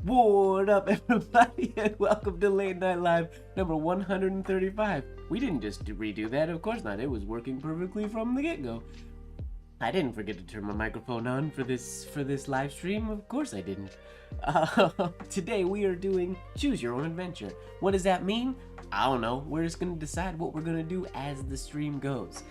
What up, everybody, and welcome to Late Night Live number 135. We didn't just redo that, of course not. It was working perfectly from the get-go. I didn't forget to turn my microphone on for this live stream. Of course I didn't. Today we are doing Choose Your Own Adventure. What does that mean? I don't know. We're just gonna decide what we're gonna do as the stream goes.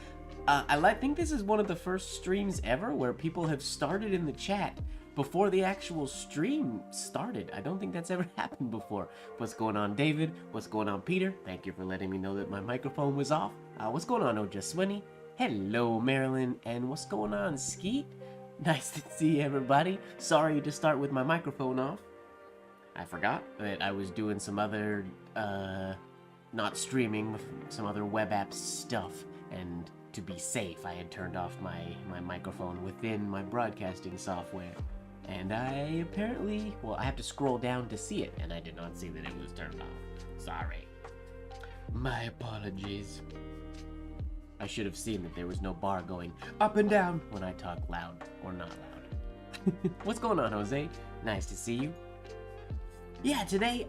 I think this is one of the first streams ever where people have started in the chat before the actual stream started. I don't think that's ever happened before. What's going on, David? What's going on, Peter? Thank you for letting me know that my microphone was off. What's going on, Oja Swinny? Hello, Marilyn. And what's going on, Skeet? Nice to see everybody. Sorry to start with my microphone off. I forgot that I was doing some other, not streaming, with some other web app stuff. And to be safe, I had turned off my microphone within my broadcasting software. And I apparently, well, I have to scroll down to see it, and I did not see that it was turned off. Sorry. My apologies. I should have seen that there was no bar going up and down when I talk loud or not loud. What's going on, Jose? Nice to see you. Yeah, today,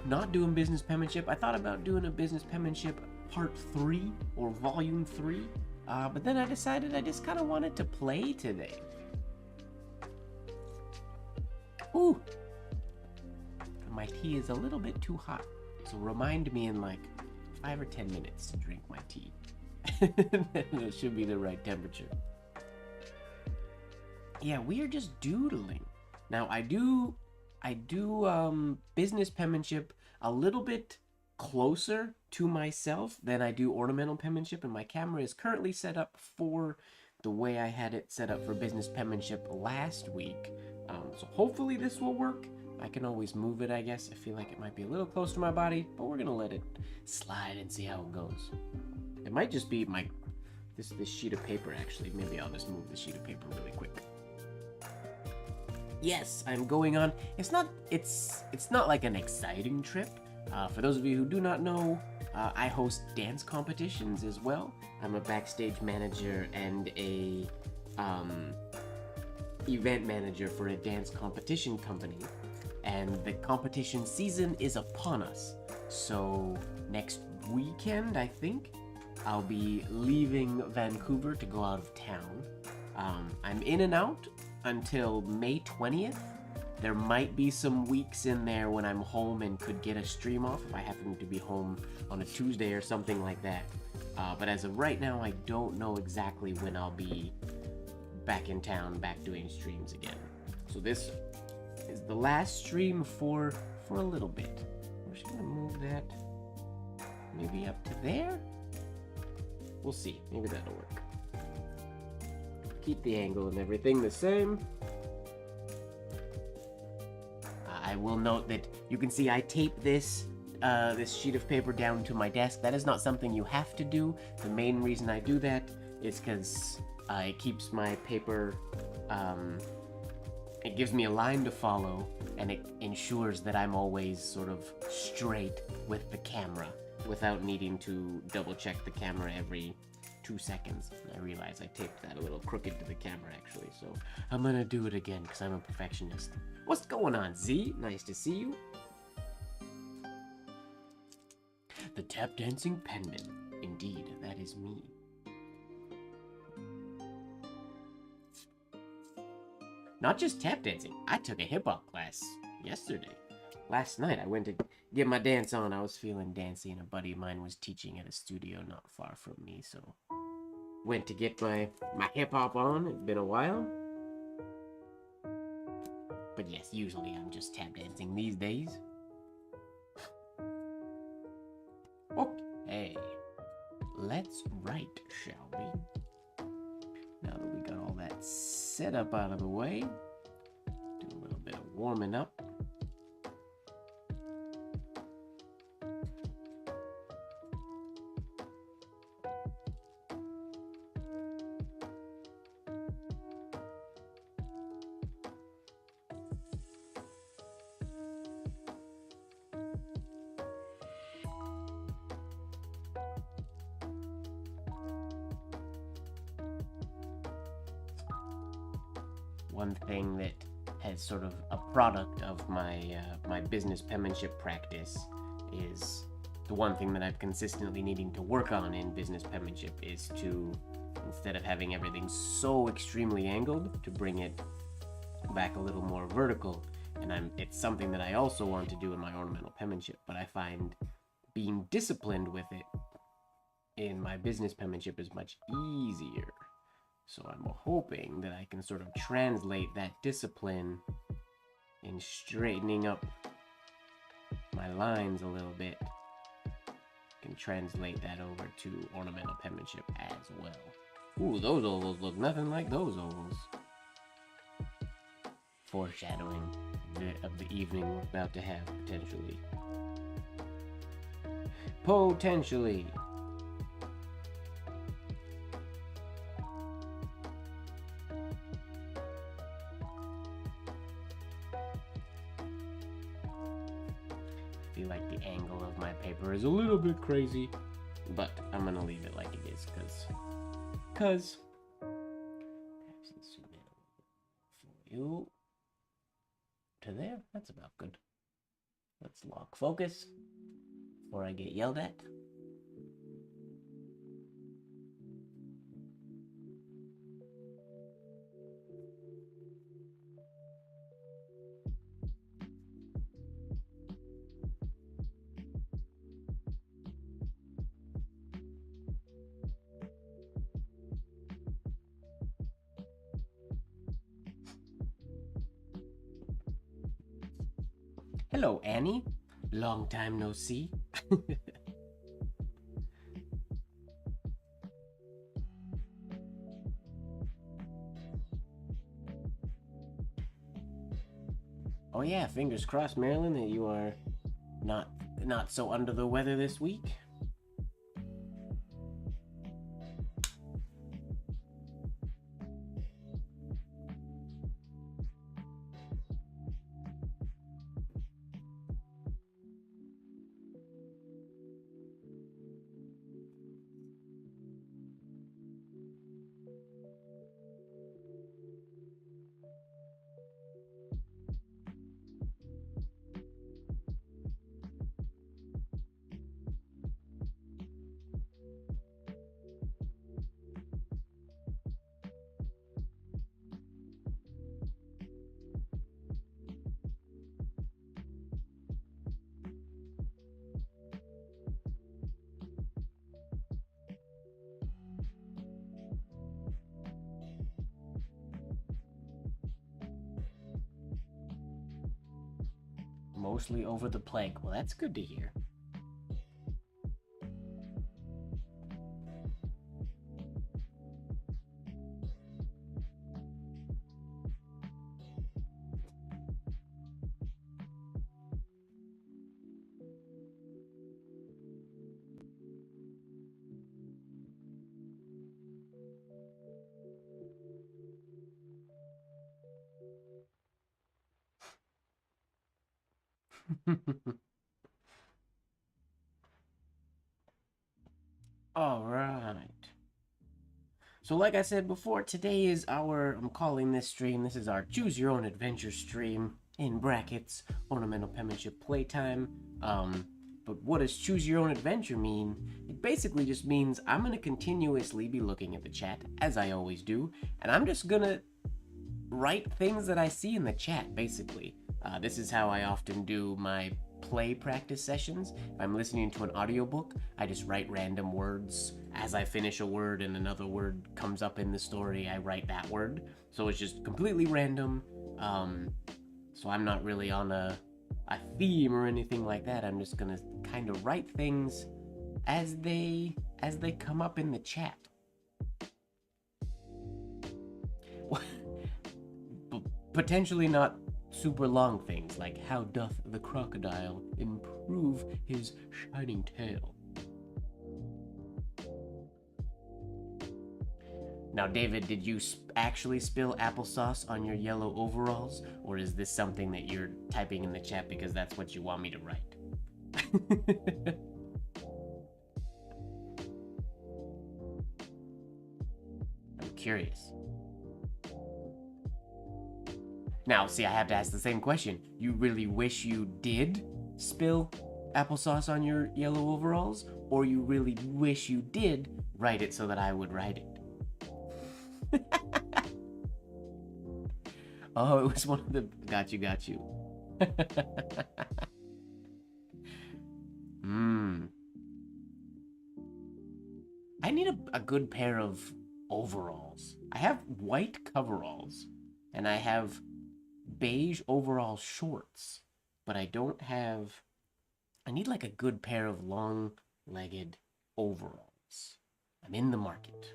not doing business penmanship. I thought about doing a business penmanship part 3 or volume 3, but then I decided I just kind of wanted to play today. Ooh, my tea is a little bit too hot, so remind me in like 5 or 10 minutes to drink my tea. It should be the right temperature. Yeah, we are just doodling. Now I do business penmanship a little bit closer to myself than I do ornamental penmanship, and my camera is currently set up for the way I had it set up for business penmanship last week. So hopefully this will work. I can always move it, I guess. I feel like it might be a little close to my body, but we're gonna let it slide and see how it goes. It might just be this sheet of paper, actually. Maybe I'll just move the sheet of paper really quick. Yes, I'm going on. It's not like an exciting trip. For those of you who do not know, I host dance competitions as well. I'm a backstage manager and a event manager for a dance competition company, and the competition season is upon us. So next weekend, I think, I'll be leaving Vancouver to go out of town. I'm in and out until May 20th. There might be some weeks in there when I'm home and could get a stream off if I happen to be home on a Tuesday or something like that. But as of right now, I don't know exactly when I'll be back in town, back doing streams again. So this is the last stream for a little bit. We're just gonna move that maybe up to there. We'll see. Maybe that'll work. Keep the angle and everything the same. I will note that you can see I tape this sheet of paper down to my desk. That is not something you have to do. The main reason I do that is because it keeps my paper, it gives me a line to follow, and it ensures that I'm always sort of straight with the camera without needing to double check the camera every 2 seconds. I realize I taped that a little crooked to the camera, actually, so I'm gonna do it again because I'm a perfectionist. What's going on, Z? Nice to see you. The tap dancing penman. Indeed, that is me. Not just tap dancing. I took a hip-hop class yesterday. Last night I went to get my dance on. I was feeling dancey, and a buddy of mine was teaching at a studio not far from me, so went to get my hip-hop on. It's been a while. But yes, usually I'm just tap dancing these days. Okay. Let's write, shall we? Now that we got all that set up out of the way, do a little bit of warming up. One thing that as sort of a product of my my business penmanship practice is the one thing that I've consistently needing to work on in business penmanship is to, instead of having everything so extremely angled, to bring it back a little more vertical. And it's something that I also want to do in my ornamental penmanship, but I find being disciplined with it in my business penmanship is much easier. So I'm hoping that I can sort of translate that discipline in straightening up my lines a little bit. Can translate that over to ornamental penmanship as well. Ooh, those ovals look nothing like those ovals. Foreshadowing of the evening we're about to have, potentially. Potentially. I feel like the angle of my paper is a little bit crazy, but I'm gonna leave it like it is, cause for you to there, that's about good. Let's lock focus before I get yelled at. Hello, Annie. Long time no see. Oh yeah, fingers crossed, Marilyn, that you are not so under the weather this week. Mostly over the plague. Well, that's good to hear. All right. So like I said before, today is I'm calling this stream, this is our Choose Your Own Adventure stream, in brackets, ornamental penmanship playtime. But what does Choose Your Own Adventure mean? It basically just means I'm going to continuously be looking at the chat, as I always do, and I'm just going to write things that I see in the chat, basically. This is how I often do my play practice sessions. If I'm listening to an audiobook, I just write random words. As I finish a word and another word comes up in the story, I write that word. So it's just completely random. So I'm not really on a theme or anything like that. I'm just gonna kind of write things as they come up in the chat. Potentially not super long things, like how doth the crocodile improve his shining tail. Now, David, did you actually spill applesauce on your yellow overalls, or is this something that you're typing in the chat because that's what you want me to write? I'm curious. Now, see, I have to ask the same question. You really wish you did spill applesauce on your yellow overalls? Or you really wish you did write it so that I would write it? Oh, it was one of the... Got you. I need a good pair of overalls. I have white coveralls, and I have beige overall shorts, but I don't have... I need like a good pair of long-legged overalls. I'm in the market.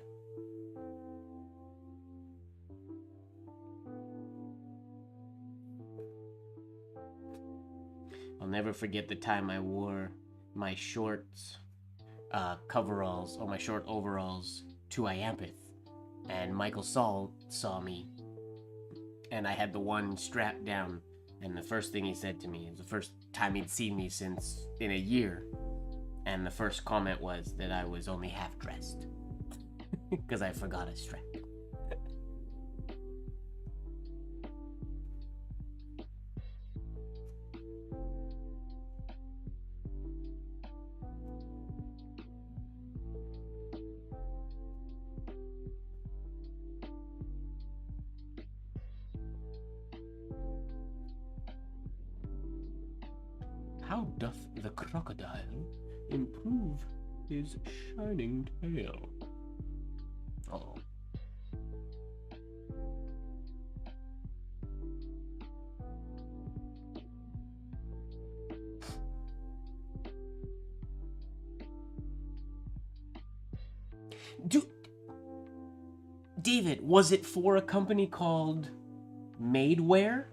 I'll never forget the time I wore my shorts, coveralls, or my short overalls to Iampith, and Michael Saul saw me, and I had the one strapped down, and the first thing he said to me, it was the first time he'd seen me since in a year, and the first comment was that I was only half dressed, because I forgot a strap. How doth the crocodile improve his shining tail? Oh. David, was it for a company called Madeware?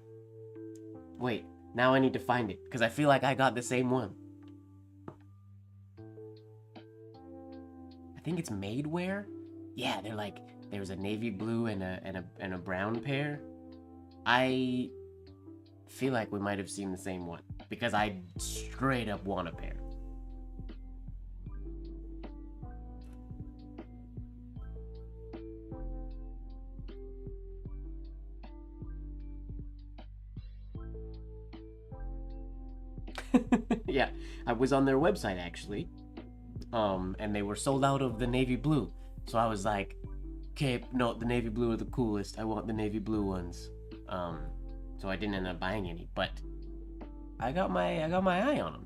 Wait. Now I need to find it, because I feel like I got the same one. I think it's Madeware? Yeah, they're like, there's a navy blue and a brown pair. I feel like we might have seen the same one, because I straight up want a pair. Yeah, I was on their website actually, and they were sold out of the navy blue. So I was like, okay, no, the navy blue are the coolest. I want the navy blue ones. So I didn't end up buying any, but I got my eye on them.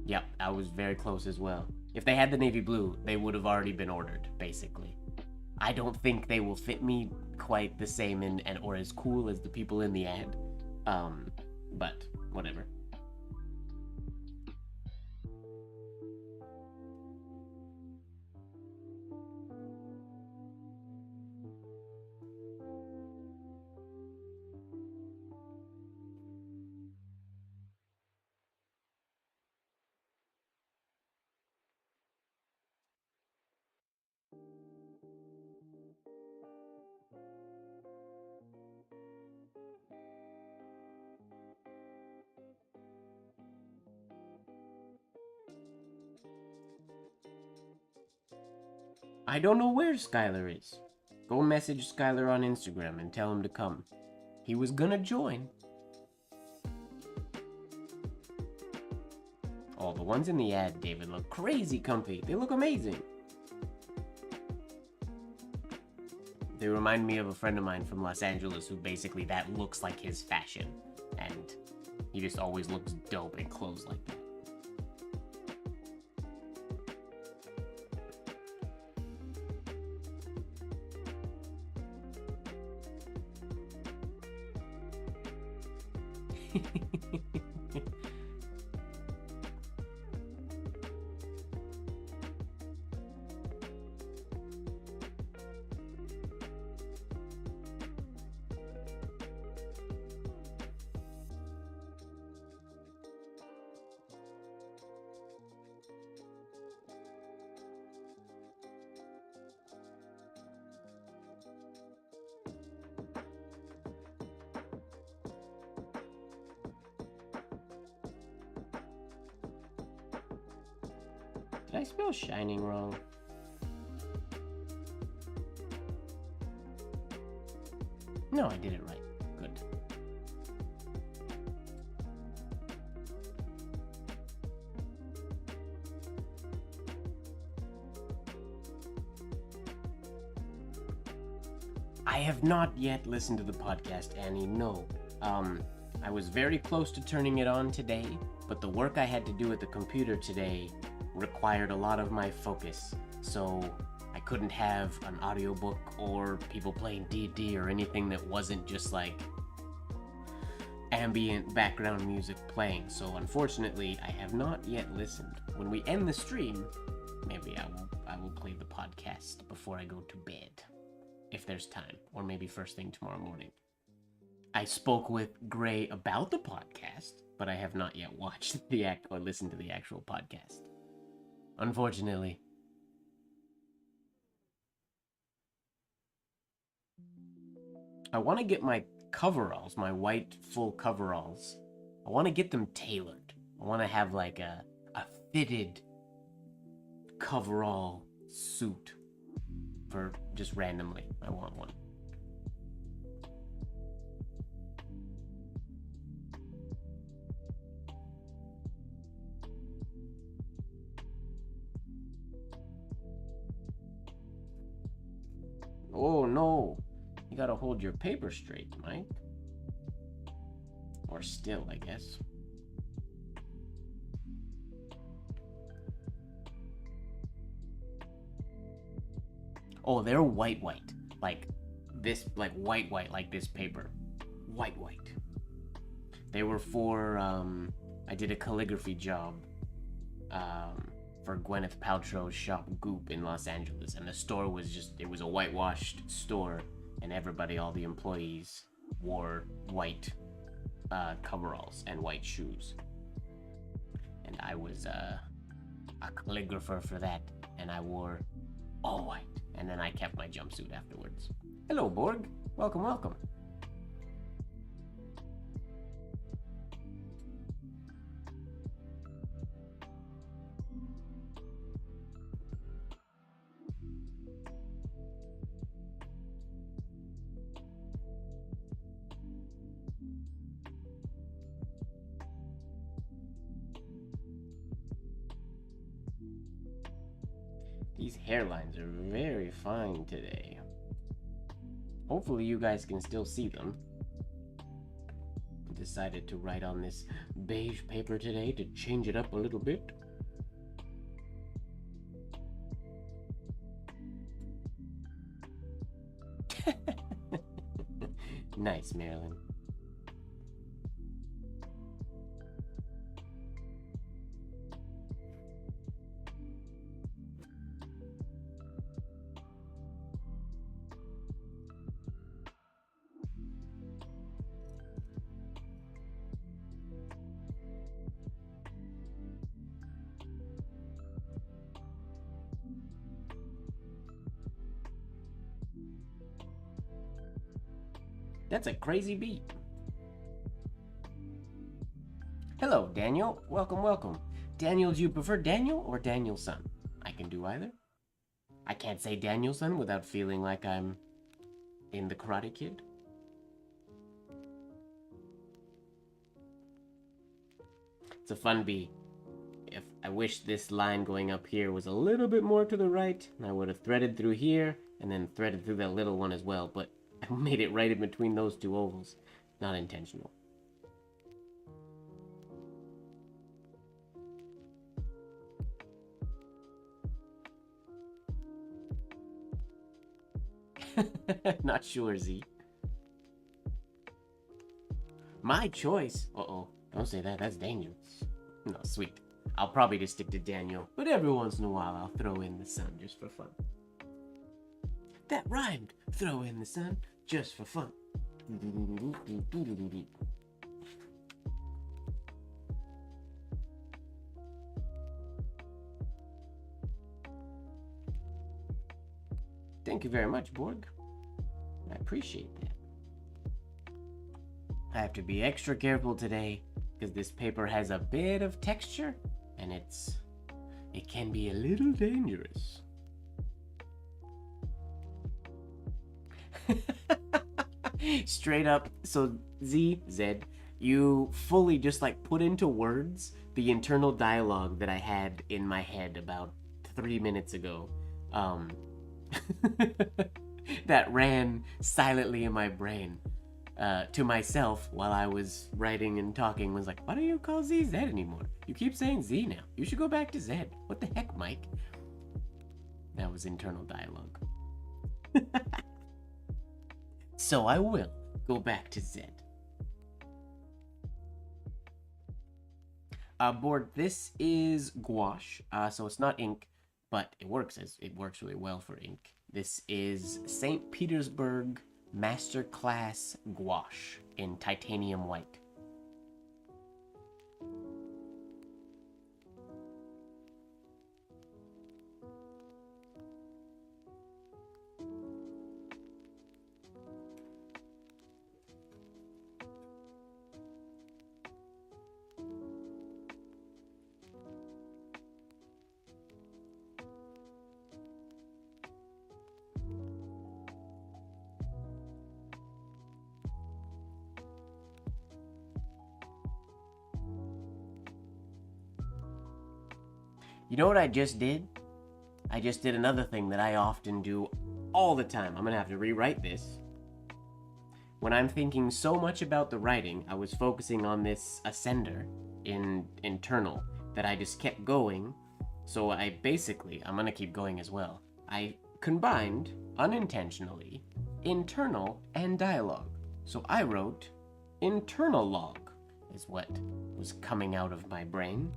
Yep, I was very close as well. If they had the navy blue, they would have already been ordered, basically. I don't think they will fit me quite the same and or as cool as the people in the ad. But whatever. I don't know where Skylar is. Go message Skylar on Instagram and tell him to come. He was gonna join. Oh, the ones in the ad, David, look crazy comfy. They look amazing. They remind me of a friend of mine from Los Angeles who basically that looks like his fashion. And he just always looks dope in clothes like that. Did I spell shining wrong? No, I did it right. Good. I have not yet listened to the podcast, Annie, no. I was very close to turning it on today, but the work I had to do at the computer today required a lot of my focus, so I couldn't have an audiobook or people playing D&D or anything that wasn't just like ambient background music playing, so unfortunately I have not yet listened. When we end the stream, maybe I will play the podcast before I go to bed, if there's time, or maybe first thing tomorrow morning. I spoke with Gray about the podcast, but I have not yet watched or listened to the actual podcast. Unfortunately. I want to get my coveralls, my white full coveralls. I want to get them tailored. I want to have like a fitted coverall suit for just randomly. I want one. Oh no, you gotta hold your paper straight, Mike. Or still, I guess. Oh, they're white, like this, like white, like this paper, white. They were for I did a calligraphy job for Gwyneth Paltrow's shop Goop in Los Angeles, and the store was it was a whitewashed store, and everybody, all the employees, wore white coveralls and white shoes, and I was a calligrapher for that, and I wore all white, and then I kept my jumpsuit afterwards. Hello, Borg. Welcome. These hairlines are very fine today. Hopefully you guys can still see them. I decided to write on this beige paper today to change it up a little bit. Nice, Marilyn. That's a crazy beat. Hello, Daniel. Welcome. Daniel, do you prefer Daniel or Danielson? I can do either. I can't say Danielson without feeling like I'm in the Karate Kid. It's a fun B. If I wish this line going up here was a little bit more to the right, and I would have threaded through here and then threaded through that little one as well, but I made it right in between those two ovals. Not intentional. Not sure, Z. My choice. Uh-oh. Don't say that. That's dangerous. No, sweet. I'll probably just stick to Daniel, but every once in a while I'll throw in the sun just for fun. That rhymed. Throw in the sun just for fun. Thank you very much, Borg. I appreciate that. I have to be extra careful today because this paper has a bit of texture and it can be a little dangerous. Straight up. So Z, you fully just like put into words the internal dialogue that I had in my head about 3 minutes ago. Um, that ran silently in my brain. To myself while I was writing and talking was like, why do you call Z Z anymore? You keep saying Z now. You should go back to Z. What the heck, Mike? That was internal dialogue. So I will go back to Z. Board, this is gouache, so it's not ink, but it works really well for ink. This is St. Petersburg Masterclass Gouache in titanium white. You know what I just did? I just did another thing that I often do all the time. I'm gonna have to rewrite this. When I'm thinking so much about the writing, I was focusing on this ascender in internal that I just kept going. So I'm gonna keep going as well. I combined, unintentionally, internal and dialogue. So I wrote internal log is what was coming out of my brain.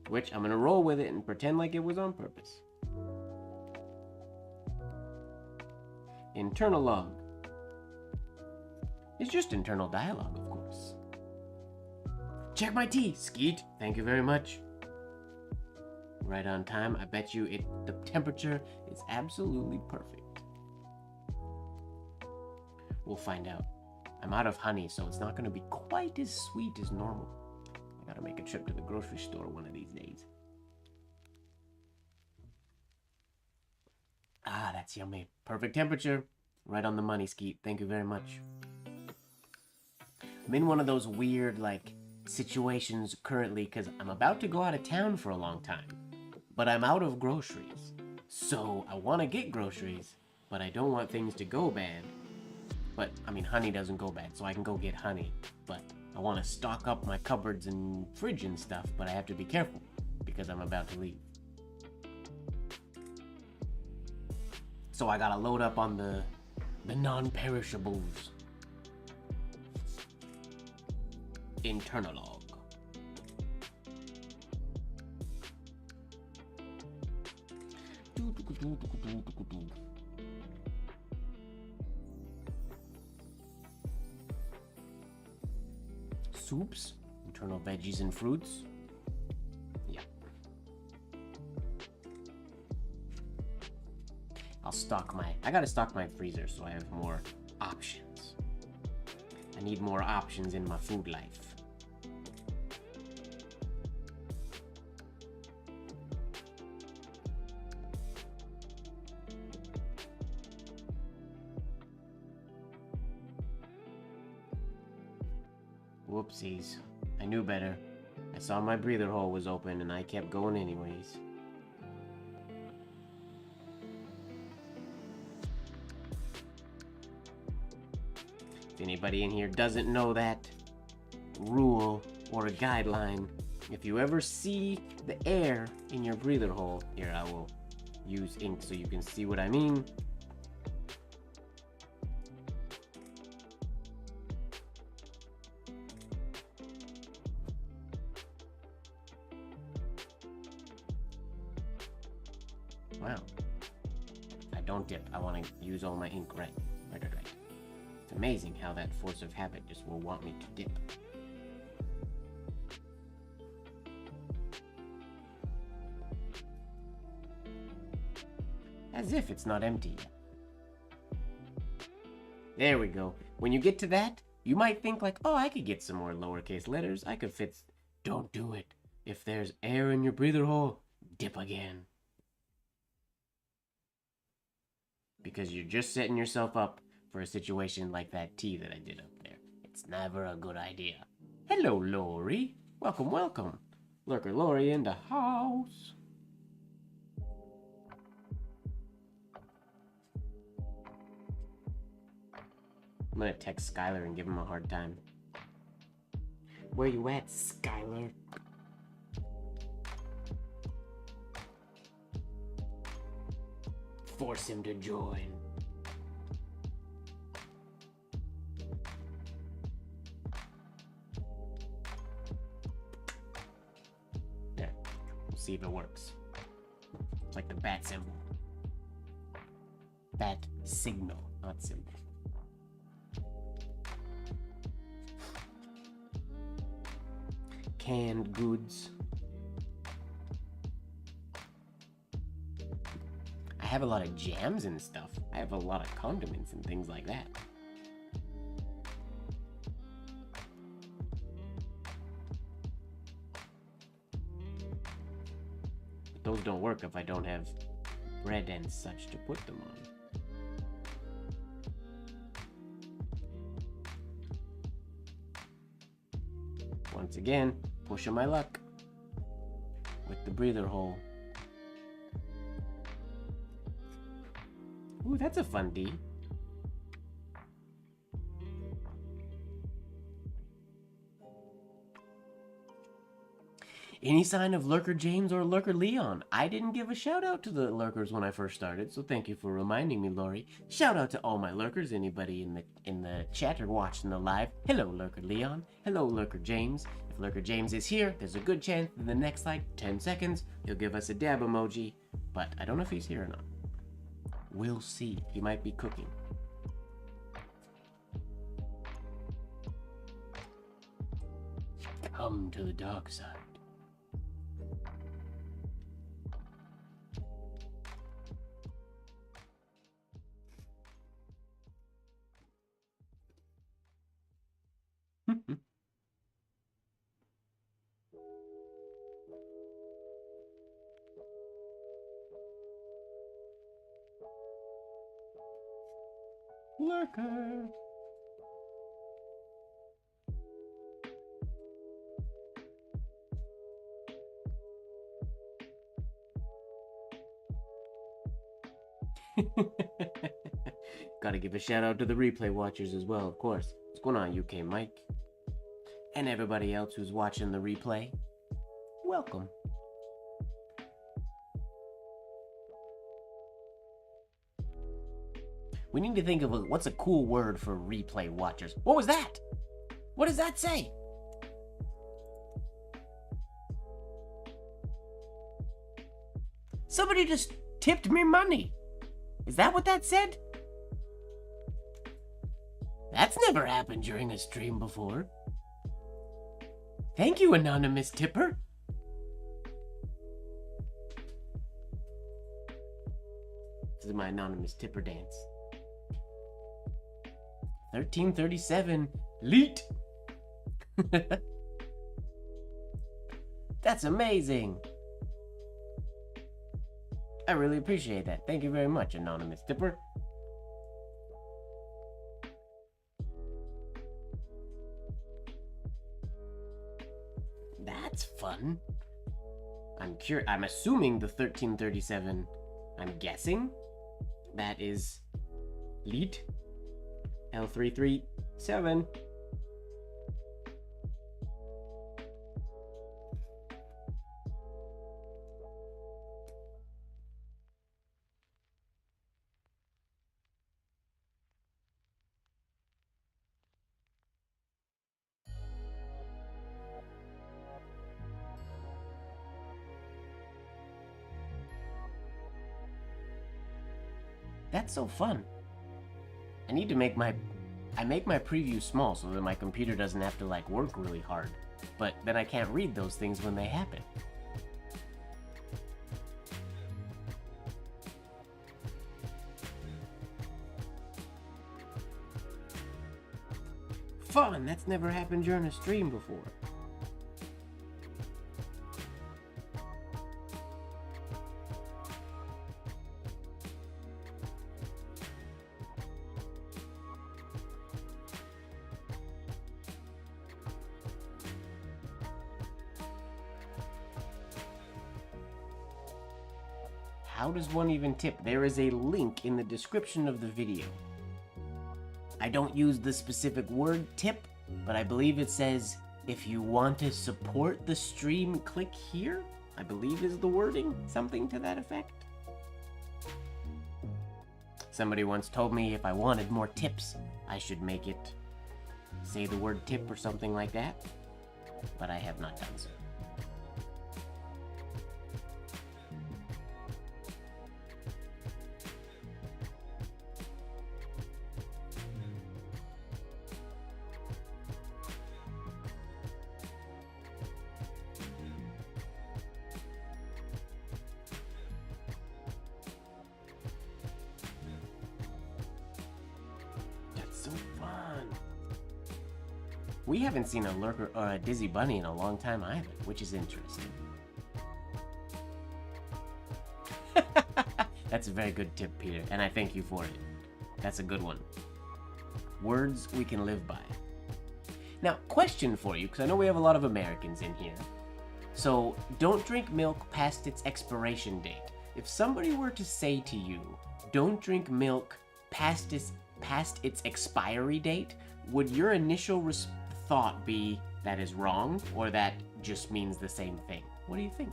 Which I'm gonna roll with it and pretend like it was on purpose. Internal log. It's just internal dialogue, of course. Check my tea, Skeet. Thank you very much. Right on time. I bet you the temperature is absolutely perfect. We'll find out. I'm out of honey, so it's not gonna be quite as sweet as normal. I gotta make a trip to the grocery store one of these days. Ah, that's yummy. Perfect temperature. Right on the money, Skeet. Thank you very much. I'm in one of those weird, situations currently because I'm about to go out of town for a long time. But I'm out of groceries. So I want to get groceries, but I don't want things to go bad. But, honey doesn't go bad, so I can go get honey. But I want to stock up my cupboards and fridge and stuff, but I have to be careful because I'm about to leave. So I gotta load up on the non-perishables. Internal log. Soups, internal veggies and fruits. Yeah. I gotta stock my freezer so I have more options. I need more options in my food life. Whoopsies. I knew better. I saw my breather hole was open and I kept going anyways. If anybody in here doesn't know that rule or a guideline, if you ever see the air in your breather hole, here I will use ink so you can see what I mean. Wow. I don't dip. I want to use all my ink right. It's amazing how that force of habit just will want me to dip. As if it's not empty yet. There we go. When you get to that, you might think oh, I could get some more lowercase letters. I could fit... Don't do it. If there's air in your breather hole, dip again. because you're just setting yourself up for a situation like that tea that I did up there. It's never a good idea. Hello, Lori. Welcome, welcome. Lurker Lori in the house. I'm gonna text Skylar and give him a hard time. Where you at, Skylar? Force him to join. There. We'll see if it works. It's like the bat symbol. Bat signal, not symbol. Canned goods. I have a lot of jams and stuff. I have a lot of condiments and things like that. But those don't work if I don't have bread and such to put them on. Once again, pushing my luck with the breather hole. Ooh, that's a fun D. Any sign of Lurker James or Lurker Leon? I didn't give a shout out to the lurkers when I first started, so thank you for reminding me, Lori. Shout out to all my lurkers, anybody in the chat or watching the live. Hello, Lurker Leon. Hello, Lurker James. If Lurker James is here, there's a good chance in the next, 10 seconds, he'll give us a dab emoji, but I don't know if he's here or not. We'll see. He might be cooking. Come to the dark side. Lurker. Gotta give a shout out to the replay watchers as well, of course. What's going on, UK Mike? And everybody else who's watching the replay, welcome. We need to think of what's a cool word for replay watchers. What was that? What does that say? Somebody just tipped me money. Is that what that said? That's never happened during a stream before. Thank you, anonymous tipper. This is my anonymous tipper dance. 1337 leet. That's amazing. I really appreciate that. Thank you very much, anonymous tipper. That's fun. I'm assuming the 1337, I'm guessing that is leet. L337. That's so fun. I need to make my preview small so that my computer doesn't have to work really hard. But then I can't read those things when they happen. Fun! That's never happened during a stream before. How does one even tip? There is a link in the description of the video. I don't use the specific word tip, but I believe it says, if you want to support the stream, click here, I believe is the wording, something to that effect. Somebody once told me if I wanted more tips, I should make it say the word tip or something like that, but I have not done so. We haven't seen a lurker or a dizzy bunny in a long time either, which is interesting. That's a very good tip, Peter, and I thank you for it. That's a good one. Words we can live by. Now, question for you, because I know we have a lot of Americans in here. So, don't drink milk past its expiration date. If somebody were to say to you, don't drink milk past its expiry date, would your initial thought be that is wrong, or that just means the same thing? What do you think?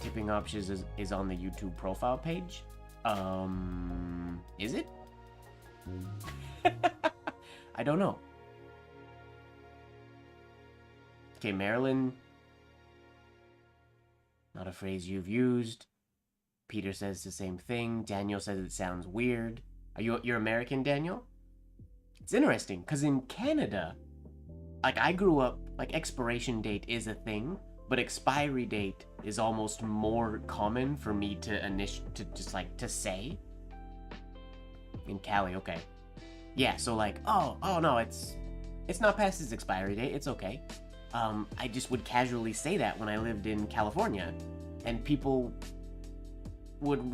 Tipping options is on the YouTube profile page. Is it? I don't know. Okay, Marilyn. Not a phrase you've used. Peter says the same thing. Daniel says it sounds weird. You're American, Daniel? It's interesting, because in Canada, like, I grew up, like, expiration date is a thing, but expiry date is almost more common for me to say. In Cali, okay. Yeah, so like, oh no, it's not past its expiry date, it's okay. I just would casually say that when I lived in California, and people would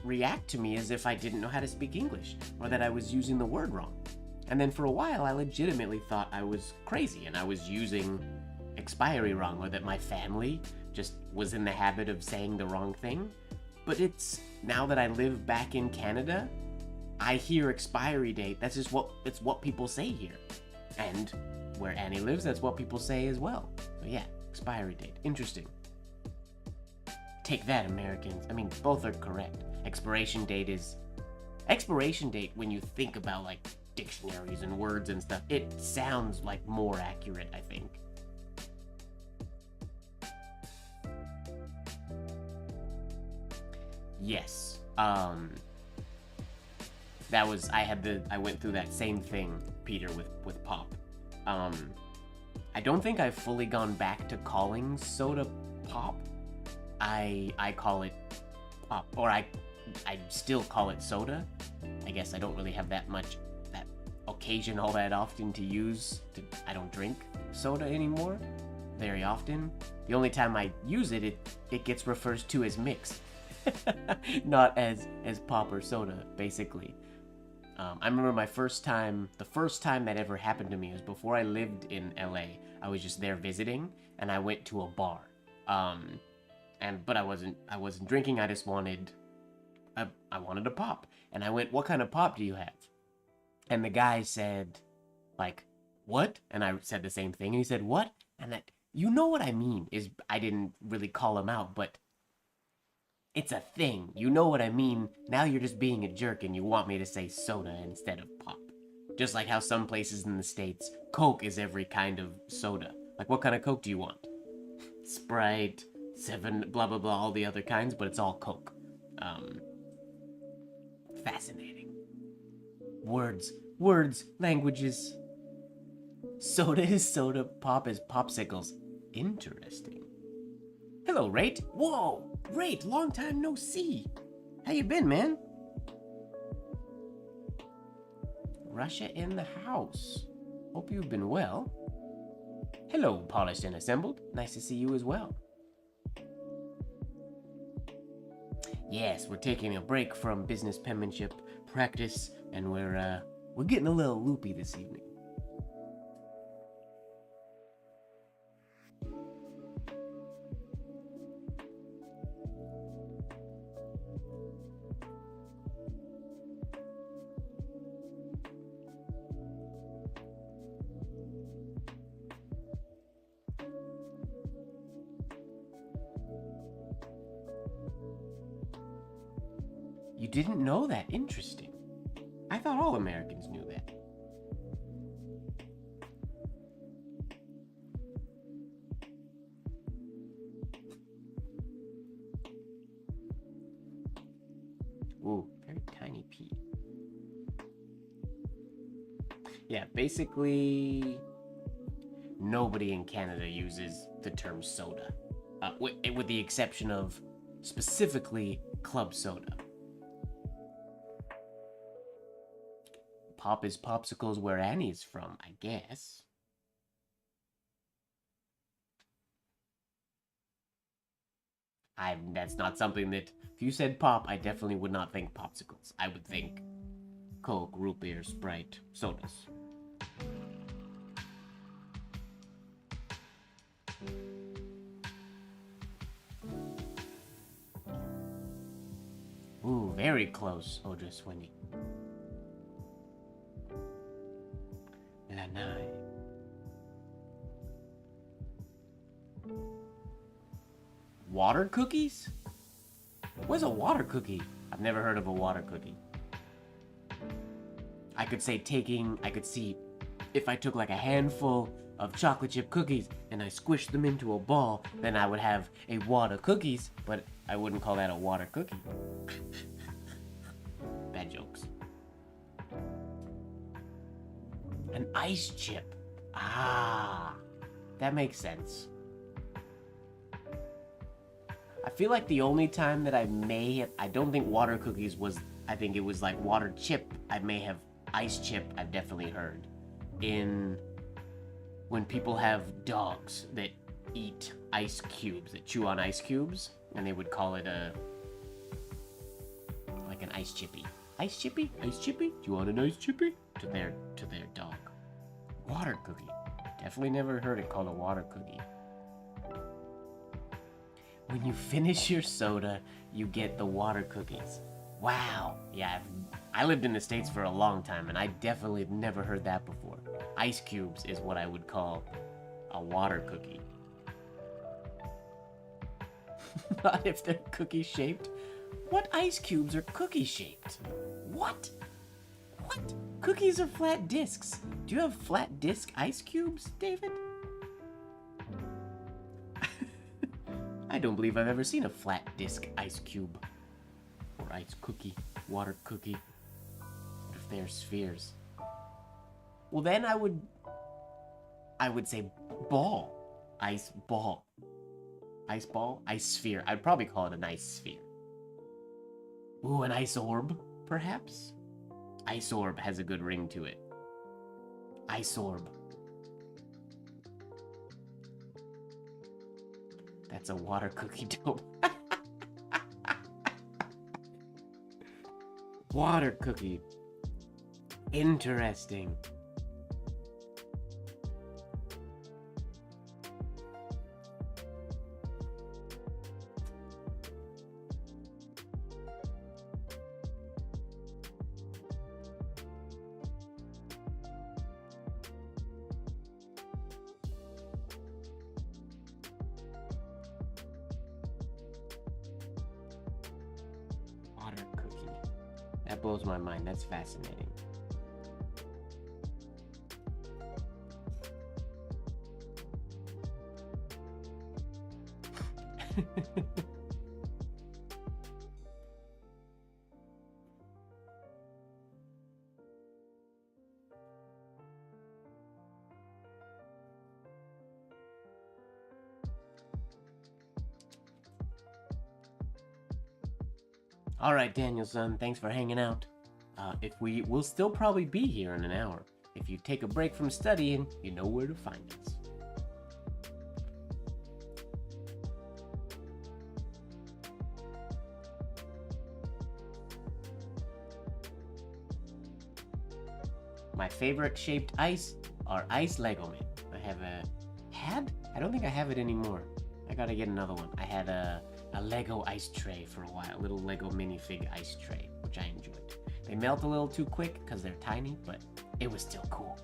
react to me as if I didn't know how to speak English, or that I was using the word wrong. And then for a while, I legitimately thought I was crazy and I was using expiry wrong, or that my family just was in the habit of saying the wrong thing. But it's, now that I live back in Canada, I hear expiry date, it's what people say here. And where Annie lives, that's what people say as well. So yeah, expiry date, interesting. Take that, Americans. I mean, both are correct. Expiration date, when you think about like dictionaries and words and stuff, it sounds like more accurate, I think. Yes. I went through that same thing, Peter, with pop. I don't think I've fully gone back to calling soda pop. I call it pop, or I still call it soda. I guess I don't really have that occasion all that often to use. I don't drink soda anymore very often. The only time I use it gets referred to as mixed, not as pop or soda, basically. I remember the first time that ever happened to me was before I lived in LA. I was just there visiting, and I went to a bar. But I wasn't drinking. I just wanted a pop, and I went, "What kind of pop do you have?" And the guy said, like, "What?" And I said the same thing, and he said, "What?" And that, you know what I mean, is I didn't really call him out, but it's a thing. You know what I mean? Now you're just being a jerk and you want me to say soda instead of pop. Just like how some places in the States, Coke is every kind of soda. Like, what kind of Coke do you want? Sprite, 7, blah, blah, blah, all the other kinds, but it's all Coke. Fascinating. Words, languages. Soda is soda, pop is popsicles. Interesting. Hello, Rate. Whoa, Rate, long time no see. How you been, man? Russia in the house. Hope you've been well. Hello, Polished and Assembled. Nice to see you as well. Yes, we're taking a break from business penmanship practice, and we're getting a little loopy this evening. You didn't know that? Interesting. I thought all Americans knew that. Ooh, very tiny pea. Yeah, basically, nobody in Canada uses the term soda, with the exception of specifically club soda. Pop is popsicles where Annie's from, I guess. That's not something that, if you said pop, I definitely would not think popsicles. I would think Coke, root beer, Sprite, sodas. Ooh, very close, Ojaswini. Lanai. Water cookies? What's a water cookie? I've never heard of a water cookie. I could see if I took like a handful of chocolate chip cookies and I squished them into a ball, then I would have a wad of cookies, but I wouldn't call that a water cookie. Bad jokes. An ice chip. Ah, that makes sense. I feel like the only time that I don't think water cookies was, I think it was like water chip. I may have ice chip, I've definitely heard. When people have dogs that eat ice cubes, that chew on ice cubes, and they would call it like an ice chippy. Ice chippy? Ice chippy? Do you want an ice chippy? To their dog. Water cookie. Definitely never heard it called a water cookie. When you finish your soda, you get the water cookies. Wow. Yeah, I lived in the States for a long time, and I definitely have never heard that before. Ice cubes is what I would call a water cookie. Not if they're cookie-shaped. What ice cubes are cookie-shaped? What? What? Cookies are flat discs. Do you have flat disc ice cubes, David? I don't believe I've ever seen a flat disc ice cube. Or ice cookie, water cookie. What if they're spheres? Well, then I would say ball. Ice ball. Ice ball? Ice sphere. I'd probably call it an ice sphere. Ooh, an ice orb, perhaps? Ice orb has a good ring to it. Ice orb. That's a water cookie dough. Water cookie. Interesting. Water cookie. That blows my mind. That's fascinating. All right, Danielson, thanks for hanging out. We'll still probably be here in an hour. If you take a break from studying, you know where to find us. My favorite shaped ice are ice Lego men. I have I don't think I have it anymore. I gotta get another one. I had a Lego ice tray for a while, a little Lego minifig ice tray, which I enjoyed. They melt a little too quick because they're tiny, but it was still cool.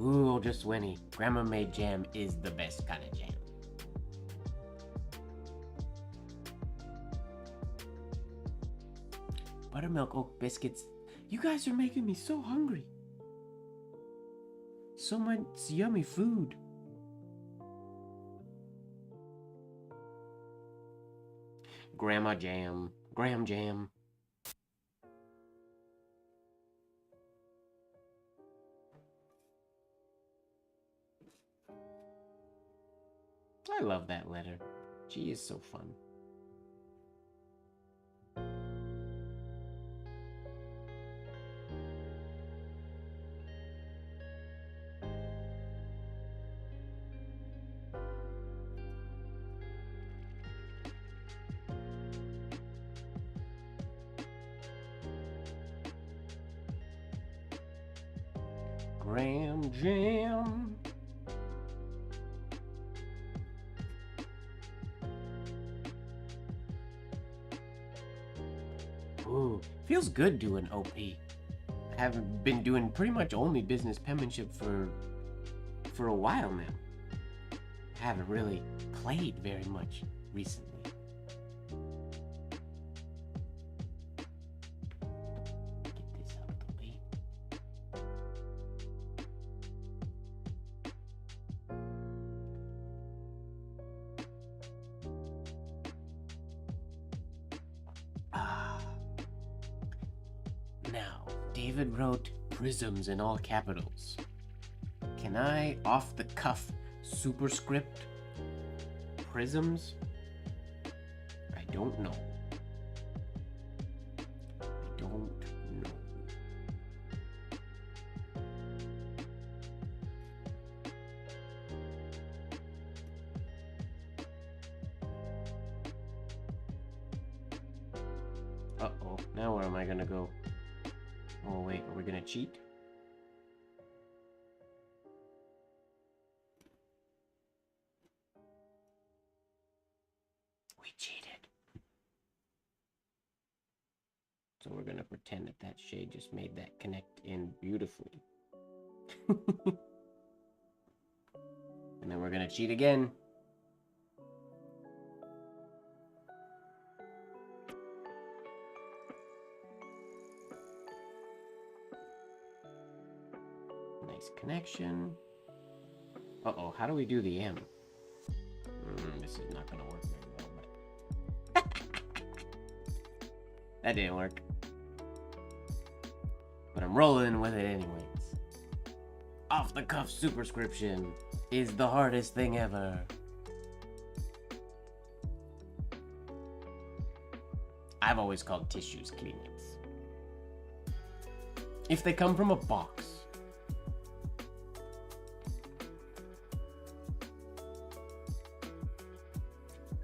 Ooh, just Winnie. Grandma made jam is the best kind of jam. buttermilk oat biscuits. You guys are making me so hungry. So much yummy food. Grandma jam. Graham jam. I love that letter. She is so fun. Graham jam. Ooh, feels good doing OP. I haven't been doing pretty much only business penmanship for a while now. I haven't really played very much recently. Get this out of the way. Now, David wrote prisms in all capitals. Can I, off the cuff, superscript prisms? I don't know. I don't know. Uh-oh, now where am I gonna go? Oh wait, are we gonna cheat? We cheated. So we're gonna pretend that that shade just made that connect in beautifully. And then we're gonna cheat again. Nice connection. Uh-oh, how do we do the M? This is not gonna work very well, but... That didn't work. But I'm rolling with it anyways. Off-the-cuff superscription is the hardest thing ever. I've always called tissues Kleenex. If they come from a box.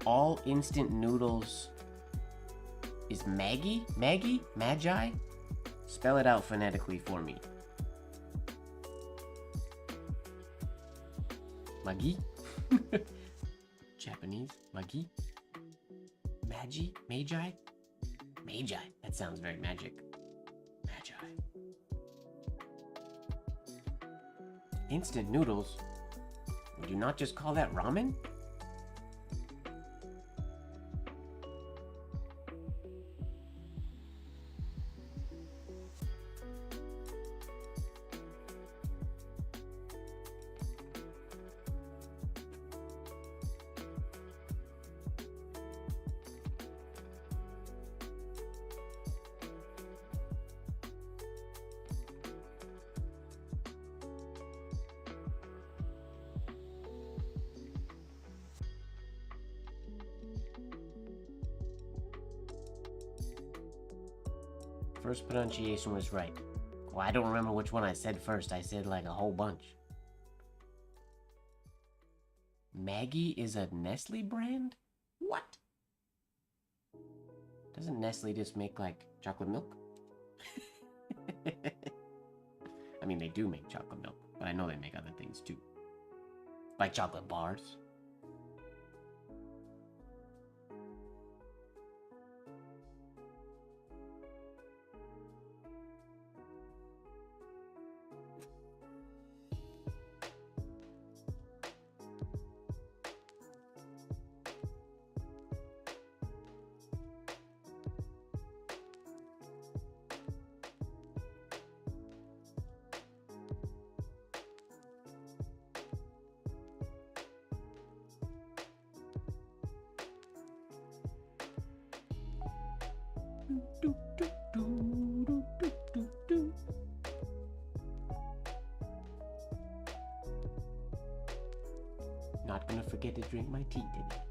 All instant noodles is Maggie? Maggie? Magi? Spell it out phonetically for me. Magi? Japanese? Magi? Magi? Magi? Magi. That sounds very magic. Magi. Instant noodles? Would you not just call that ramen? First pronunciation was right. Well, I don't remember which one I said first. I said like a whole bunch. Maggie is a Nestle brand? What? Doesn't Nestle just make like chocolate milk? I mean, they do make chocolate milk, but I know they make other things too. Like chocolate bars. not forget to drink my tea today.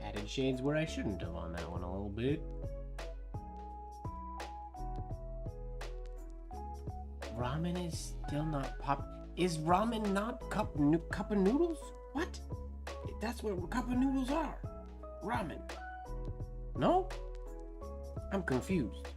Added shades where I shouldn't have on that one a little bit. Ramen is still not pop. Is ramen not cup of noodles? What? That's what cup of noodles are. Ramen. No? I'm confused.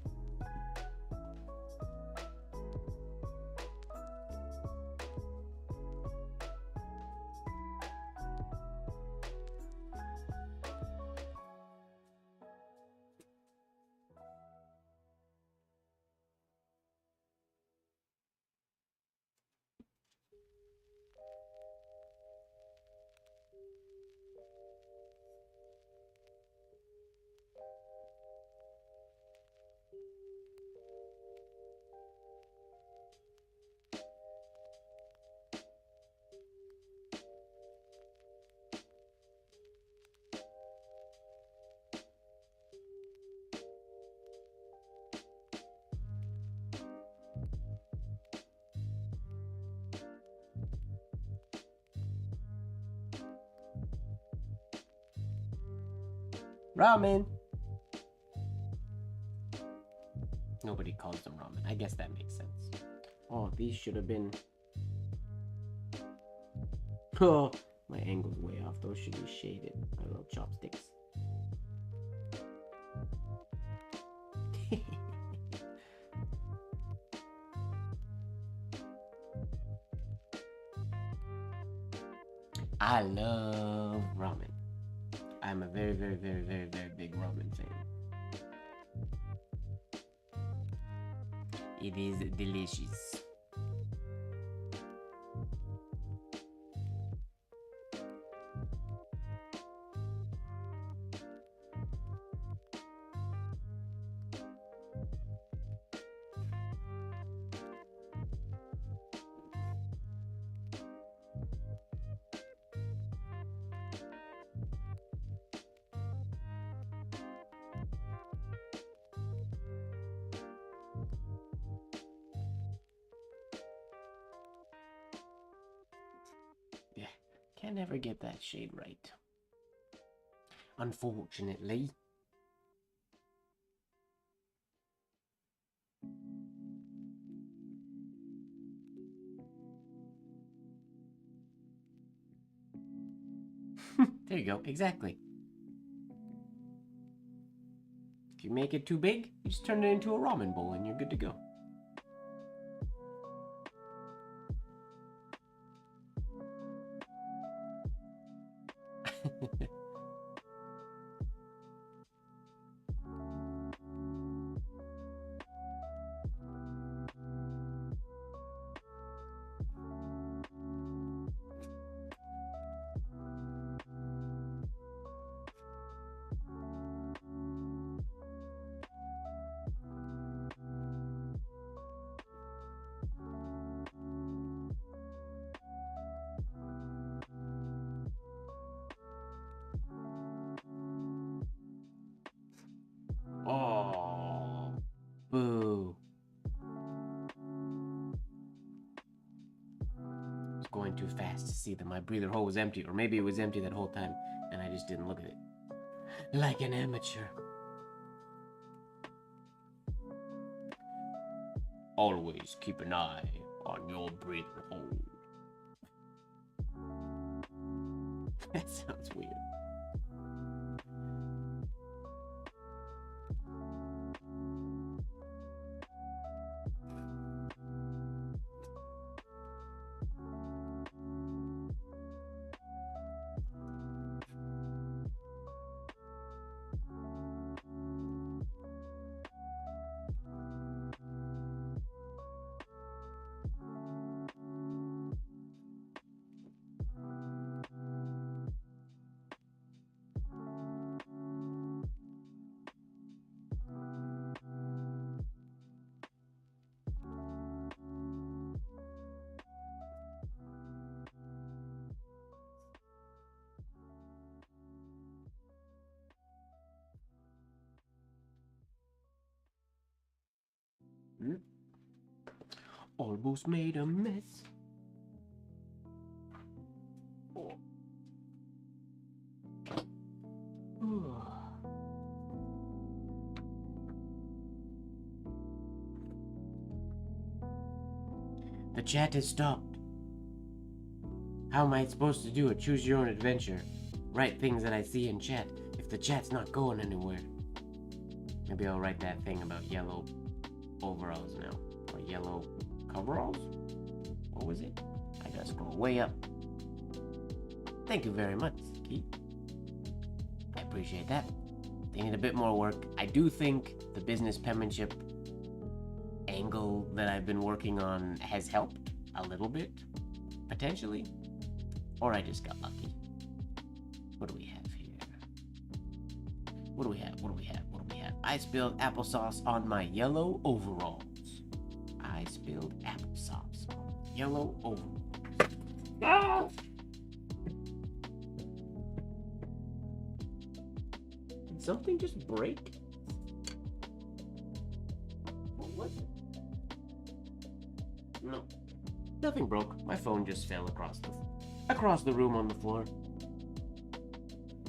Ramen. Nobody calls them ramen. I guess that makes sense. Oh, these should have been... Oh, my angle's way off. Those should be shaded. My little chopsticks. I love ramen. I'm a very, very, very, very, very big ramen fan. It is delicious. Yeah, can't ever get that shade right. Unfortunately. There you go, exactly. If you make it too big, you just turn it into a ramen bowl and you're good to go. Oh, boo. It's going too fast to see that my breather hole was empty, or maybe it was empty that whole time, and I just didn't look at it. Like an amateur. Always keep an eye on your breather hole. That sounds weird. Almost made a mess. Oh. The chat has stopped. How am I supposed to do it? Choose your own adventure. Write things that I see in chat. If the chat's not going anywhere. Maybe I'll write that thing about yellow overalls now. Or yellow coveralls? What was it? I gotta scroll way up. Thank you very much, Keith. I appreciate that. They need a bit more work. I do think the business penmanship angle that I've been working on has helped a little bit, potentially. Or I just got lucky. What do we have here? What do we have? What do we have? What do we have? I spilled applesauce on my yellow overalls. I spilled applesauce on yellow overalls. Ah! Did something just break? What was it? No. Nothing broke. My phone just fell across the room on the floor.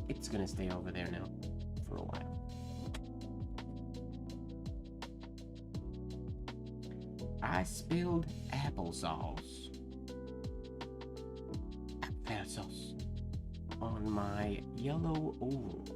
It's gonna stay over there now for a while. I spilled applesauce on my yellow overalls.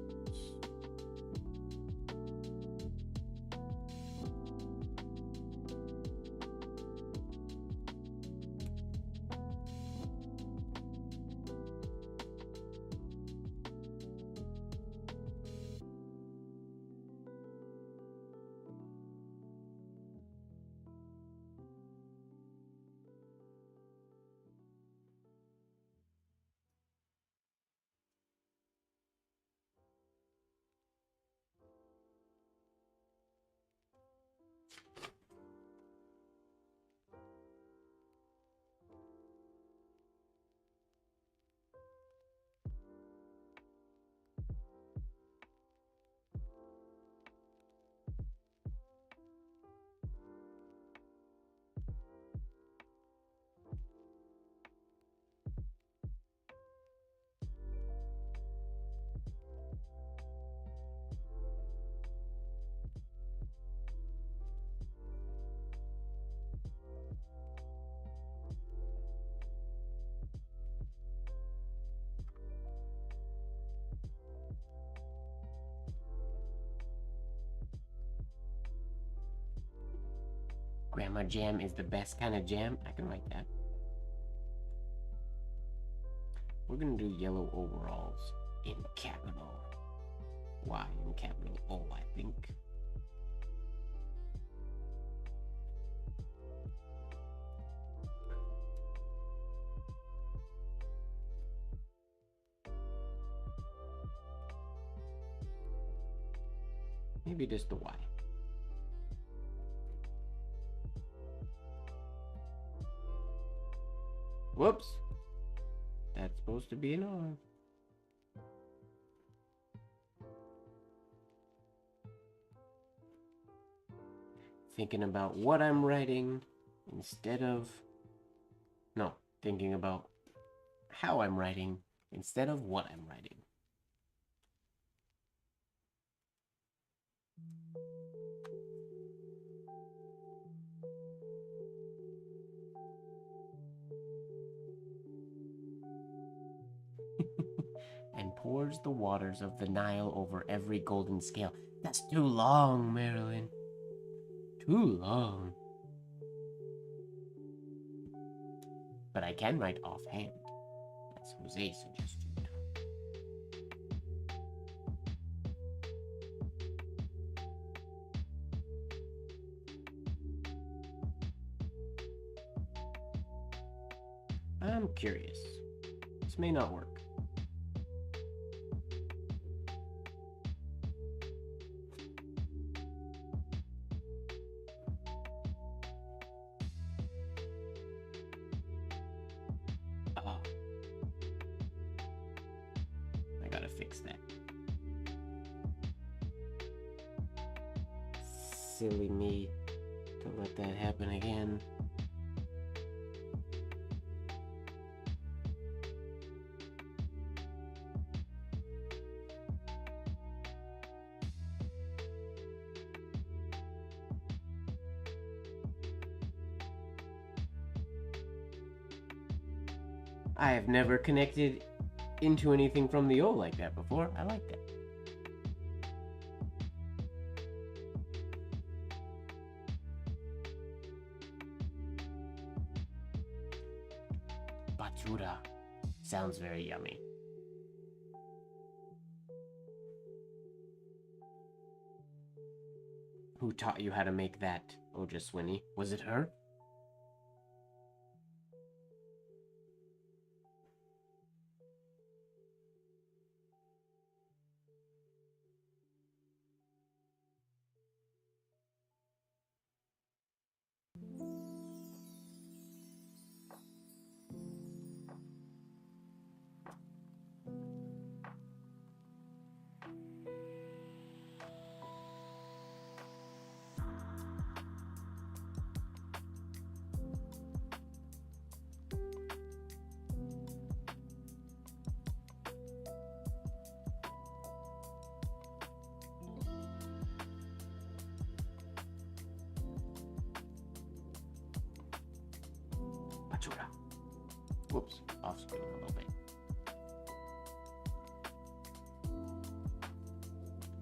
Grandma jam is the best kind of jam. I can write that. We're gonna do yellow overalls in capital Y and capital O, I think. Maybe just the Y. Whoops. That's supposed to be an R. Thinking about what I'm writing instead of... No, thinking about how I'm writing instead of what I'm writing. And pours the waters of the Nile over every golden scale. That's too long, Marilyn. Too long. But I can write offhand, as Jose suggested. I'm curious. This may not work. I gotta fix that. Silly me. to let that happen again. I have never connected into anything from the O like that before. I like that. Bachura. Sounds very yummy. Who taught you how to make that, Ojaswini? Was it her? Bachura. Whoops, off screen a little bit.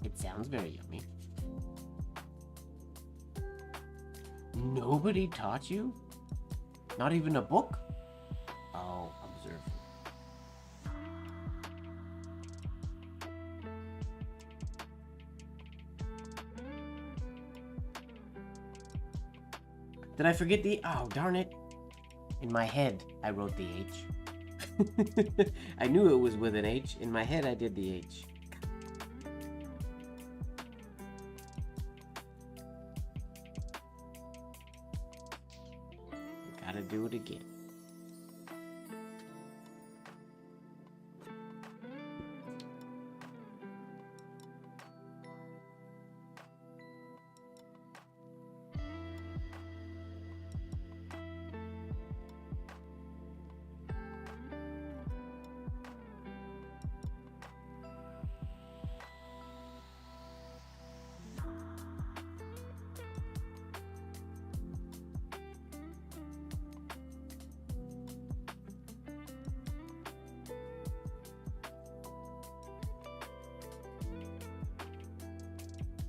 It sounds very yummy. Nobody taught you? Not even a book? Oh, observe. Did I forget the... Oh, darn it. In my head, I wrote the H. I knew it was with an H. In my head, I did the H. Gotta do it again.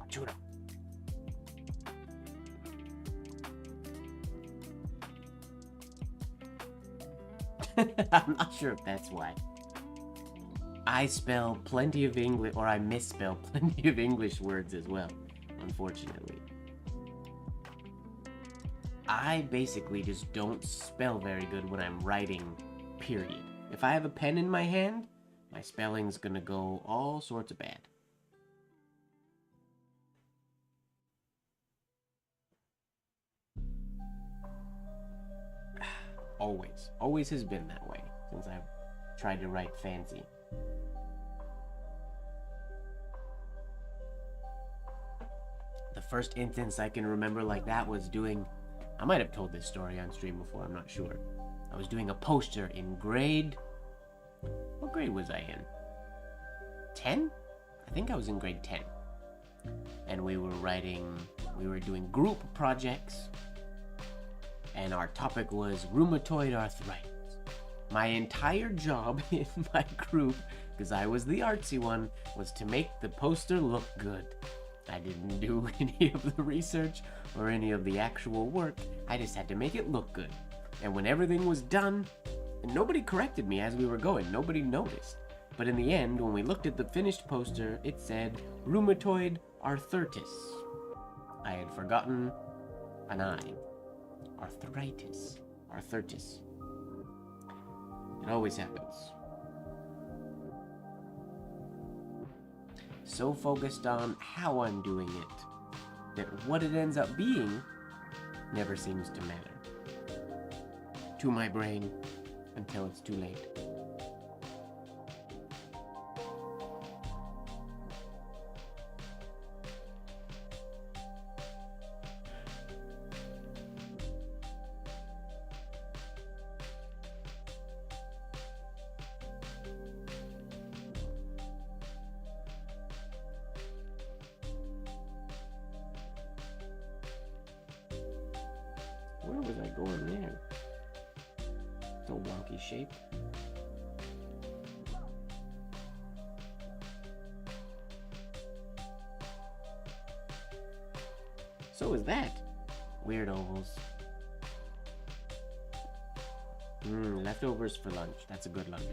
Judo. I'm not sure if that's why. I spell plenty of English, or I misspell plenty of English words as well, unfortunately. I basically just don't spell very good when I'm writing, period. If I have a pen in my hand, my spelling's gonna go all sorts of bad. Always has been that way since I've tried to write fancy. The first instance I can remember like that was doing, I might have told this story on stream before, I'm not sure. I was doing a poster in grade, what grade was I in? 10? I think I was in grade 10. And we were doing group projects. And our topic was rheumatoid arthritis. My entire job in my group, because I was the artsy one, was to make the poster look good. I didn't do any of the research or any of the actual work. I just had to make it look good. And when everything was done, and nobody corrected me as we were going, nobody noticed. But in the end, when we looked at the finished poster, it said rheumatoid arthritis. I had forgotten an I. Arthritis. Arthritis. It always happens. So focused on how I'm doing it, that what it ends up being never seems to matter. To my brain, until it's too late. was I going there? So wonky shape. So is that. Weird ovals. Leftovers for lunch. That's a good lunch.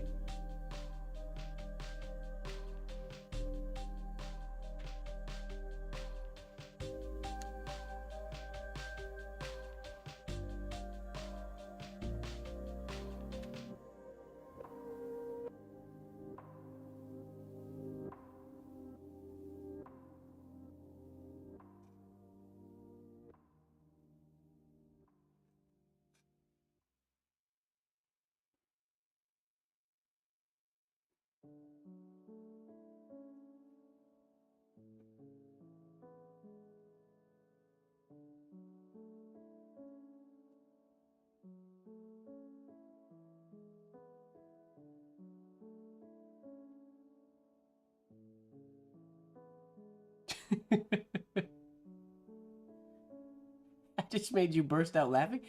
I just made you burst out laughing?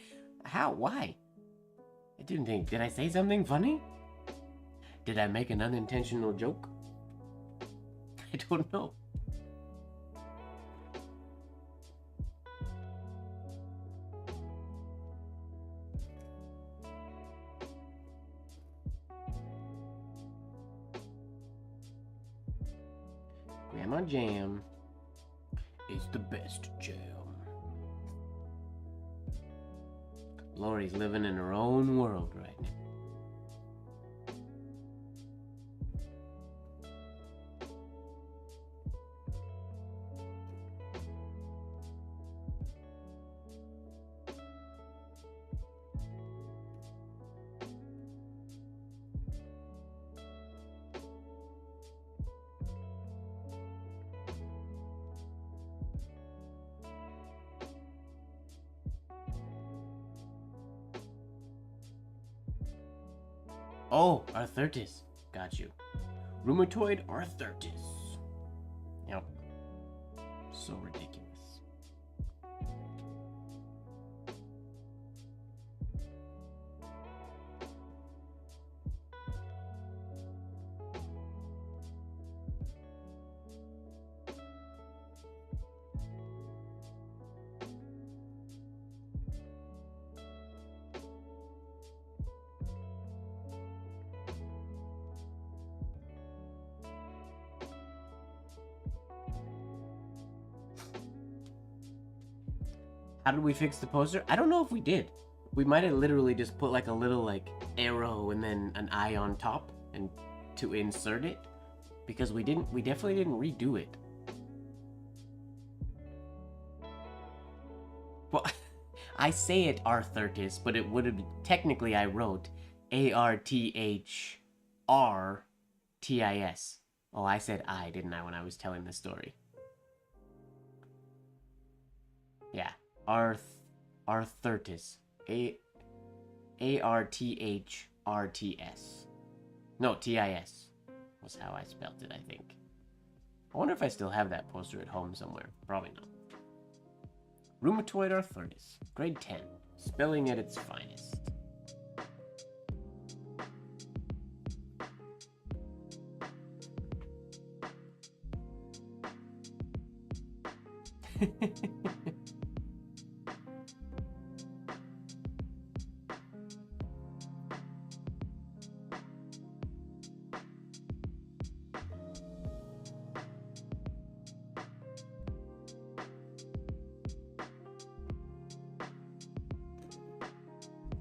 How? Why? I didn't think. Did I say something funny? Did I make an unintentional joke? I don't know. Grandma Jam is the best jam. Lori's living in her own world right now. Oh, arthritis. Got you. Rheumatoid arthritis. Yep. So ridiculous. How did we fix the poster? I don't know if we did. We might have literally just put like a little like arrow and then an eye on top and to insert it, because we definitely didn't redo it. Well, I say it arthritis, but it would have technically I wrote ARTHRTIS. Oh, I said I, didn't I, when I was telling the story? Yeah. Arthritis. ARTHRTS. No, TIS was how I spelled it, I think. I wonder if I still have that poster at home somewhere. Probably not. Rheumatoid arthritis. Grade 10. Spelling at its finest.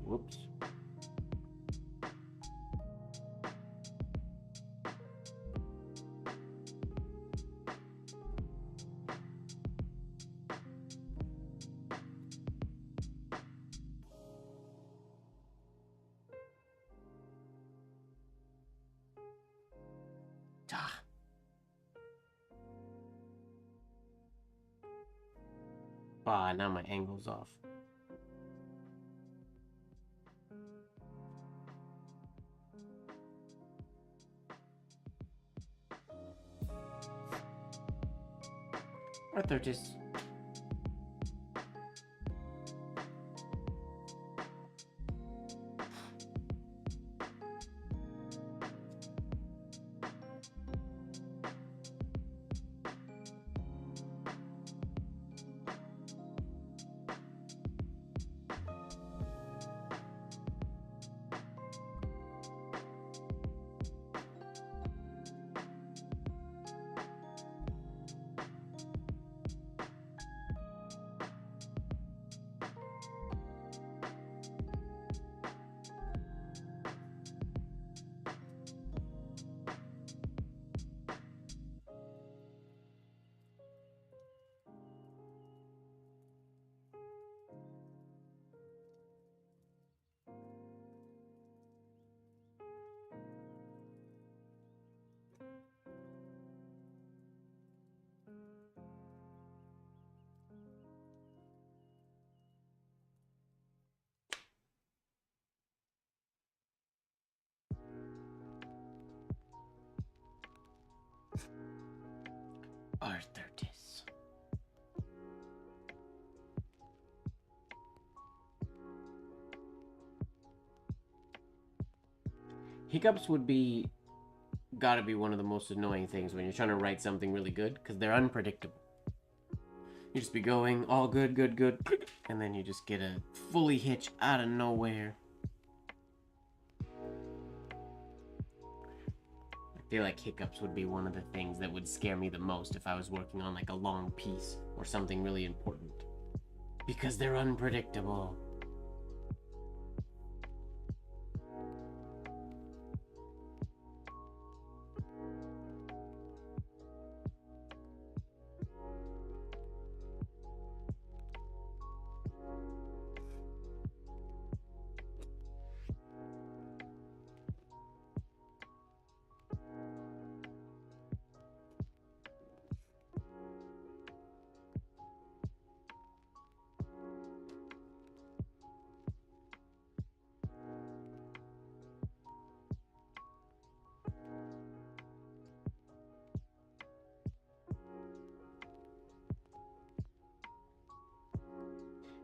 Whoops. Ah. Ah, now my angle's off. Arthritis. arthritis. Hiccups would be gotta be one of the most annoying things when you're trying to write something really good, because they're unpredictable. You just be going all good, good, good, and then you just get a fully hitch out of nowhere. I feel like hiccups would be one of the things that would scare me the most if I was working on like a long piece or something really important, because they're unpredictable.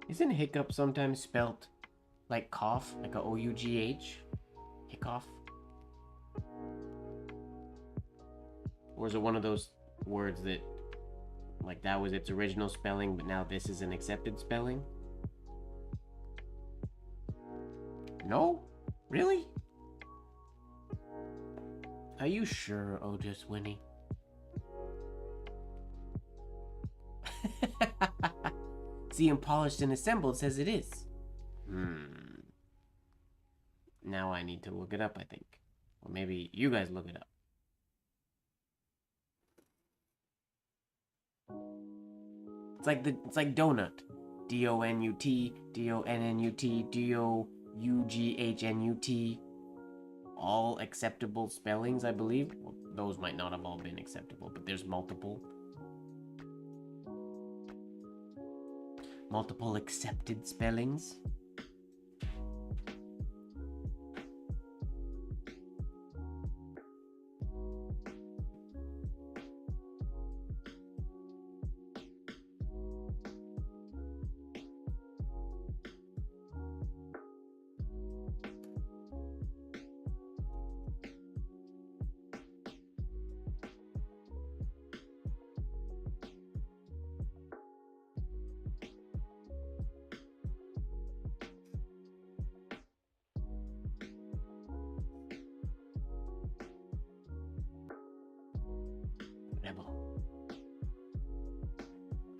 Isn't hiccup sometimes spelt like cough, like a O-U-G-H? Hiccough? Or is it one of those words that, like, that was its original spelling, but now this is an accepted spelling? No? Really? Are you sure, Otis Winnie? See, and polished and assembled says it is. Now I need to look it up, I think. Or maybe you guys look it up. It's like donut. D-O-N-U-T, D-O-N-N-U-T, D-O-U-G-H-N-U-T. All acceptable spellings, I believe. Well, those might not have all been acceptable, but there's multiple accepted spellings.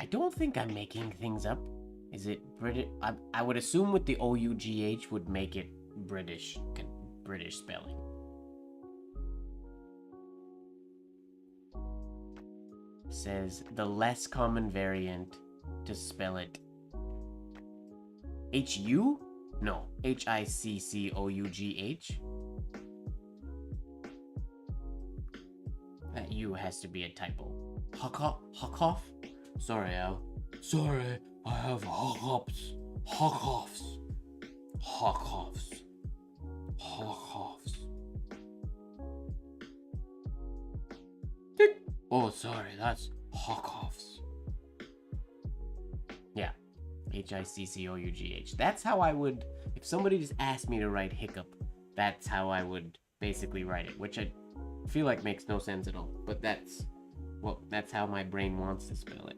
I don't think I'm making things up. Is it British? I would assume with the O-U-G-H would make it British spelling. Says the less common variant to spell it H-U? No, H-I-C-C-O-U-G-H. That U has to be a typo. Huckoff? Sorry, Al. Sorry, I have hiccups. Huckoffs. Oh, sorry, that's huckoffs. Yeah, H-I-C-C-O-U-G-H. That's how I would, if somebody just asked me to write hiccup, that's how I would basically write it, which I feel like makes no sense at all. But that's how my brain wants to spell it.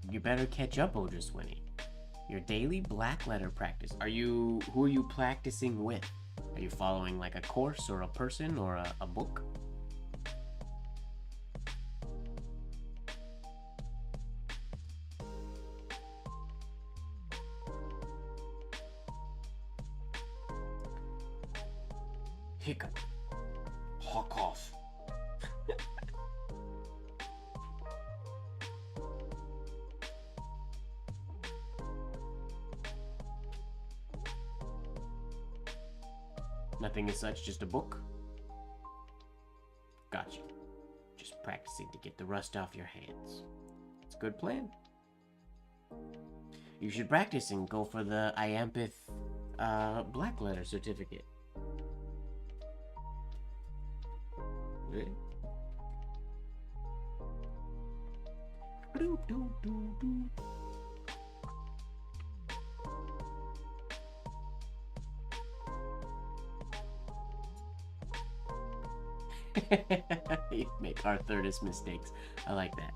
You better catch up, Otis Winnie. Your daily black letter practice. Who are you practicing with? Are you following like a course or a person or a book? hiccup, hawk off. Nothing as such, just a book. Gotcha. Just practicing to get the rust off your hands. It's a good plan. You should practice and go for the Iampith black letter certificate. Okay. You make Arthur's mistakes. I like that.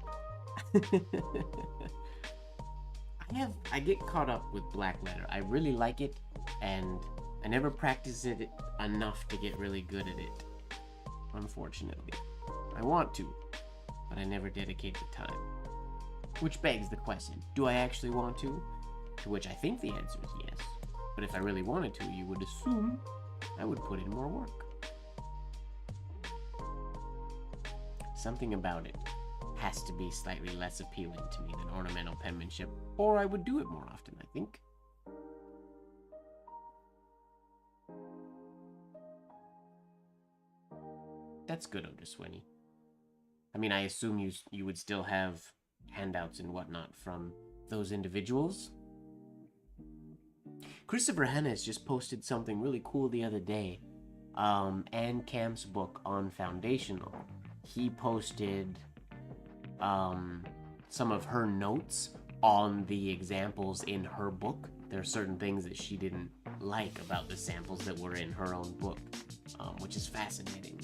I get caught up with black letter. I really like it, and I never practice it enough to get really good at it. Unfortunately. I want to, but I never dedicate the time. Which begs the question, do I actually want to? To which I think the answer is yes. But if I really wanted to, you would assume I would put in more work. Something about it has to be slightly less appealing to me than ornamental penmanship, or I would do it more often, I think. That's good, Odaswini. I mean, I assume you would still have handouts and whatnot from those individuals. Christopher Hennis just posted something really cool the other day. Anne Camp's book on Foundational. He posted some of her notes on the examples in her book. There are certain things that she didn't like about the samples that were in her own book, which is fascinating.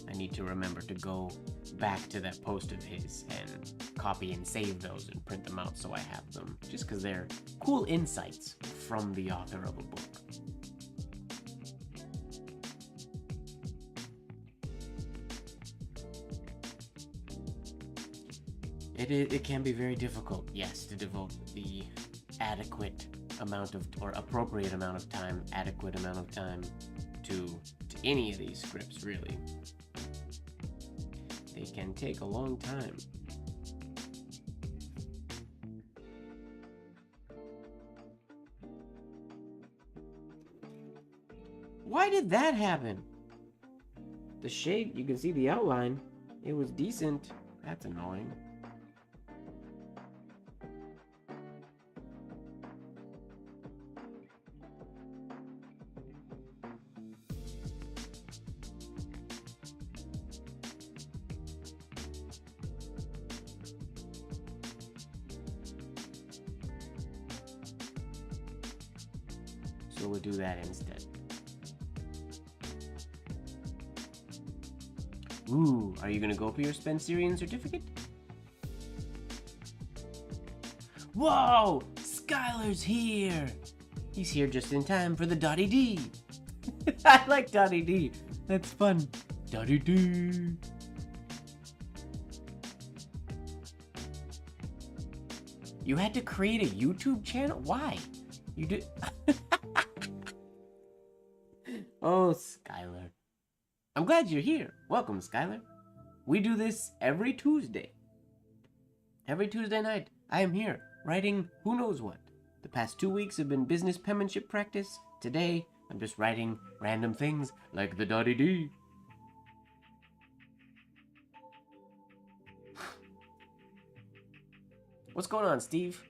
I need to remember to go back to that post of his and copy and save those and print them out so I have them, just because they're cool insights from the author of a book. It can be very difficult, yes, to devote the adequate amount of, or appropriate amount of time, adequate amount of time to any of these scripts, really. They can take a long time. Why did that happen? The shade, you can see the outline. It was decent. That's annoying. So we'll do that instead. Ooh, are you gonna go for your Spencerian certificate? Whoa! Skylar's here! He's here just in time for the Dottie D. I like Dottie D. That's fun. Dottie D. You had to create a YouTube channel? Why? You did... Oh, Skylar. I'm glad you're here. Welcome, Skylar. We do this every Tuesday. Every Tuesday night, I am here, writing who knows what. The past 2 weeks have been business penmanship practice. Today, I'm just writing random things like the Dottie D. What's going on, Steve?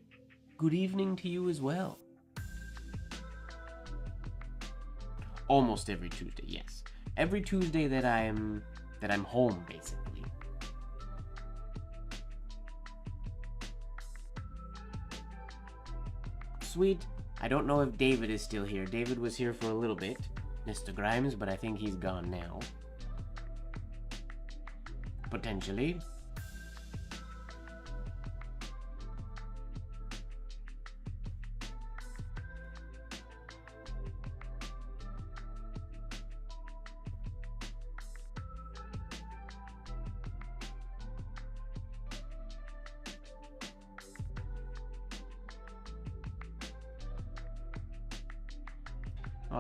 Good evening to you as well. Almost every Tuesday, yes. Every Tuesday that I'm home, basically. Sweet. I don't know if David is still here. David was here for a little bit, Mr. Grimes, but I think he's gone now. Potentially.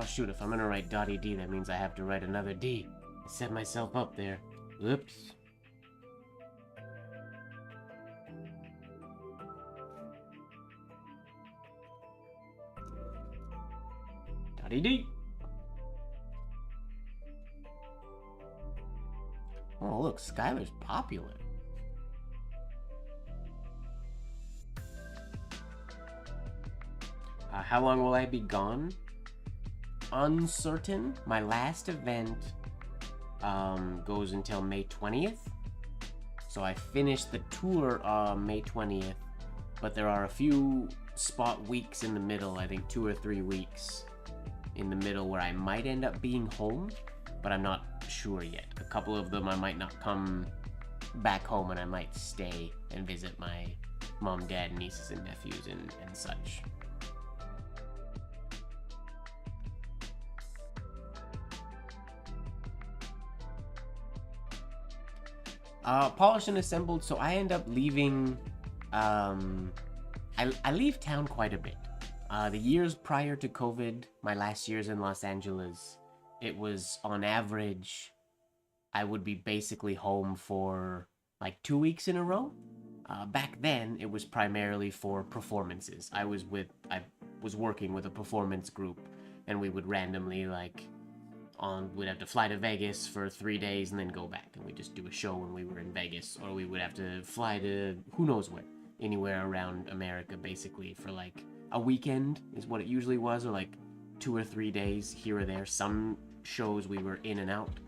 Oh shoot, if I'm gonna write Dottie D, that means I have to write another D. I set myself up there. Oops. Dottie D. Oh look, Skylar's popular. How long will I be gone? Uncertain. My last event goes until May 20th. So I finished the tour May 20th, but there are a few spot weeks in the middle, I think 2 or 3 weeks in the middle where I might end up being home, but I'm not sure yet. A couple of them I might not come back home and I might stay and visit my mom, dad, nieces, and nephews and such. Polished and assembled, so I end up leaving, I leave town quite a bit. The years prior to COVID, my last years in Los Angeles, it was on average, I would be basically home for like 2 weeks in a row. Back then, it was primarily for performances. I was working with a performance group, and we would randomly we'd have to fly to Vegas for 3 days and then go back, and we'd just do a show when we were in Vegas, or we would have to fly to who knows where, anywhere around America basically for like a weekend is what it usually was, or like 2 or 3 days here or there. Some shows we were in and out.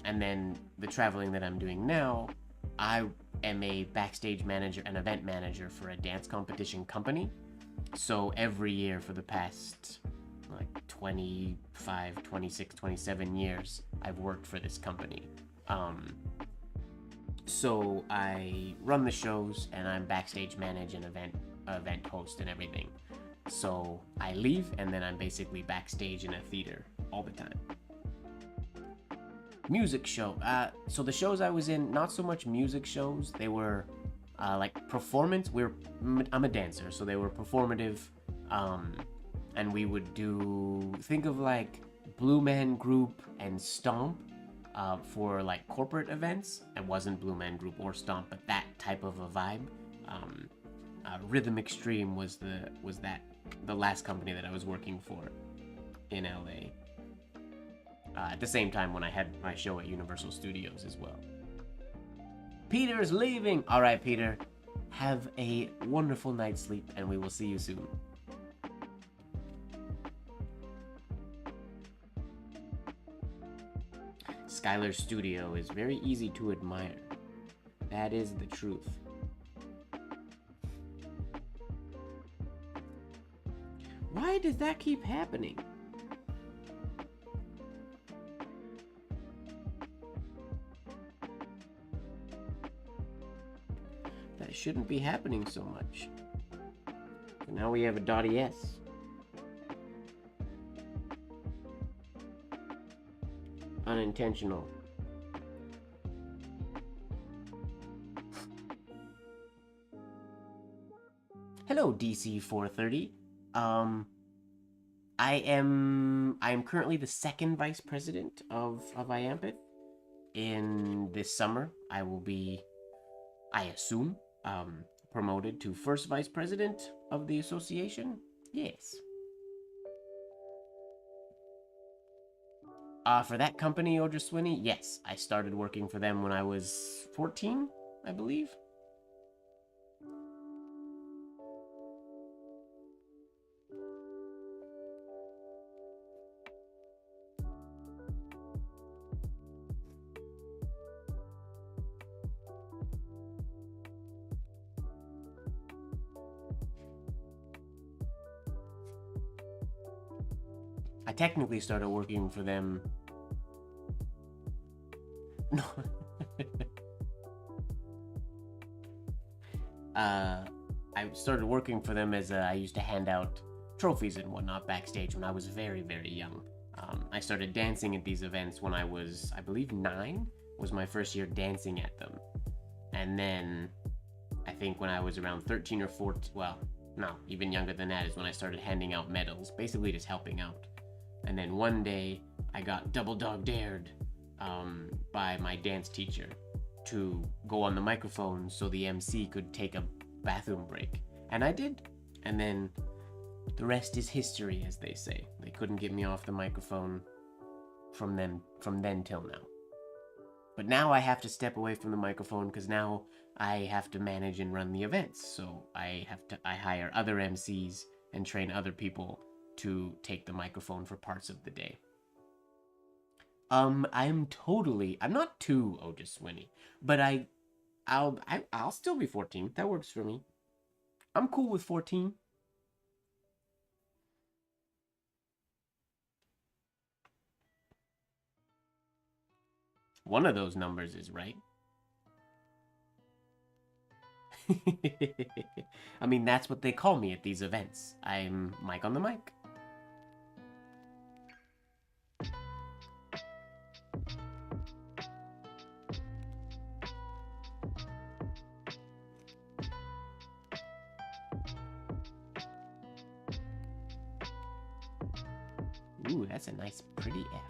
And then the traveling that I'm doing now, I am a backstage manager and event manager for a dance competition company. So every year for the past like 25, 26, 27 years, I've worked for this company. So I run the shows and I'm backstage manage and event host and everything. So I leave and then I'm basically backstage in a theater all the time. Music show. So the shows I was in, not so much music shows. They were like performance. I'm a dancer, so they were performative. And we would think of like Blue Man Group and Stomp for like corporate events. It wasn't Blue Man Group or Stomp, but that type of a vibe. Rhythm Extreme was the last company that I was working for in LA. At the same time when I had my show at Universal Studios as well. Peter's leaving! Alright, Peter. Have a wonderful night's sleep, and we will see you soon. Skylar's studio is very easy to admire. That is the truth. Why does that keep happening? That shouldn't be happening so much. But now we have a Dottie S. Unintentional. Hello, DC 430. I am currently the second vice president of IAMPIT. In this summer, I will be, I assume, promoted to first vice president of the association. Yes. For that company, Ojaswini, yes, I started working for them when I was 14, I believe. I technically started working for them. No. I started working for them as I used to hand out trophies and whatnot backstage when I was very, very young. I started dancing at these events when I was, I believe, 9 was my first year dancing at them. And then I think when I was around 13 or 14, well, no, even younger than that is when I started handing out medals, basically just helping out. And then one day, I got double dog dared by my dance teacher to go on the microphone so the MC could take a bathroom break. And I did. And then the rest is history, as they say. They couldn't get me off the microphone from then till now. But now I have to step away from the microphone because now I have to manage and run the events. So I hire other MCs and train other people to take the microphone for parts of the day. I'm not too Ojaswinny, but I'll still be 14. That works for me. I'm cool with 14. One of those numbers is right. I mean, that's what they call me at these events. I'm Mike on the mic. Ooh, that's a nice, pretty F.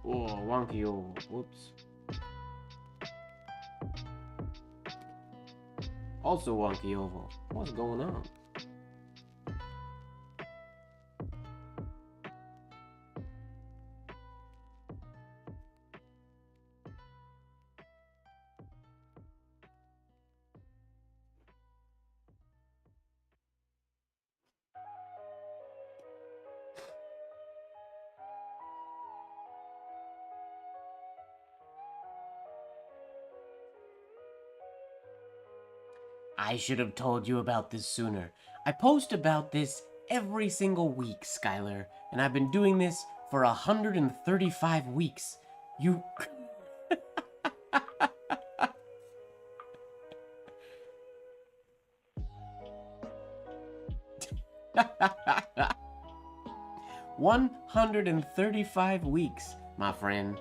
Oh, wonky oval. Whoops. Also wonky oval. What's going on? I should have told you about this sooner. I post about this every single week, Skylar, and I've been doing this for 135 weeks. You... $135 weeks, my friend.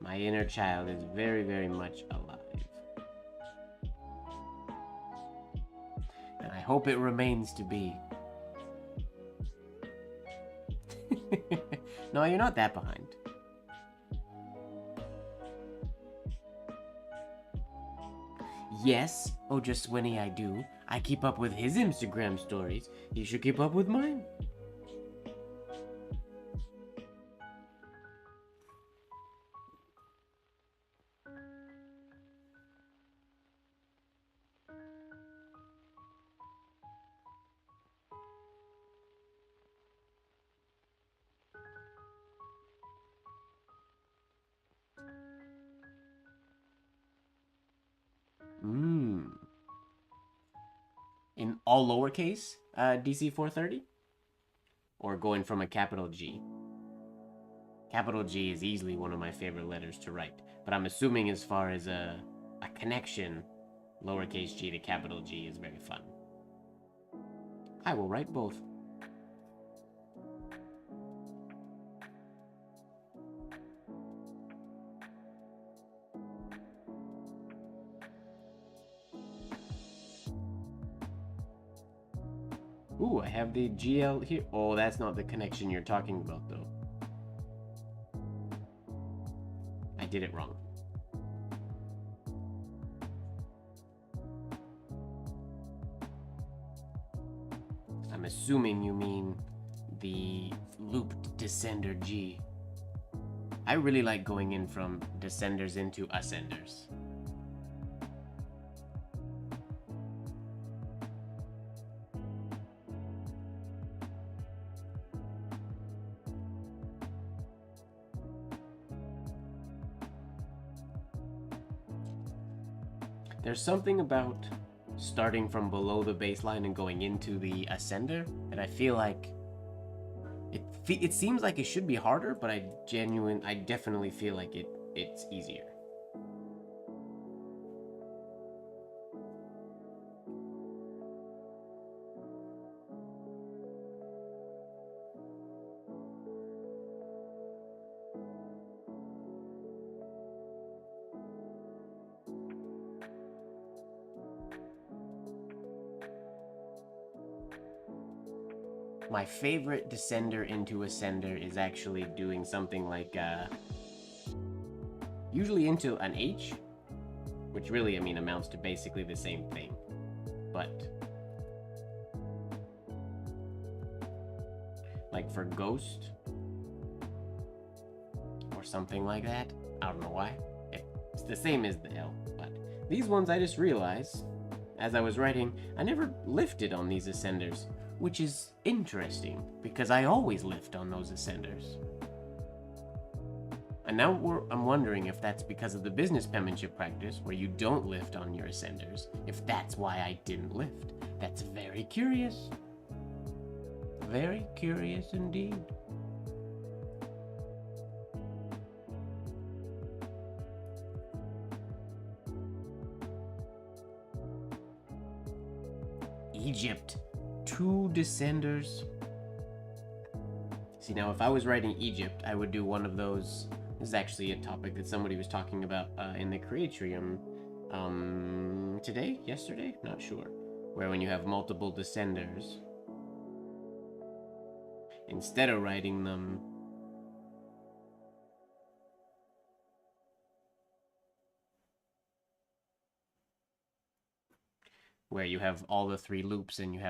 My inner child is very, very much alive. And I hope it remains to be. No, you're not that behind. Yes, Ojaswinny, I do. I keep up with his Instagram stories. You should keep up with mine. In all lowercase, DC 430? Or going from a capital G? Capital G is easily one of my favorite letters to write, but I'm assuming as far as a connection, lowercase g to capital G is very fun. I will write both. Ooh, I have the GL here. Oh, that's not the connection you're talking about, though. I did it wrong. I'm assuming you mean the looped descender G. I really like going in from descenders into ascenders. There's something about starting from below the baseline and going into the ascender that I feel like it seems like it should be harder, but I definitely feel like it's easier. My favorite descender into ascender is actually doing something like, usually into an H, which really, I mean, amounts to basically the same thing, but like for Ghost or something like that. I don't know why. It's the same as the L, but these ones I just realized as I was writing, I never lifted on these ascenders, which is interesting because I always lift on those ascenders. And now I'm wondering if that's because of the business penmanship practice where you don't lift on your ascenders, if that's why I didn't lift. That's very curious. Very curious indeed. Egypt. 2 descenders. See, now if I was writing Egypt, I would do one of those. This is actually a topic that somebody was talking about in the Creatrium today, yesterday, not sure, where when you have multiple descenders, instead of writing them where you have all the 3 loops and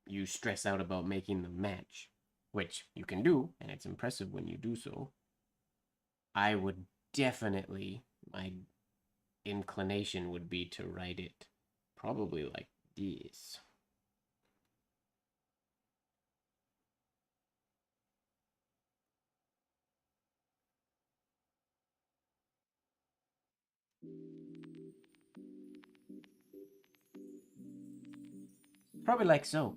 you stress out about making them match, which you can do, and it's impressive when you do so. I would definitely, my inclination would be to write it probably like this. Probably like so.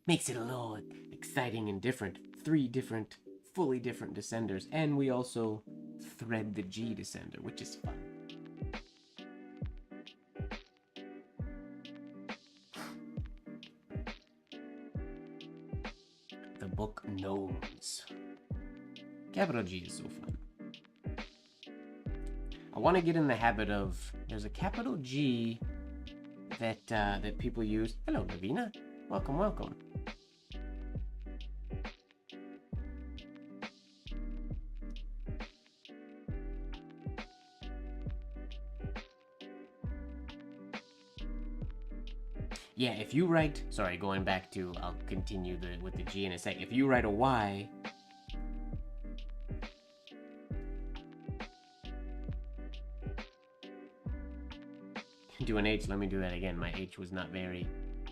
Makes it a little exciting and different. 3 different, fully different descenders, and we also thread the G descender, which is fun. The book Gnomes. Capital G is so fun. I want to get in the habit of, there's a capital G that people use. Hello, Lavina. Welcome, welcome. Yeah, if you write, sorry, going back to, I'll continue with the G in a sec. If you write a Y, do an H, let me do that again. My H was not very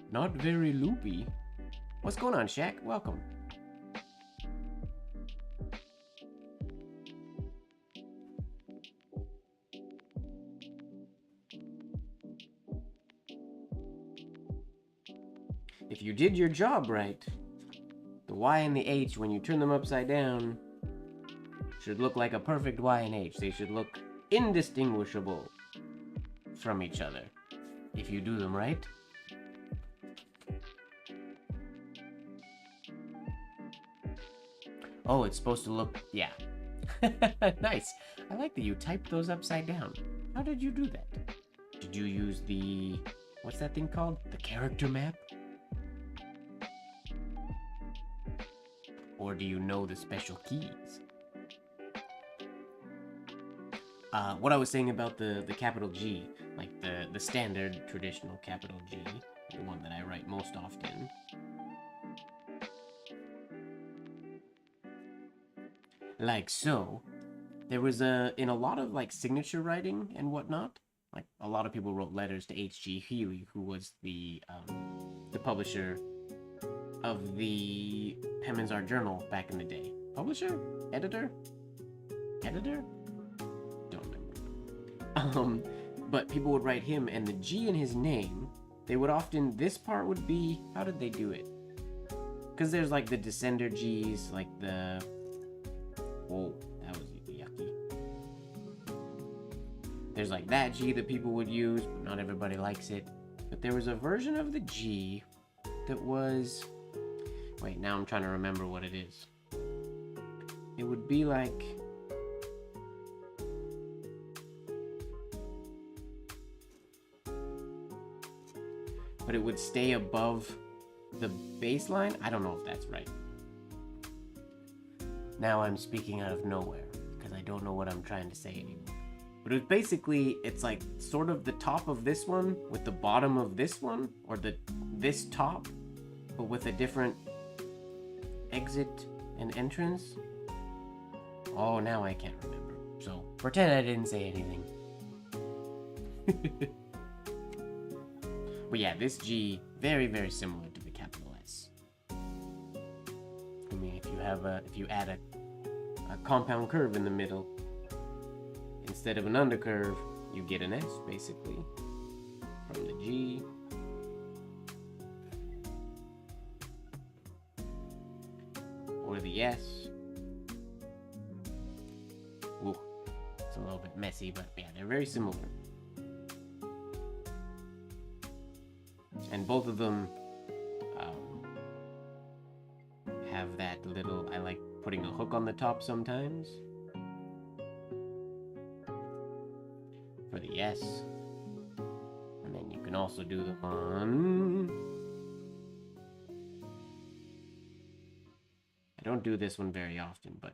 loopy. What's going on, Shaq? Welcome. If you did your job right, the Y and the H, when you turn them upside down, should look like a perfect Y and H. They should look indistinguishable from each other if you do them right. Oh, it's supposed to look, yeah. Nice. I like that you typed those upside down. How did you do that? Did you use the, what's that thing called? The character map? or do you know the special keys? What I was saying about the capital G, like the standard traditional capital G, the one that I write most often. Like so, there was in a lot of like signature writing and whatnot, like a lot of people wrote letters to H.G. Healy, who was the publisher of the PenmanShip Journal back in the day. Publisher? Editor? Editor? Don't remember. But people would write him, and the G in his name, they would often, this part would be, how did they do it? Because there's like the descender G's, like the, whoa, that was yucky. There's like that G that people would use, but not everybody likes it. But there was a version of the G that was, wait, now I'm trying to remember what it is. It would be like, but it would stay above the baseline. I don't know if that's right. Now I'm speaking out of nowhere because I don't know what I'm trying to say anymore. But it was basically, it's like sort of the top of this one with the bottom of this one, or this top, but with a different exit and entrance. Oh, now I can't remember. So pretend I didn't say anything. But yeah, this G, very, very similar to the capital S. I mean, if you add a compound curve in the middle, instead of an undercurve, you get an S, basically, from the G. Or the S. Ooh, it's a little bit messy, but yeah, they're very similar. And both of them have that little, I like putting a hook on the top sometimes. For the S. And then you can also do the one. I don't do this one very often, but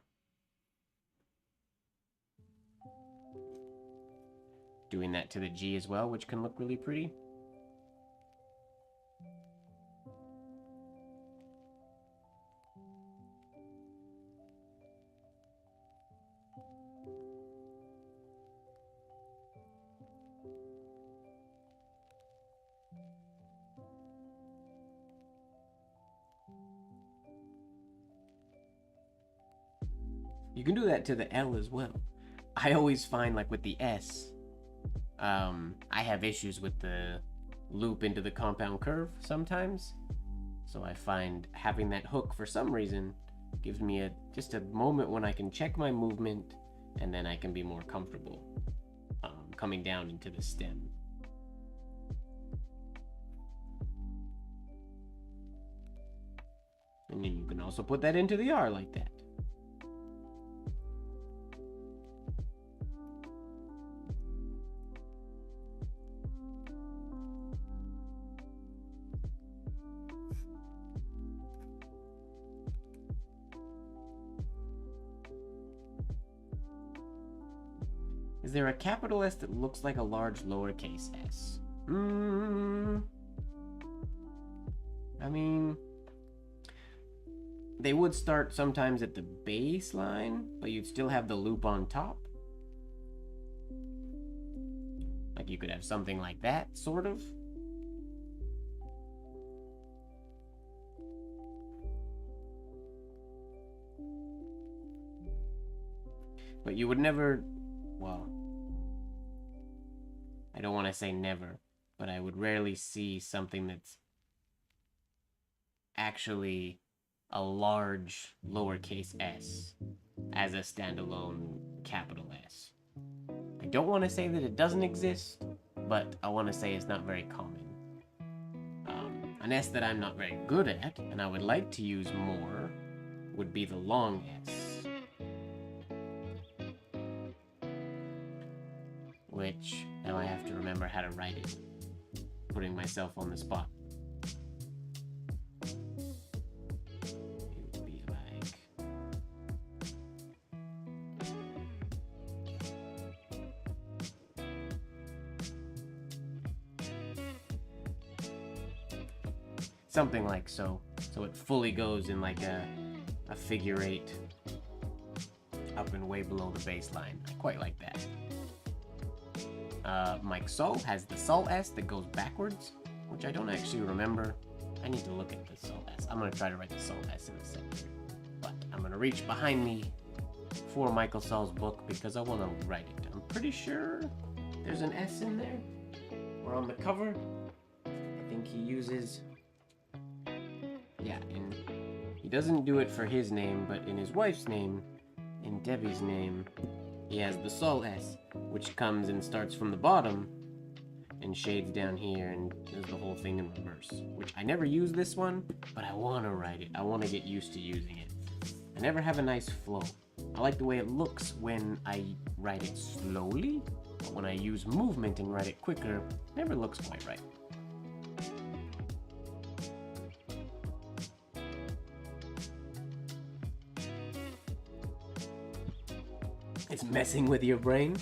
doing that to the G as well, which can look really pretty. You can do that to the L as well. I always find, like with the S, I have issues with the loop into the compound curve sometimes. So I find having that hook for some reason gives me just a moment when I can check my movement, and then I can be more comfortable coming down into the stem. And then you can also put that into the R like that. Is there a capital S that looks like a large lowercase s? I mean, they would start sometimes at the baseline, but you'd still have the loop on top. Like you could have something like that, sort of. But you would never, well, I don't want to say never, but I would rarely see something that's actually a large lowercase s as a standalone capital S. I don't want to say that it doesn't exist, but I want to say it's not very common. An S that I'm not very good at, and I would like to use more, would be the long S. Which, now I have to remember how to write it. Putting myself on the spot. It would be like Something like so. So it fully goes in like a figure 8 up and way below the baseline. I quite like that. Mike Sol has the Sol S that goes backwards, which I don't actually remember. I need to look at the Sol S. I'm going to try to write the Sol S in a second. But I'm going to reach behind me for Michael Sol's book because I want to write it. I'm pretty sure there's an S in there. Or on the cover. I think he uses... Yeah, and he doesn't do it for his name, but in his wife's name, in Debbie's name, he has the Sol S, which comes and starts from the bottom and shades down here and does the whole thing in reverse, which I never use this one, but I want to write it. I want to get used to using it. I never have a nice flow. I like the way it looks when I write it slowly, but when I use movement and write it quicker, it never looks quite right. It's messing with your brain?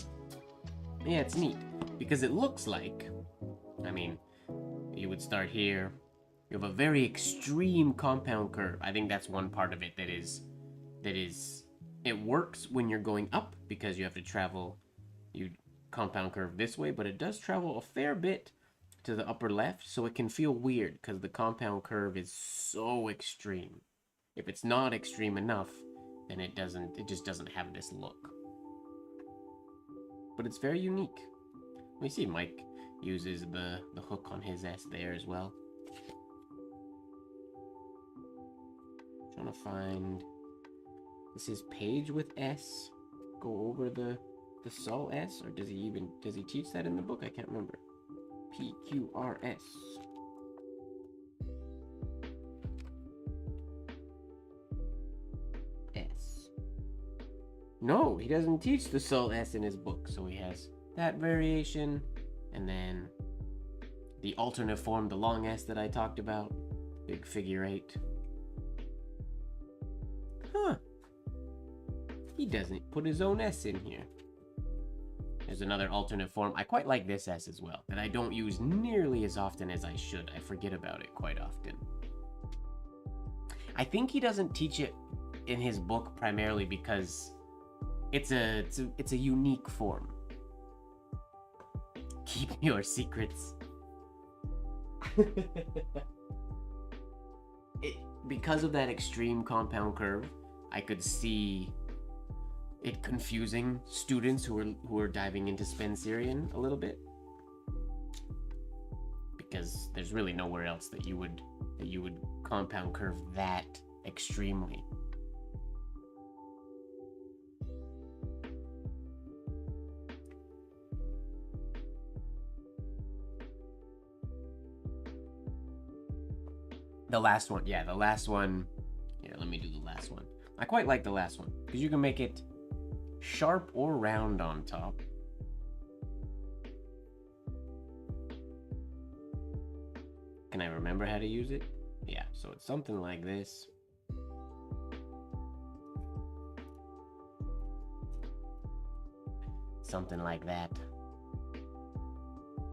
Yeah, it's neat, because it looks like, I mean, you would start here, you have a very extreme compound curve. I think that's one part of it that is, it works when you're going up, because you have to travel, you compound curve this way, but it does travel a fair bit to the upper left, so it can feel weird, because the compound curve is so extreme. If it's not extreme enough, then it just doesn't have this look. But it's very unique. We see Mike uses the hook on his S there as well. Trying to find... This is page with S. Go over the Sol S, or does he teach that in the book? I can't remember. PQRS. S. No, he doesn't teach the Sol S in his book, so he has that variation, and then the alternate form, the long S that I talked about, big figure 8. Huh. He doesn't put his own S in here. There's another alternate form. I quite like this S as well, that I don't use nearly as often as I should. I forget about it quite often. I think he doesn't teach it in his book primarily because it's a unique form. Keep your secrets. Because of that extreme compound curve, I could see it confusing students who are diving into Spencerian a little bit, because there's really nowhere else that you would compound curve that extremely. The last one, yeah, the last one. Here, let me do the last one. I quite like the last one because you can make it sharp or round on top. Can I remember how to use it? Yeah, so it's something like this. Something like that.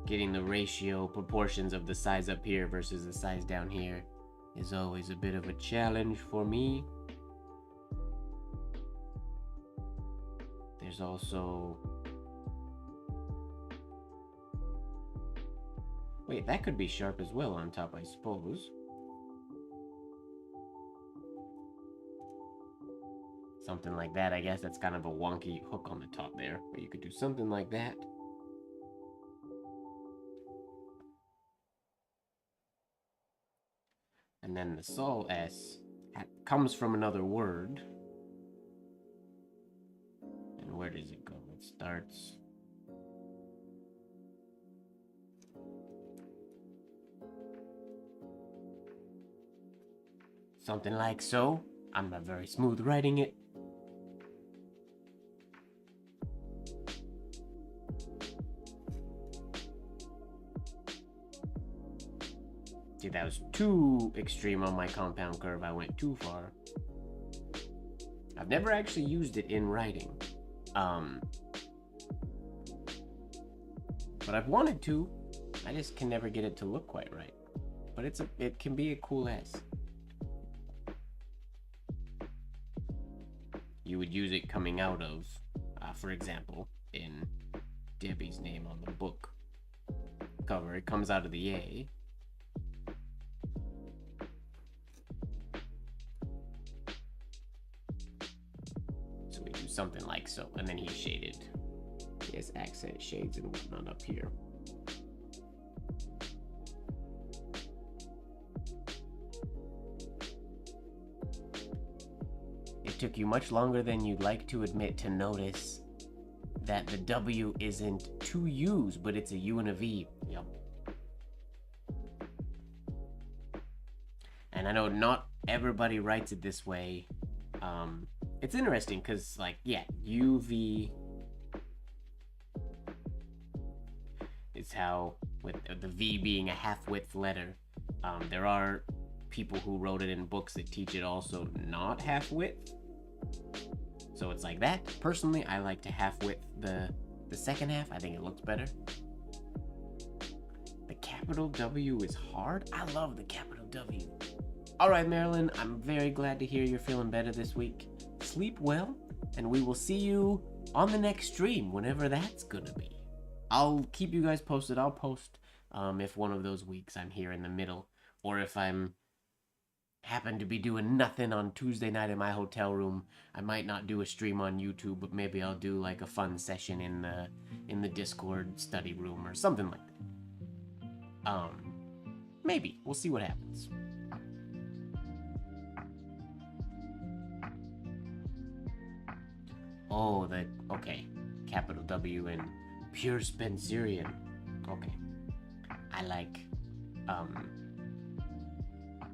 Getting the ratio, proportions of the size up here versus the size down here is always a bit of a challenge for me. There's also... Wait, that could be sharp as well on top, I suppose. Something like that, I guess. That's kind of a wonky hook on the top there, but you could do something like that. And then the Sol S comes from another word. And where does it go? It starts... something like so. I'm not very smooth writing it. See, that was too extreme on my compound curve. I went too far. I've never actually used it in writing. But I've wanted to. I just can never get it to look quite right. but it can be a cool S. You would use it coming out of, for example, in Debbie's name on the book cover. It comes out of the A. So we do something like so, and then he's shaded. He has accent shades and whatnot up here. It took you much longer than you'd like to admit to notice that the W isn't two U's, but it's a U and a V. Yep. And I know not everybody writes it this way. It's interesting because, like, yeah, UV is how, with the V being a half-width letter, there are people who wrote it in books that teach it also not half-width. So it's like that. Personally, I like to half-width the second half. I think it looks better. The capital W is hard. I love the capital W. All right, Marilyn, I'm very glad to hear you're feeling better this week. Sleep well, and we will see you on the next stream, whenever that's gonna be. I'll keep you guys posted. I'll post if one of those weeks I'm here in the middle, or if I'm happen to be doing nothing on Tuesday night in my hotel room. I might not do a stream on YouTube, but maybe I'll do like a fun session in the Discord study room or something like that. Maybe. We'll see what happens. Oh, okay. Capital W in pure Spencerian. Okay. I like,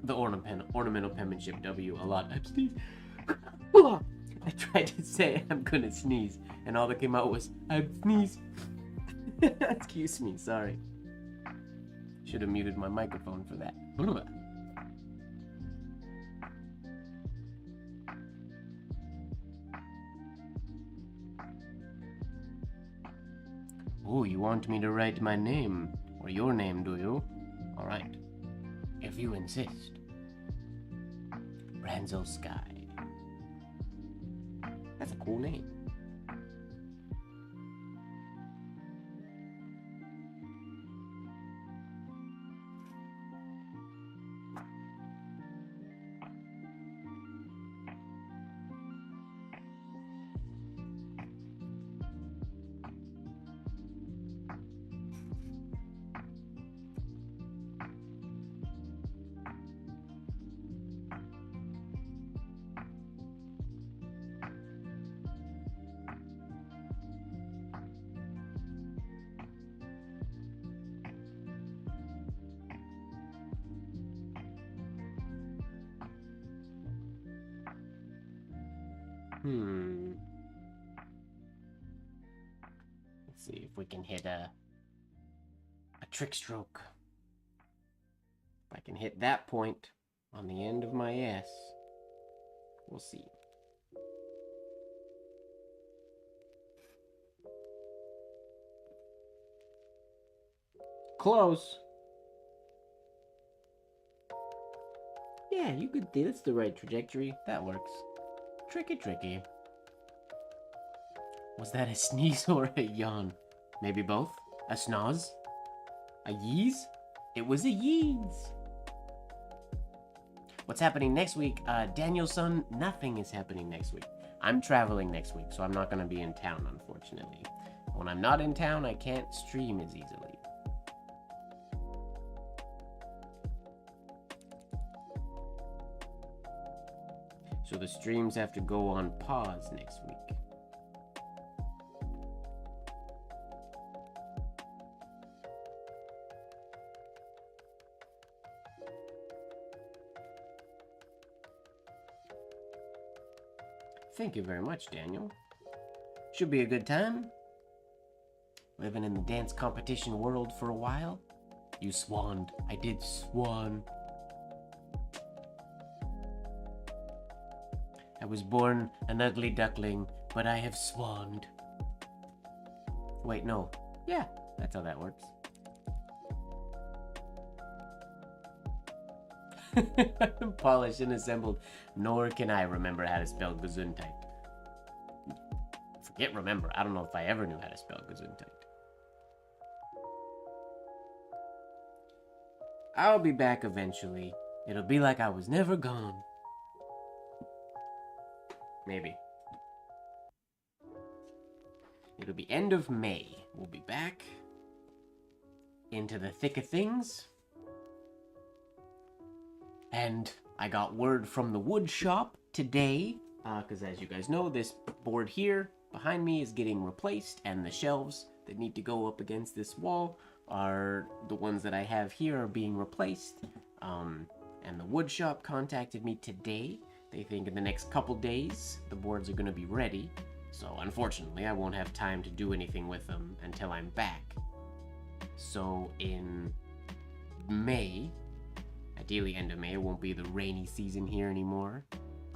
the ornamental penmanship W a lot. I'm sneezing. I tried to say I'm gonna sneeze, and all that came out was, I'm sneeze. Excuse me, sorry. Should have muted my microphone for that. Oh, you want me to write my name, or your name, do you? Alright. If you insist. Ranzo Sky. That's a cool name. Let's see if we can hit a trick stroke. If I can hit that point on the end of my S, we'll see. Close. Yeah, you could. That's the right trajectory. That works. Tricky. Was that a sneeze or a yawn? Maybe both? A snoz? A yeez? It was a yeez. What's happening next week? Daniel's son, nothing is happening next week. I'm traveling next week, so I'm not going to be in town, unfortunately. When I'm not in town, I can't stream as easily. So the streams have to go on pause next week. Thank you very much, Daniel. Should be a good time. Living in the dance competition world for a while. You swanned. I did swan. I was born an ugly duckling, but I have swanned. Wait, no. Yeah, that's how that works. Polished and assembled. Nor can I remember how to spell Gesundheit. Forget remember. I don't know if I ever knew how to spell Gesundheit. I'll be back eventually. It'll be like I was never gone. Maybe. It'll be end of May. We'll be back into the thick of things. And I got word from the wood shop today, because as you guys know, this board here behind me is getting replaced, and the shelves that need to go up against this wall are the ones that I have here are being replaced. And the wood shop contacted me today. They think in the next couple days the boards are going to be ready. So unfortunately I won't have time to do anything with them until I'm back. So in May, ideally end of May, it won't be the rainy season here anymore.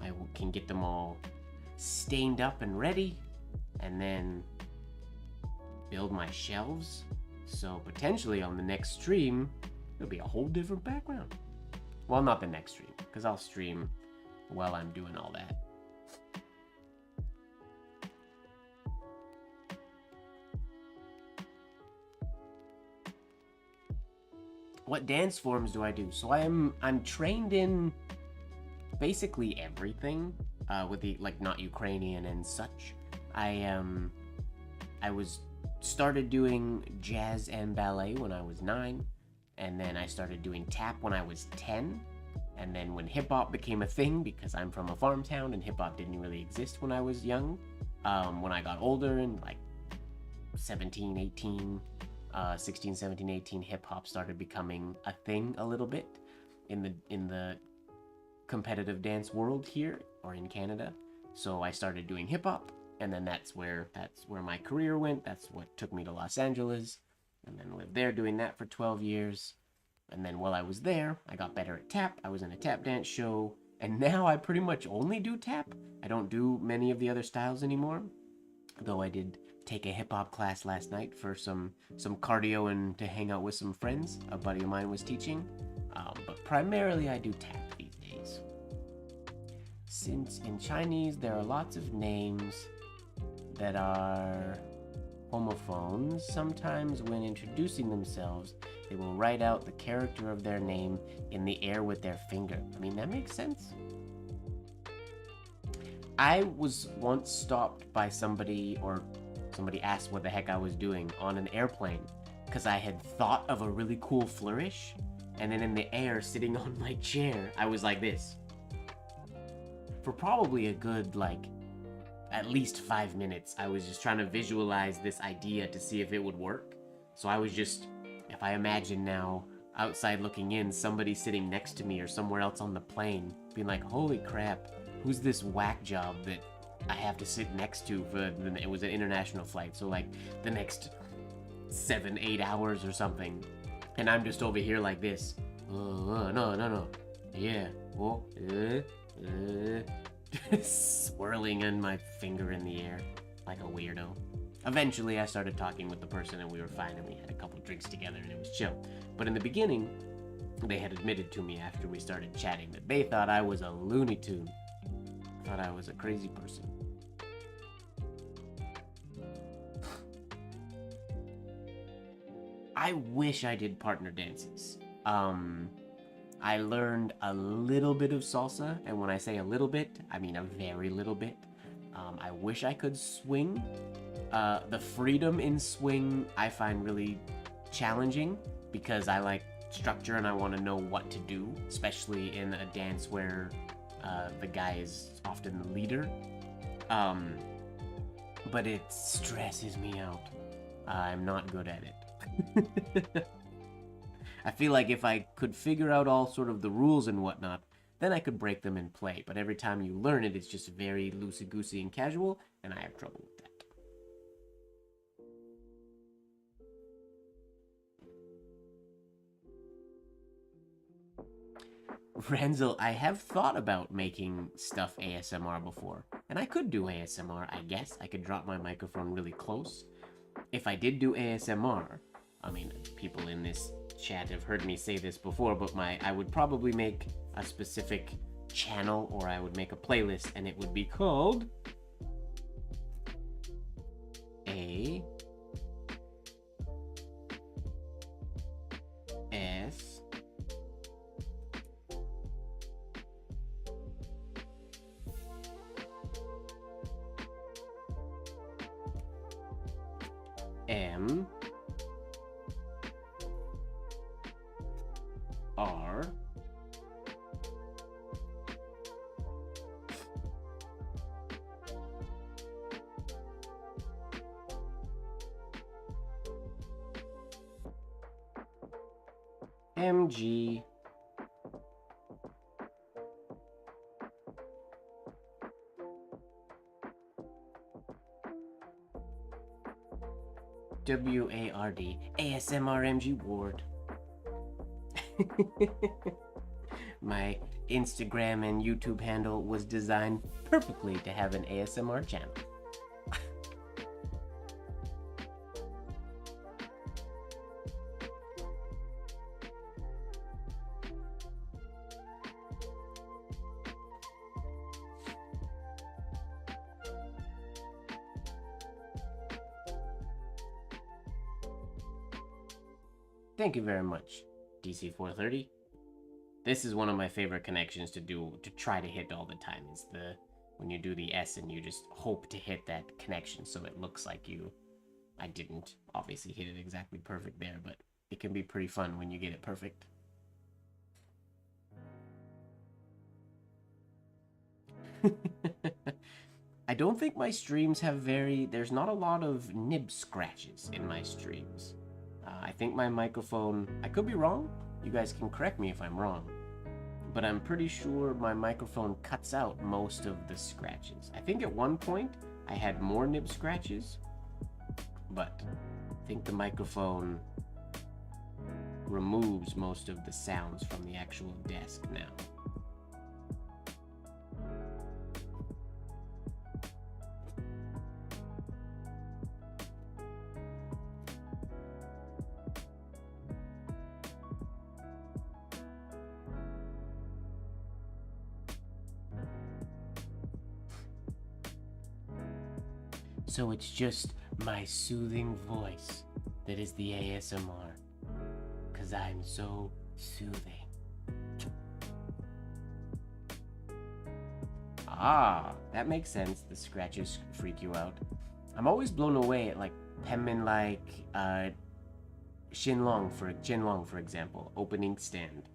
I can get them all stained up and ready, and then build my shelves. So potentially on the next stream, it'll be a whole different background. Well, not the next stream, because I'll stream while I'm doing all that. What dance forms do I do? So I'm trained in basically everything, with the not Ukrainian and such. I started doing jazz and ballet when I was 9, and then I started doing tap when I was 10, and then when hip-hop became a thing, because I'm from a farm town and hip-hop didn't really exist when I was young, when I got older and 17, 18, 16, 17, 18, hip-hop started becoming a thing a little bit in the competitive dance world here, or in Canada. So I started doing hip-hop, and then that's where my career went. That's what took me to Los Angeles, and then lived there doing that for 12 years. And then while I was there, I got better at tap. I was in a tap dance show, and now I pretty much only do tap. I don't do many of the other styles anymore, though I did take a hip-hop class last night for some cardio and to hang out with some friends. A buddy of mine was teaching, but primarily I do tap these days. Since in Chinese there are lots of names that are homophones, sometimes when introducing themselves, they will write out the character of their name in the air with their finger. I mean, that makes sense. I was once stopped by somebody, or somebody asked what the heck I was doing on an airplane, because I had thought of a really cool flourish, and then in the air, sitting on my chair, I was like this. For probably a good, at least 5 minutes, I was just trying to visualize this idea to see if it would work. So I was just, if I imagine now, outside looking in, somebody sitting next to me or somewhere else on the plane, being like, holy crap, who's this whack job that I have to sit next to for, it was an international flight, so the next 7-8 hours or something. And I'm just over here like this. No. Yeah. Oh, swirling in my finger in the air like a weirdo. Eventually I started talking with the person and we were fine, and we had a couple drinks together and it was chill. But in the beginning, they had admitted to me after we started chatting that they thought I was a Looney Tune. Thought I was a crazy person. I wish I did partner dances. I learned a little bit of salsa, and when I say a little bit, I mean a very little bit. I wish I could swing. The freedom in swing I find really challenging, because I like structure and I want to know what to do, especially in a dance where the guy is often the leader. But it stresses me out. I'm not good at it. I feel like if I could figure out all sort of the rules and whatnot, then I could break them and play. But every time you learn it, it's just very loosey-goosey and casual, and I have trouble with that. Renzel, I have thought about making stuff ASMR before, and I could do ASMR, I guess. I could drop my microphone really close. If I did do ASMR, I mean, people in this chat have heard me say this before, but I would probably make a specific channel, or I would make a playlist, and it would be called A S M R MG WARD ASMRMGWard. My Instagram and YouTube handle was designed perfectly to have an ASMR channel. Thank you very much, DC430. This is one of my favorite connections to try to hit all the time, is when you do the S and you just hope to hit that connection so it looks like I didn't obviously hit it exactly perfect there, but it can be pretty fun when you get it perfect. I don't think my streams have there's not a lot of nib scratches in my streams. I think my microphone, I could be wrong, you guys can correct me if I'm wrong, but I'm pretty sure my microphone cuts out most of the scratches. I think at one point I had more nib scratches, but I think the microphone removes most of the sounds from the actual desk now. So it's just my soothing voice that is the ASMR, 'cause I'm so soothing. Ah, that makes sense. The scratches freak you out. I'm always blown away at like Shinlong for example, opening stand.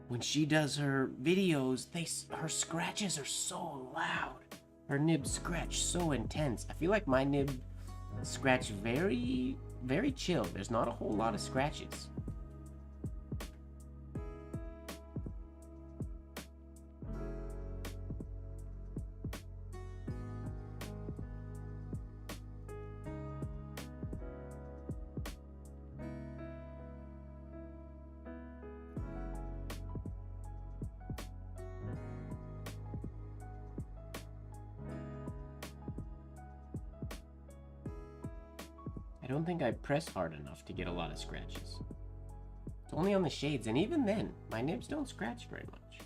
When she does her videos, her scratches are so loud. Her nibs scratch so intense. I feel like my nib scratch very, very chill. There's not a whole lot of scratches. I don't think I press hard enough to get a lot of scratches. It's only on the shades, and even then, my nibs don't scratch very much.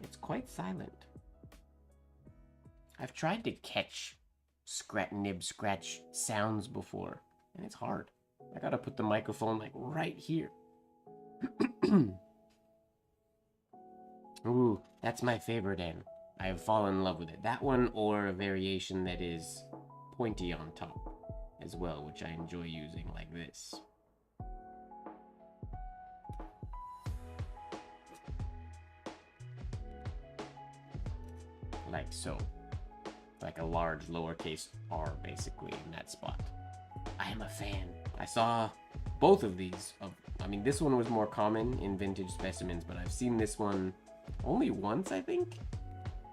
It's quite silent. I've tried to catch nib scratch sounds before, and it's hard. I gotta put the microphone like right here. Ooh, that's my favorite N. I have fallen in love with it. That one, or a variation that is pointy on top as well, which I enjoy using like this. Like so. Like a large lowercase r basically in that spot. I am a fan. I saw both of these. I mean, this one was more common in vintage specimens, but I've seen this one only once, I think,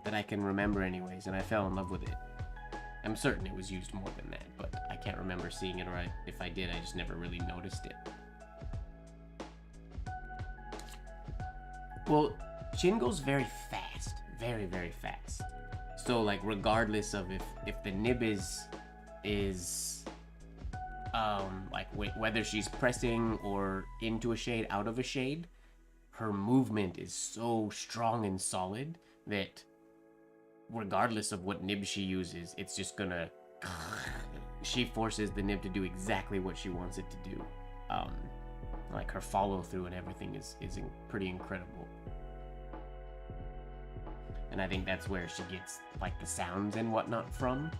that I can remember anyways, and I fell in love with it. I'm certain it was used more than that, but I can't remember seeing it, or if I did, I just never really noticed it. Well, Chin goes very fast. Very, very fast. So, like, regardless of if the nib is like whether she's pressing or into a shade, out of a shade, her movement is so strong and solid that regardless of what nib she uses, it's just gonna... She forces the nib to do exactly what she wants it to do. Like her follow through and everything is pretty incredible. And I think that's where she gets like the sounds and whatnot from.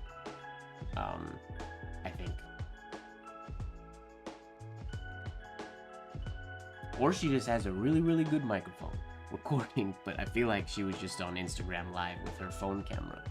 I think. Or she just has a really, really good microphone recording, but I feel like she was just on Instagram Live with her phone camera.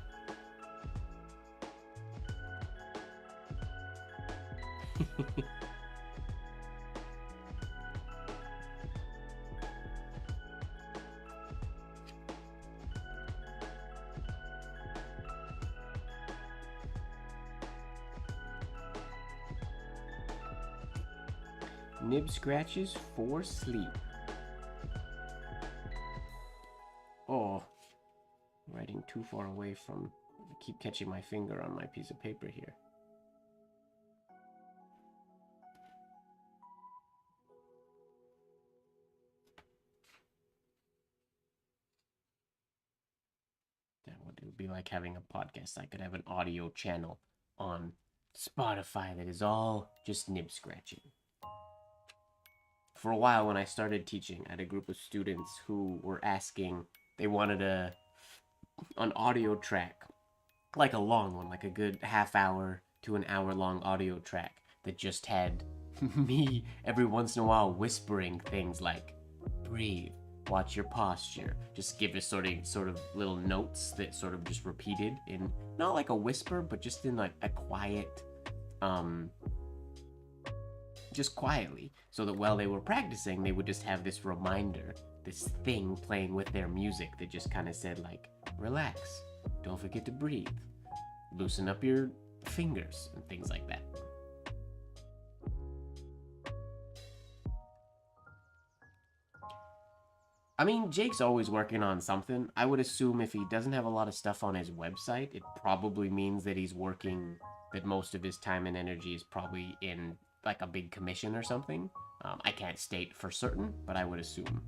Nib scratches for sleep. Oh, writing too far away from... I keep catching my finger on my piece of paper here. That would be like having a podcast. I could have an audio channel on Spotify that is all just nib scratching. For a while, when I started teaching, I had a group of students who were asking, they wanted an audio track, like a long one, like a good half-hour to an hour-long audio track that just had me every once in a while whispering things like, breathe, watch your posture, just give us sort of little notes that sort of just repeated in, not like a whisper, but just in like a quiet, just quietly, so that while they were practicing, they would just have this reminder, this thing playing with their music that just kind of said like, relax, don't forget to breathe, loosen up your fingers, and things like that. I mean, Jake's always working on something. I would assume if he doesn't have a lot of stuff on his website, it probably means that he's working, that most of his time and energy is probably in like a big commission or something. I can't state for certain, but I would assume.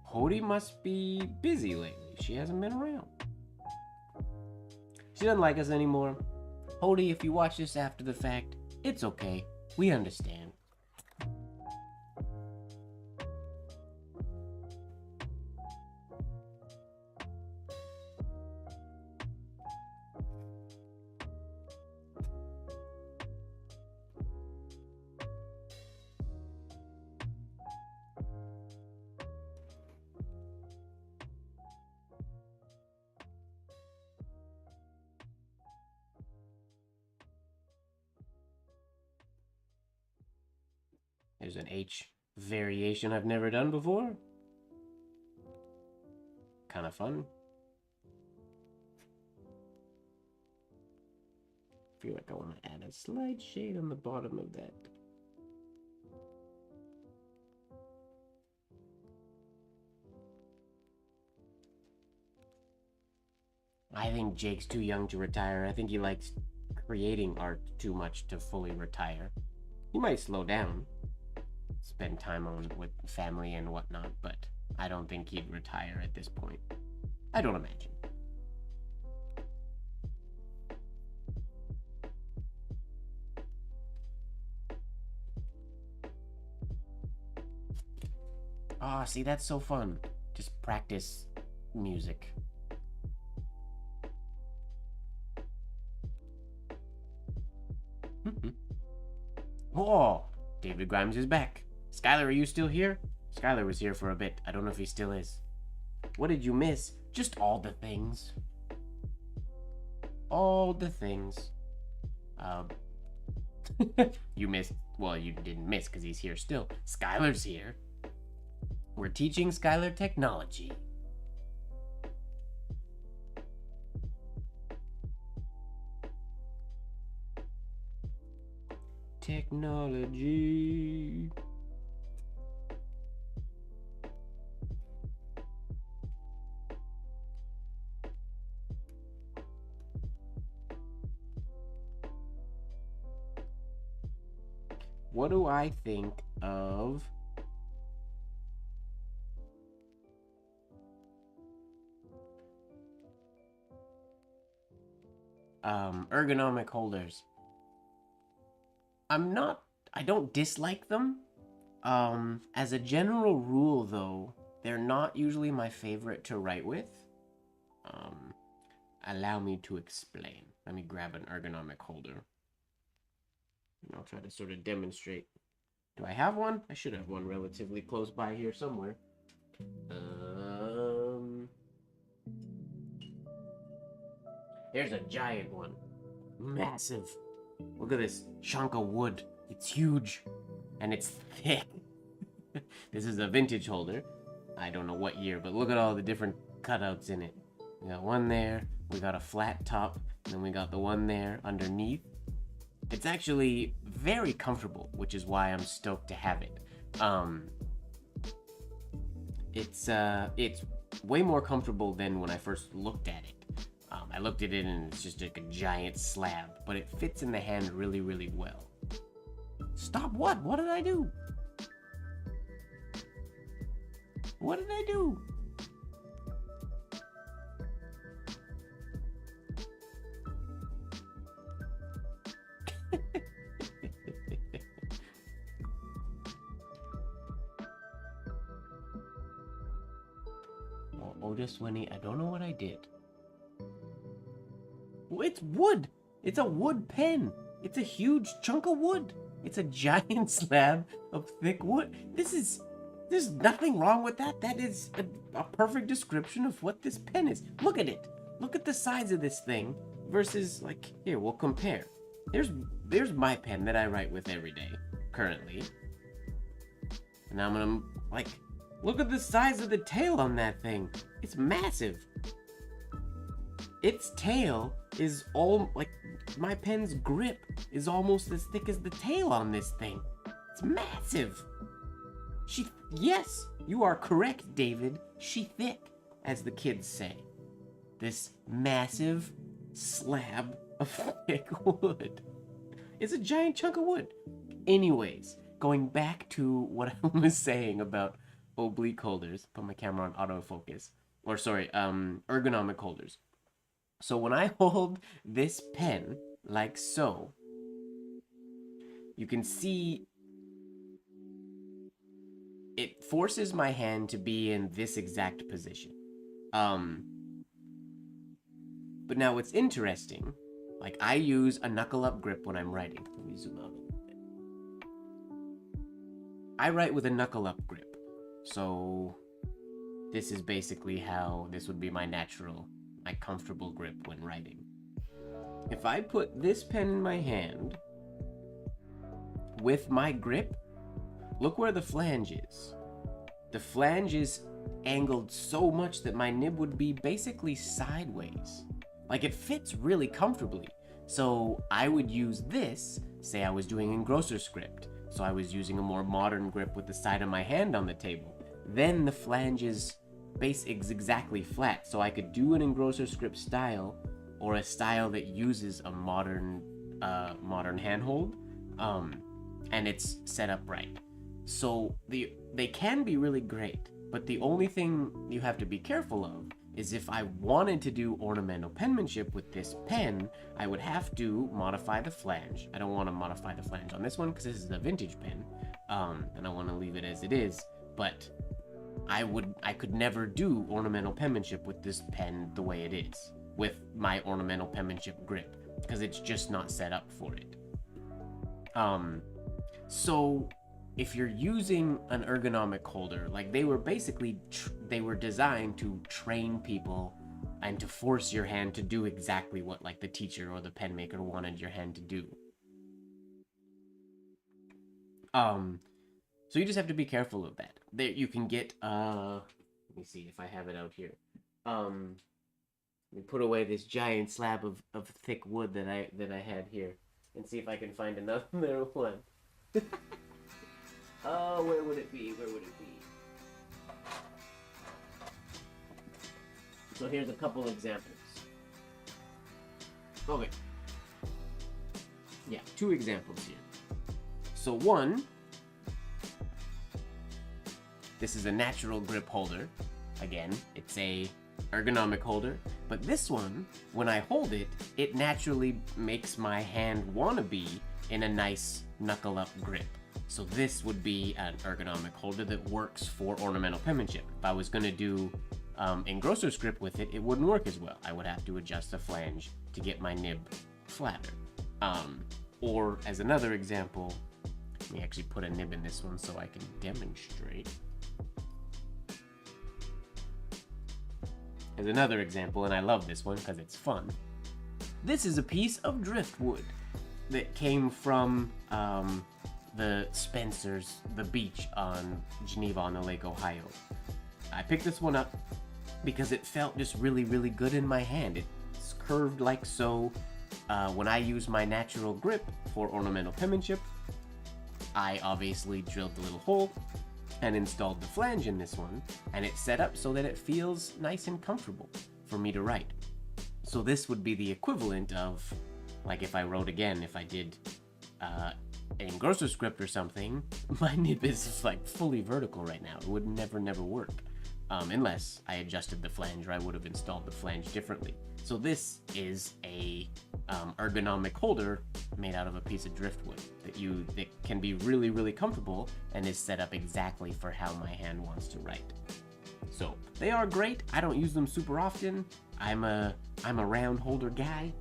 Hody must be busy lately. She hasn't been around. She doesn't like us anymore. Hody, if you watch this after the fact, it's okay. We understand. There's an H variation I've never done before. Kind of fun. Feel like I want to add a slight shade on the bottom of that. I think Jake's too young to retire. I think he likes creating art too much to fully retire. He might slow down, spend time with family and whatnot, but I don't think he'd retire at this point. I don't imagine. Ah, see, that's so fun. Just practice music. Oh, David Grimes is back. Skylar, are you still here? Skylar was here for a bit. I don't know if he still is. What did you miss? Just all the things. All the things. You missed. Well, you didn't miss because he's here still. Skylar's here. We're teaching Skylar technology. Technology. what do I think of ergonomic holders? I don't dislike them. As a general rule though, they're not usually my favorite to write with. Allow me to explain. Let me grab an ergonomic holder. And I'll try to sort of demonstrate. Do I have one? I should have one relatively close by here somewhere. There's a giant one. Massive. Look at this chunk of wood. It's huge. And it's thick. This is a vintage holder. I don't know what year, but look at all the different cutouts in it. We got one there. We got a flat top. And then we got the one there underneath. It's actually very comfortable, which is why I'm stoked to have it. It's way more comfortable than when I first looked at it. I looked at it and it's just like a giant slab, but it fits in the hand really, really well. Stop what? What did I do? What did I do? Otis Winnie, I don't know what I did. Well, it's wood. It's a wood pen. It's a huge chunk of wood. It's a giant slab of thick wood. There's nothing wrong with that. That is a perfect description of what this pen is. Look at it. Look at the size of this thing versus, like, here, we'll compare. There's my pen that I write with every day, currently. And I'm gonna, like, look at the size of the tail on that thing. It's massive. Its tail is all, like, my pen's grip is almost as thick as the tail on this thing. It's massive. Yes, you are correct, David. She thick, as the kids say. This massive slab of thick wood. It's a giant chunk of wood. Anyways, going back to what I was saying about oblique holders. Put my camera on autofocus. Or sorry, ergonomic holders. So when I hold this pen, like so, you can see it forces my hand to be in this exact position. But now what's interesting, like I use a knuckle-up grip when I'm writing. Let me zoom out a little bit. I write with a knuckle-up grip. So this is basically how this would be my comfortable grip when writing. If I put this pen in my hand with my grip, look where the flange is. The flange is angled so much that my nib would be basically sideways. Like it fits really comfortably. So I would use this, say I was doing engrosser script. So I was using a more modern grip with the side of my hand on the table. Then the flange is exactly flat. So I could do an engrosser script style or a style that uses a modern handhold. And it's set up right. So they can be really great, but the only thing you have to be careful of is if I wanted to do ornamental penmanship with this pen, I would have to modify the flange. I don't want to modify the flange on this one because this is a vintage pen, and I want to leave it as it is, but I could never do ornamental penmanship with this pen the way it is, with my ornamental penmanship grip, because it's just not set up for it. So if you're using an ergonomic holder, like they were basically, they were designed to train people and to force your hand to do exactly what like the teacher or the pen maker wanted your hand to do. So you just have to be careful of that. There you can get, let me see if I have it out here. Let me put away this giant slab of thick wood that I had here and see if I can find another one. Oh, where would it be? Where would it be? So here's a couple examples. Okay. Yeah, 2 examples here. So one, this is a natural grip holder. Again, it's a ergonomic holder, but this one, when I hold it, it naturally makes my hand wanna be in a nice knuckle-up grip. So this would be an ergonomic holder that works for ornamental penmanship. If I was gonna do engrosser's grip with it, it wouldn't work as well. I would have to adjust the flange to get my nib flatter. Or as another example, let me actually put a nib in this one so I can demonstrate. As another example, and I love this one because it's fun. This is a piece of driftwood that came from the Spencer's, the beach on Geneva on the Lake Ohio. I picked this one up because it felt just really, really good in my hand. It's curved like so. When I use my natural grip for ornamental penmanship, I obviously drilled the little hole and installed the flange in this one, and it's set up so that it feels nice and comfortable for me to write. So this would be the equivalent of, like if I wrote again, if I did an engrosser script or something, my nib is like fully vertical right now. It would never work. Unless I adjusted the flange, or I would have installed the flange differently. So this is a ergonomic holder made out of a piece of driftwood that can be really, really comfortable and is set up exactly for how my hand wants to write. So they are great. I don't use them super often. I'm a round holder guy,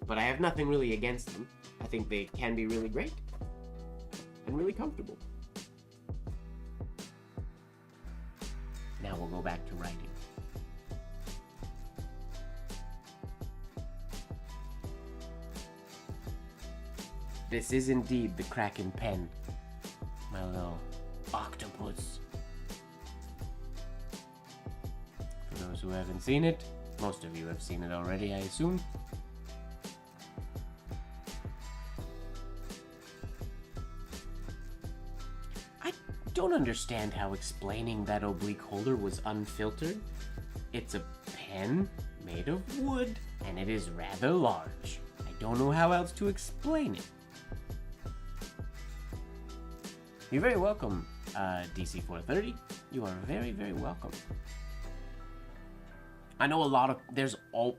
but I have nothing really against them. I think they can be really great and really comfortable. Now we'll go back to writing. This is indeed the Kraken pen. My little octopus. For those who haven't seen it, most of you have seen it already, I assume. I don't understand how explaining that oblique holder was unfiltered. It's a pen made of wood, and it is rather large. I don't know how else to explain it. You're very welcome, DC430. You are very, very welcome. I know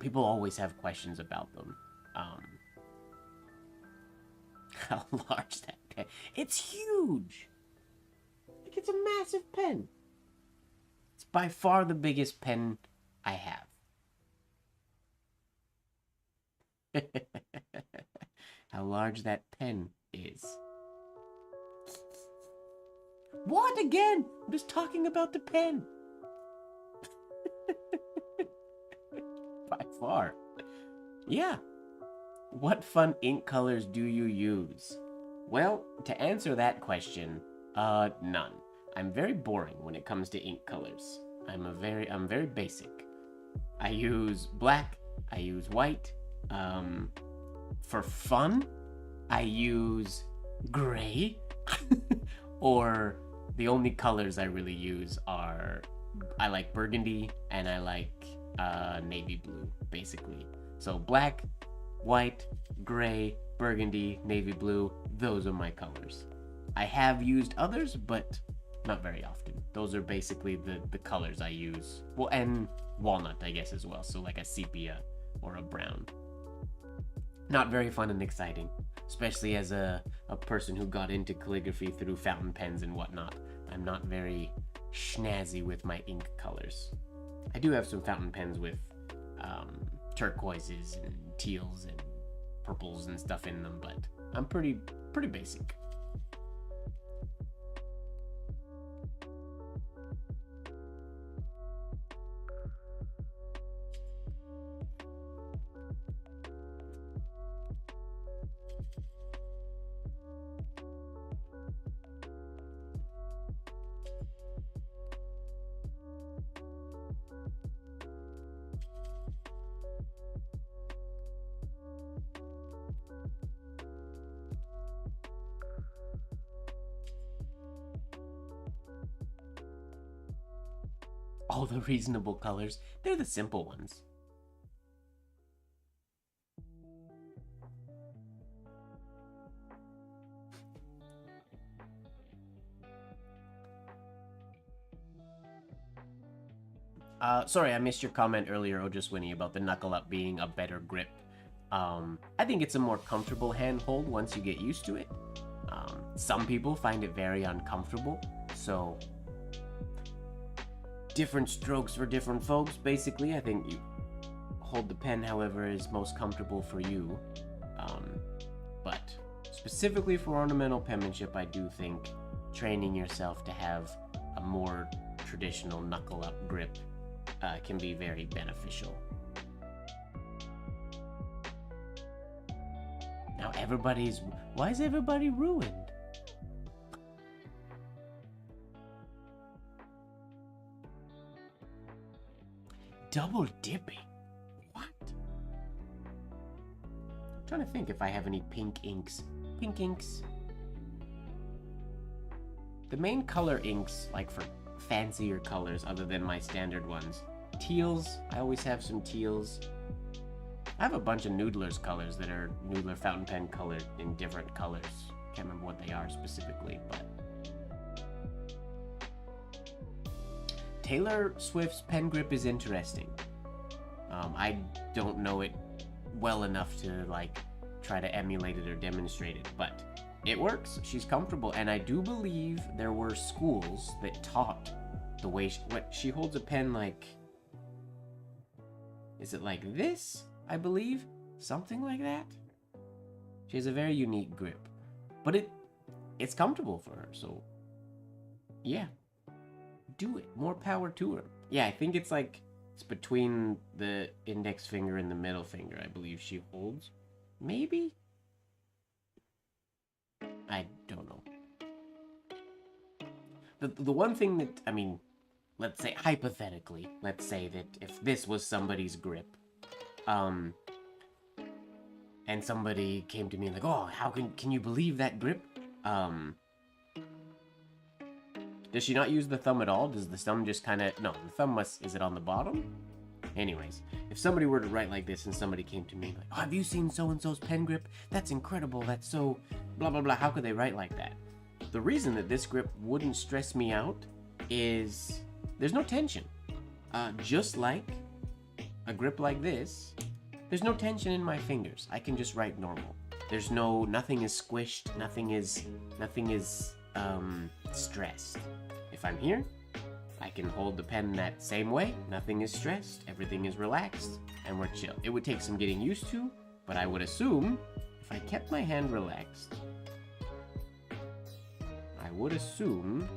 people always have questions about them. How large that pen? It's huge. Like, it's a massive pen. It's by far the biggest pen I have. How large that pen is. What again? I'm just talking about the pen. By far. Yeah. What fun ink colors do you use? Well, to answer that question, none. I'm very boring when it comes to ink colors. I'm very basic. I use black, I use white. For fun, I use gray. Or the only colors I really use are, I like burgundy and I like navy blue, basically. So black, white, gray, burgundy, navy blue, those are my colors. I have used others, but not very often. Those are basically the colors I use. Well, and walnut, I guess, as well. So like a sepia or a brown. Not very fun and exciting, especially as a person who got into calligraphy through fountain pens and whatnot. I'm not very snazzy with my ink colors. I do have some fountain pens with turquoises and teals and purples and stuff in them, but I'm pretty basic. All the reasonable colors, they're the simple ones. Sorry, I missed your comment earlier, Ojaswini, about the knuckle up being a better grip. I think it's a more comfortable handhold once you get used to it. Some people find it very uncomfortable, so different strokes for different folks. Basically, I think you hold the pen however is most comfortable for you. But specifically for ornamental penmanship, I do think training yourself to have a more traditional knuckle up grip can be very beneficial. Now why is everybody ruined? Double dipping? What? I'm trying to think if I have any pink inks. Pink inks. The main color inks, like for fancier colors other than my standard ones. Teals, I always have some teals. I have a bunch of Noodler's colors that are Noodler fountain pen colored in different colors. Can't remember what they are specifically, but Taylor Swift's pen grip is interesting. I don't know it well enough to like try to emulate it or demonstrate it, but it works. She's comfortable, and I do believe there were schools that taught the way she holds a pen. Like, is it like this? I believe something like that. She has a very unique grip, but it's comfortable for her. So yeah, do it. More power to her. Yeah, I think it's between the index finger and the middle finger, I believe she holds. Maybe? I don't know. The one thing that, I mean, let's say, hypothetically, let's say that if this was somebody's grip, and somebody came to me and like, oh, how can you believe that grip? Does she not use the thumb at all? Does the thumb just kind of... No, the thumb is it on the bottom? Anyways, if somebody were to write like this and somebody came to me like, oh, have you seen so-and-so's pen grip? That's incredible. That's so blah, blah, blah. How could they write like that? The reason that this grip wouldn't stress me out is there's no tension. Just like a grip like this, there's no tension in my fingers. I can just write normal. There's nothing is squished. Nothing is stressed. If I'm here, I can hold the pen that same way. Nothing is stressed. Everything is relaxed, and we're chill. It would take some getting used to, but I would assume if I kept my hand relaxed, I would assume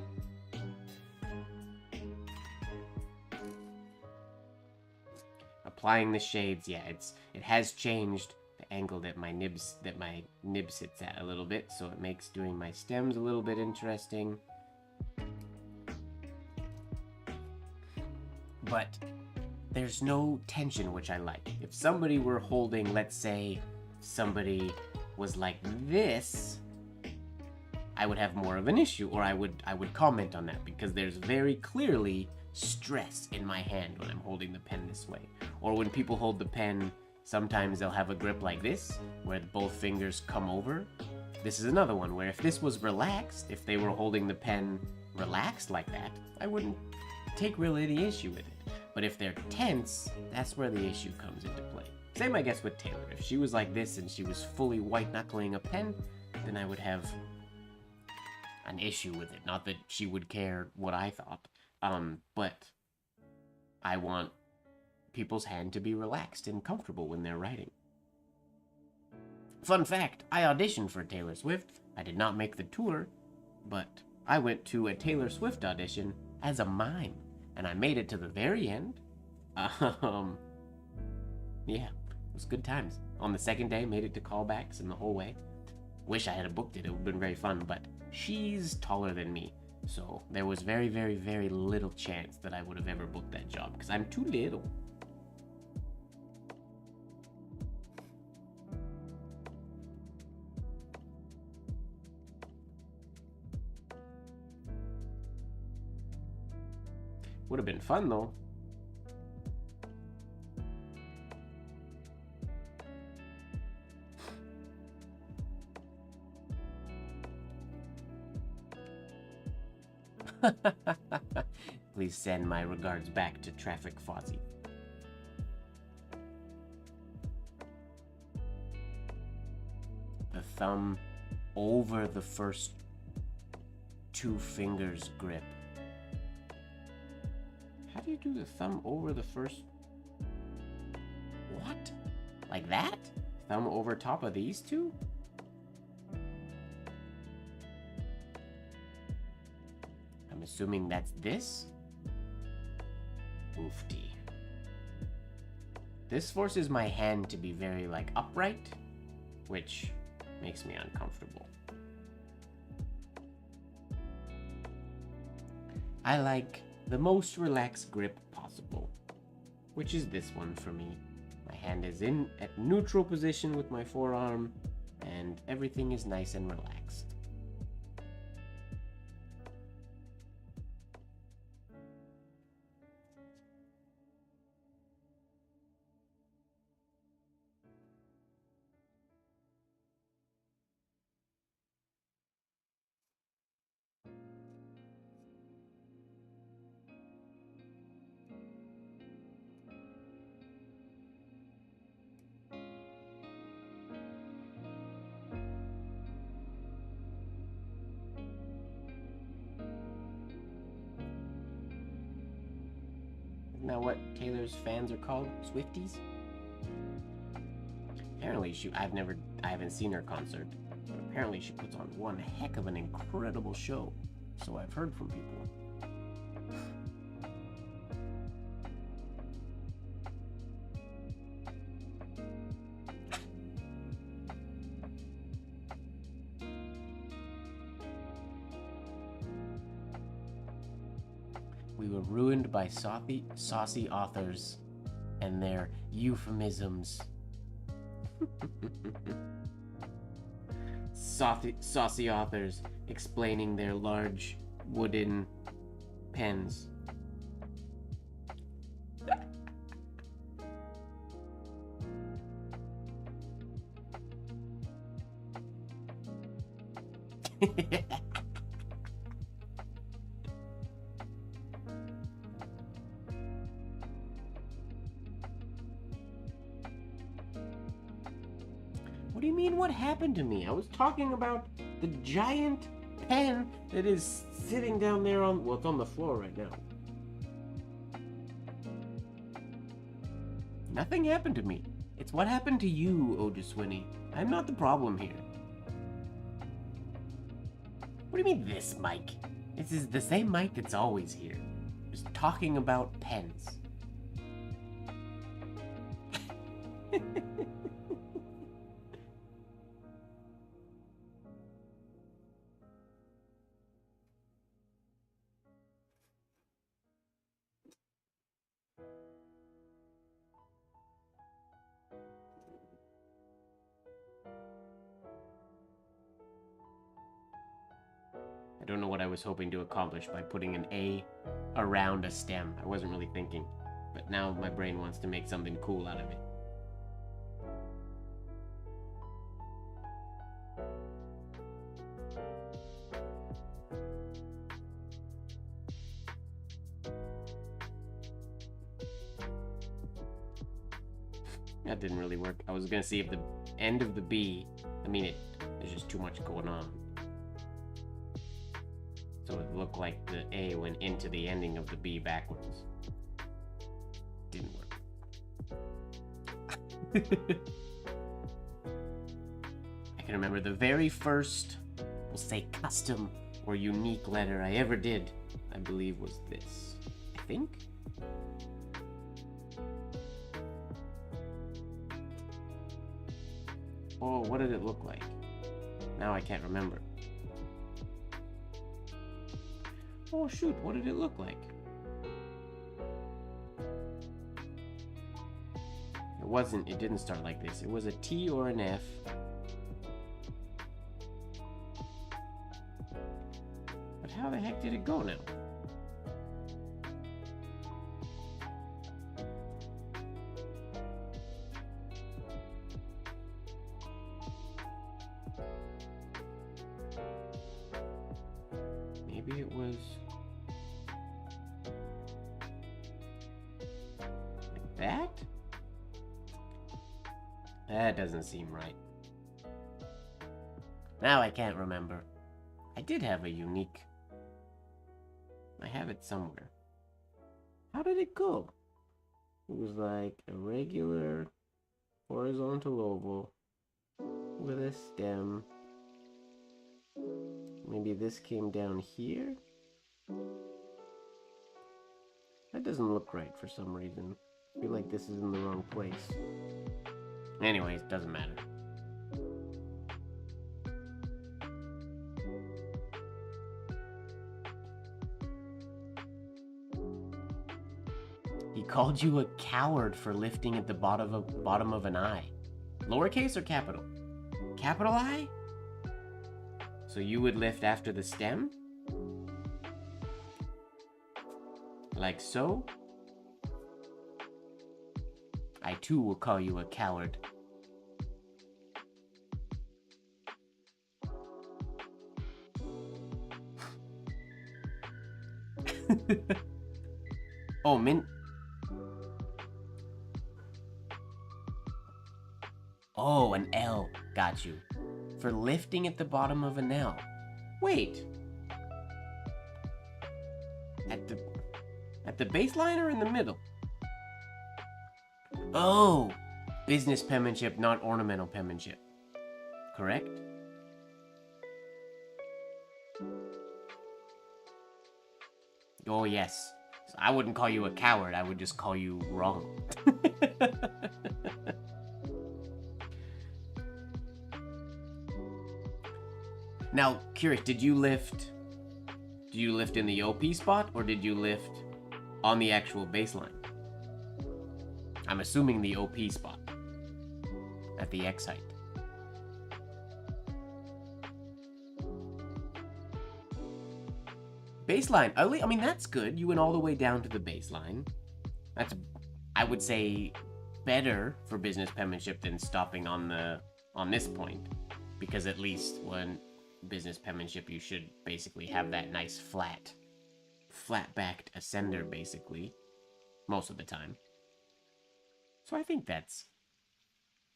applying the shades. Yeah, it has changed the angle that my nib sits at a little bit, so it makes doing my stems a little bit interesting. But there's no tension, which I like. If somebody were holding, let's say somebody was like this, I would have more of an issue, or I would comment on that, because there's very clearly stress in my hand when I'm holding the pen this way. Or when people hold the pen, sometimes they'll have a grip like this, where both fingers come over. This is another one where if this was relaxed, if they were holding the pen relaxed like that, I wouldn't take really any issue with it. But if they're tense, that's where the issue comes into play. Same, I guess, with Taylor. If she was like this and she was fully white-knuckling a pen, then I would have an issue with it. Not that she would care what I thought, but I want people's hand to be relaxed and comfortable when they're writing. Fun fact, I auditioned for Taylor Swift. I did not make the tour, but I went to a Taylor Swift audition as a mime, and I made it to the very end. Yeah, it was good times. On the second day, made it to callbacks and the whole way. Wish I had booked it. It would have been very fun, but she's taller than me, so there was very, very, very little chance that I would have ever booked that job, because I'm too little. Would have been fun, though. please send my regards back to Traffic Fozzie. The thumb over the first 2 fingers grip. How do you do the thumb over the first... What? Like that? Thumb over top of these 2? I'm assuming that's this? Oofty. This forces my hand to be very, like, upright, which makes me uncomfortable. I like the most relaxed grip possible, which is this one for me. My hand is in at neutral position with my forearm, and everything is nice and relaxed. Isn't that what Taylor's fans are called? Swifties? Apparently I haven't seen her concert, but apparently she puts on one heck of an incredible show. So I've heard from people. We were ruined by saucy authors and their euphemisms. Saucy authors explaining their large wooden pens. What do you mean, what happened to me? I was talking about the giant pen that is sitting down there on... Well, it's on the floor right now. Nothing happened to me. It's what happened to you, Ojaswini. I'm not the problem here. What do you mean, this mic? This is the same mic that's always here. Just talking about pens. I don't know what I was hoping to accomplish by putting an A around a stem. I wasn't really thinking, but now my brain wants to make something cool out of it. That didn't really work. I was gonna see if the end of the B, there's just too much going on. So it looked like the A went into the ending of the B backwards. Didn't work. I can remember the very first, we'll say custom or unique letter I ever did, I believe was this. I think? Oh, what did it look like? Now I can't remember. Oh shoot, what did it look like? It didn't start like this. It was a T or an F. But how the heck did it go now? Maybe it was... That doesn't seem right. Now I can't remember. I did have a unique... I have it somewhere. How did it go? It was like a regular horizontal oval with a stem. Maybe this came down here? That doesn't look right for some reason. I feel like this is in the wrong place. Anyways, doesn't matter. He called you a coward for lifting at the bottom of an I. Lowercase or capital? Capital I? So you would lift after the stem? Like so? I too will call you a coward. Oh, Oh, an L. Got you. For lifting at the bottom of an L. Wait. At the baseline or in the middle? Oh, business penmanship, not ornamental penmanship. Correct? Oh, yes. So I wouldn't call you a coward, I would just call you wrong. Now, curious, did you lift in the OP spot, or did you lift on the actual baseline? I'm assuming the OP spot. At the X height. Baseline. I mean, that's good. You went all the way down to the baseline. That's, I would say, better for business penmanship than stopping on this point. Because at least when business penmanship, you should basically have that nice flat-backed ascender, basically. Most of the time. So I think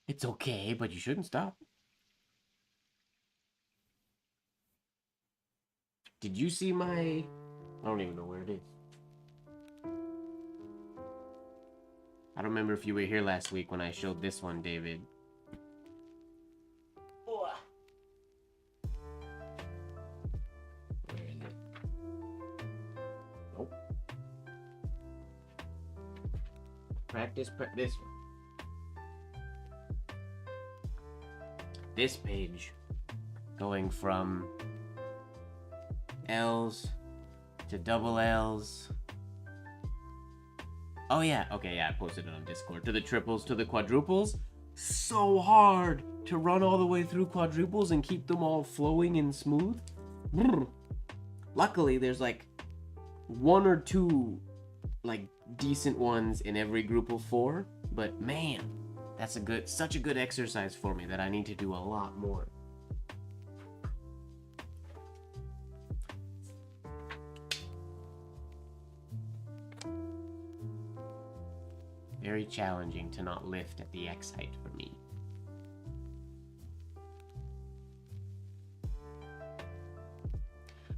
it's okay, but you shouldn't stop. Did you see my... I don't even know where it is. I don't remember if you were here last week when I showed this one, David. Where is it? Nope. Practice this one. This page. Going from L's to double L's. Oh yeah, okay, yeah, I posted it on Discord. To the triples, to the quadruples. So hard to run all the way through quadruples and keep them all flowing and smooth. Brr. Luckily, there's like one or two like decent ones in every group of 4, but man, that's such a good exercise for me that I need to do a lot more. Very challenging to not lift at the X height for me.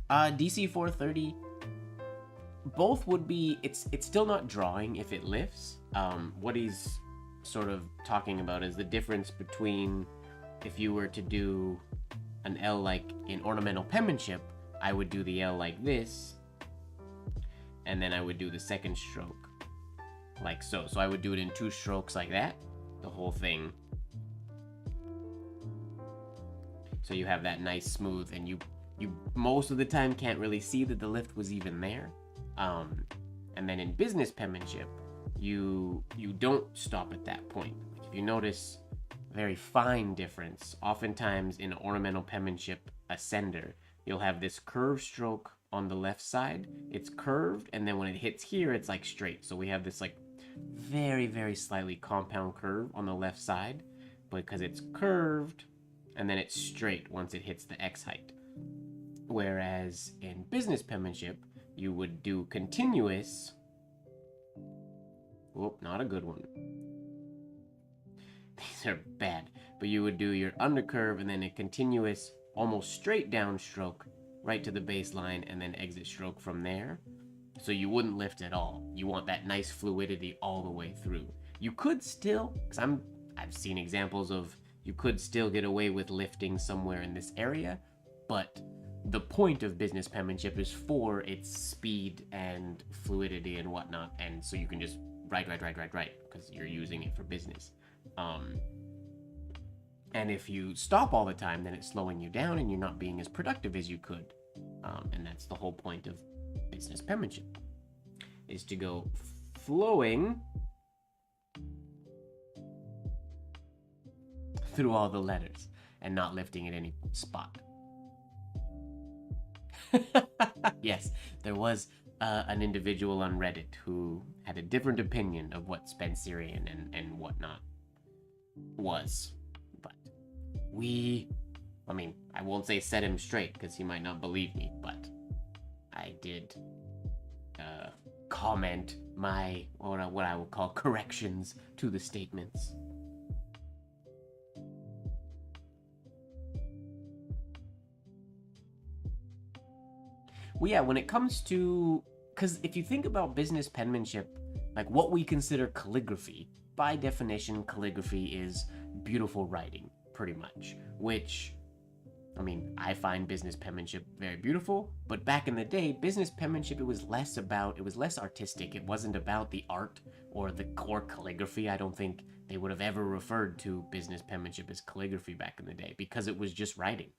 DC 430, both would be, it's still not drawing if it lifts. What he's sort of talking about is the difference between if you were to do an L like in ornamental penmanship, I would do the L like this, and then I would do the second stroke like so. So I would do it in 2 strokes like that, the whole thing. So you have that nice smooth, and you most of the time can't really see that the lift was even there. And then in business penmanship, you don't stop at that point. If you notice, very fine difference. Oftentimes in ornamental penmanship ascender, you'll have this curved stroke on the left side. It's curved, and then when it hits here, it's like straight. So we have this like very, very slightly compound curve on the left side, because it's curved, and then it's straight once it hits the X height. Whereas in business penmanship, you would do continuous. Whoop, not a good one. these are bad, but you would do your undercurve and then a continuous, almost straight down stroke right to the baseline and then exit stroke from there. So you wouldn't lift at all. You want that nice fluidity all the way through. You could still, because I've seen examples of you could still get away with lifting somewhere in this area, but the point of business penmanship is for its speed and fluidity and whatnot, and so you can just write, because you're using it for business. And if you stop all the time, then it's slowing you down and you're not being as productive as you could. And that's the whole point of business penmanship, is to go flowing through all the letters and not lifting at any spot. Yes, there was an individual on Reddit who had a different opinion of what Spencerian and whatnot was. But I won't say set him straight because he might not believe me, but I did comment my, what I would call corrections to the statements. Well, yeah, when it comes to, because if you think about business penmanship, like what we consider calligraphy, by definition, calligraphy is beautiful writing, pretty much, which, I find business penmanship very beautiful, but back in the day, business penmanship, it was less artistic. It wasn't about the art or the core calligraphy. I don't think they would have ever referred to business penmanship as calligraphy back in the day, because it was just writing.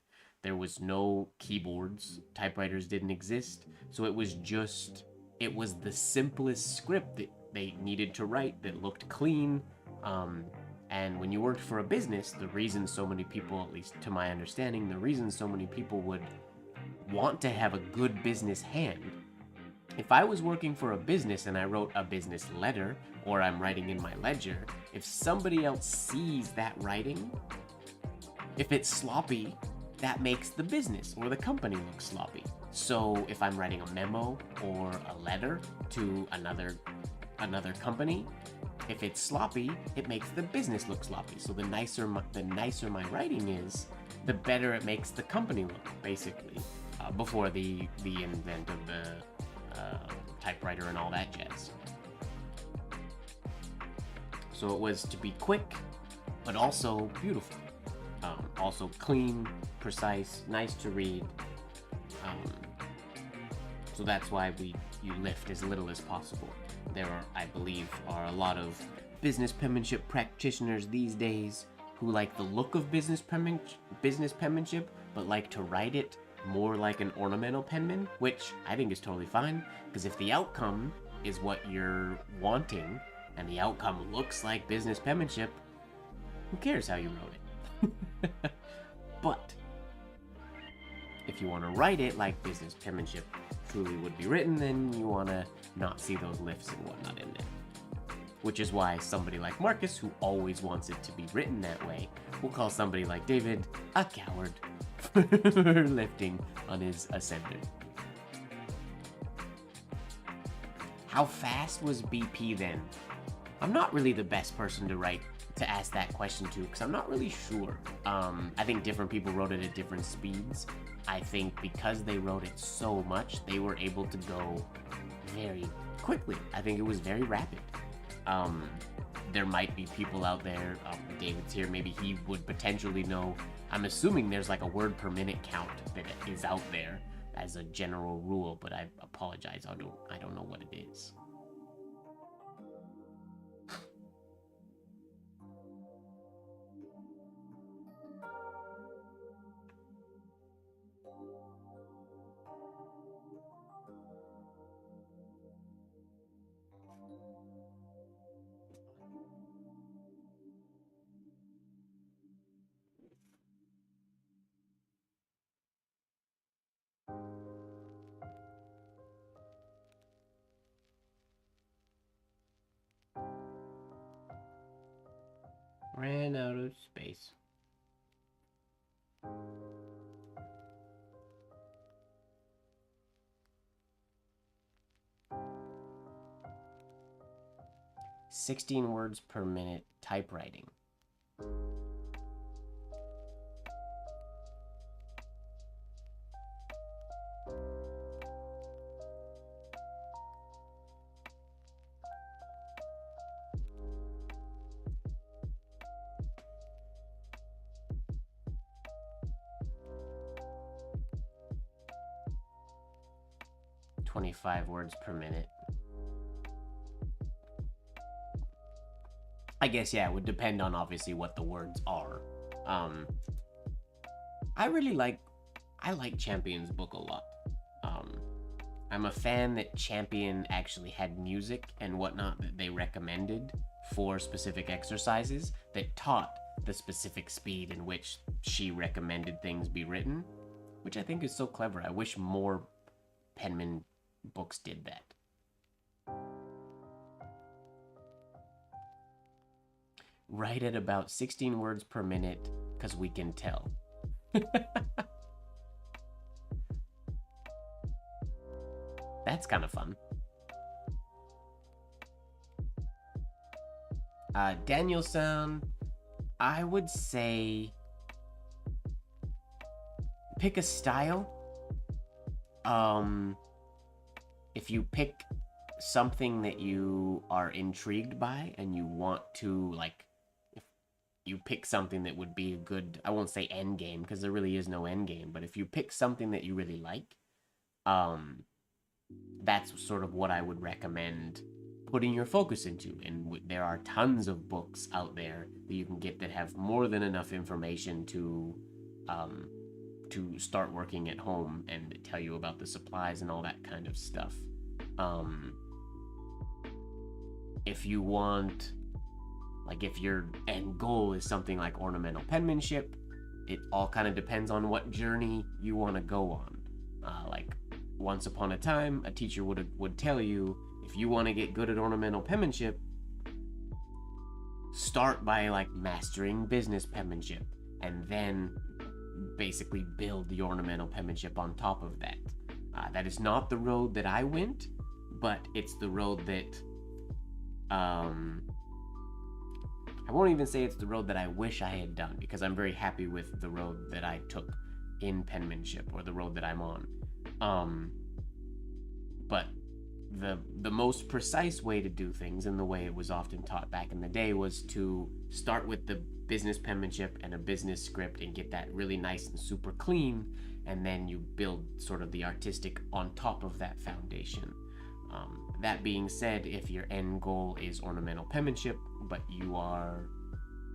There was no keyboards, typewriters didn't exist, so it was the simplest script that they needed to write that looked clean. And when you worked for a business, the reason so many people, at least to my understanding, the reason so many people would want to have a good business hand, if I was working for a business and I wrote a business letter, or I'm writing in my ledger, if somebody else sees that writing, if it's sloppy, that makes the business or the company look sloppy. So if I'm writing a memo or a letter to another company, if it's sloppy, it makes the business look sloppy. So the nicer my writing is, the better it makes the company look, basically. Before the invent of the typewriter and all that jazz. So it was to be quick, but also beautiful. Also clean, precise, nice to read. So that's why you lift as little as possible. There are, I believe, a lot of business penmanship practitioners these days who like the look of business penmanship, but like to write it more like an ornamental penman, which I think is totally fine, because if the outcome is what you're wanting, and the outcome looks like business penmanship, who cares how you wrote it? But if you want to write it like business penmanship truly would be written, then you want to not see those lifts and whatnot in there. Which is why somebody like Marcus, who always wants it to be written that way, will call somebody like David a coward for lifting on his ascender. How fast was BP then? I'm not really the best person to ask that question to, because I'm not really sure. I think different people wrote it at different speeds. I think because they wrote it so much, they were able to go very quickly. I think it was very rapid. There might be people out there, David's here, maybe he would potentially know. I'm assuming there's like a word per minute count that is out there as a general rule, but I apologize, I don't know what it is. Ran out of space. "16 words per minute typewriting." 25 words per minute. I guess, yeah, it would depend on obviously what the words are. I like Champion's book a lot. I'm a fan that Champion actually had music and whatnot that they recommended for specific exercises that taught the specific speed in which she recommended things be written, which I think is so clever. I wish more Penman books did that. Write at about 16 words per minute, because we can tell. That's kind of fun. Danielson, I would say pick a style. If you pick something that you are intrigued by and you want to, like, if you pick something that would be a good, I won't say end game because there really is no end game, but if you pick something that you really like, that's sort of what I would recommend putting your focus into. And there are tons of books out there that you can get that have more than enough information to start working at home and tell you about the supplies and all that kind of stuff. If you want, like, if your end goal is something like ornamental penmanship, it all kind of depends on what journey you want to go on. Like, once upon a time, a teacher would tell you, if you want to get good at ornamental penmanship, start by, like, mastering business penmanship, and then basically build the ornamental penmanship on top of that. That is not the road that I went, but it's the road that I won't even say it's the road that I wish I had done, because I'm very happy with the road that I took in penmanship, or the road that I'm on. But the most precise way to do things, and the way it was often taught back in the day, was to start with the business penmanship and a business script and get that really nice and super clean, and then you build sort of the artistic on top of that foundation. That being said, if your end goal is ornamental penmanship, but you are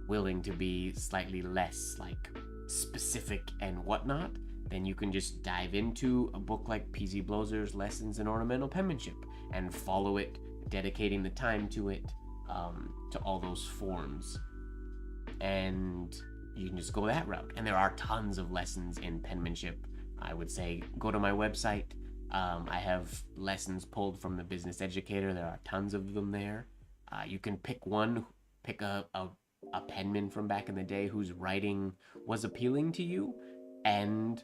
willing to be slightly less, like, specific and whatnot, then you can just dive into a book like P.Z. Blozer's Lessons in Ornamental Penmanship and follow it, dedicating the time to it, to all those forms. And you can just go that route. And there are tons of lessons in penmanship. I would say go to my website. I have lessons pulled from the Business Educator. There are tons of them there. You can pick a penman from back in the day whose writing was appealing to you, and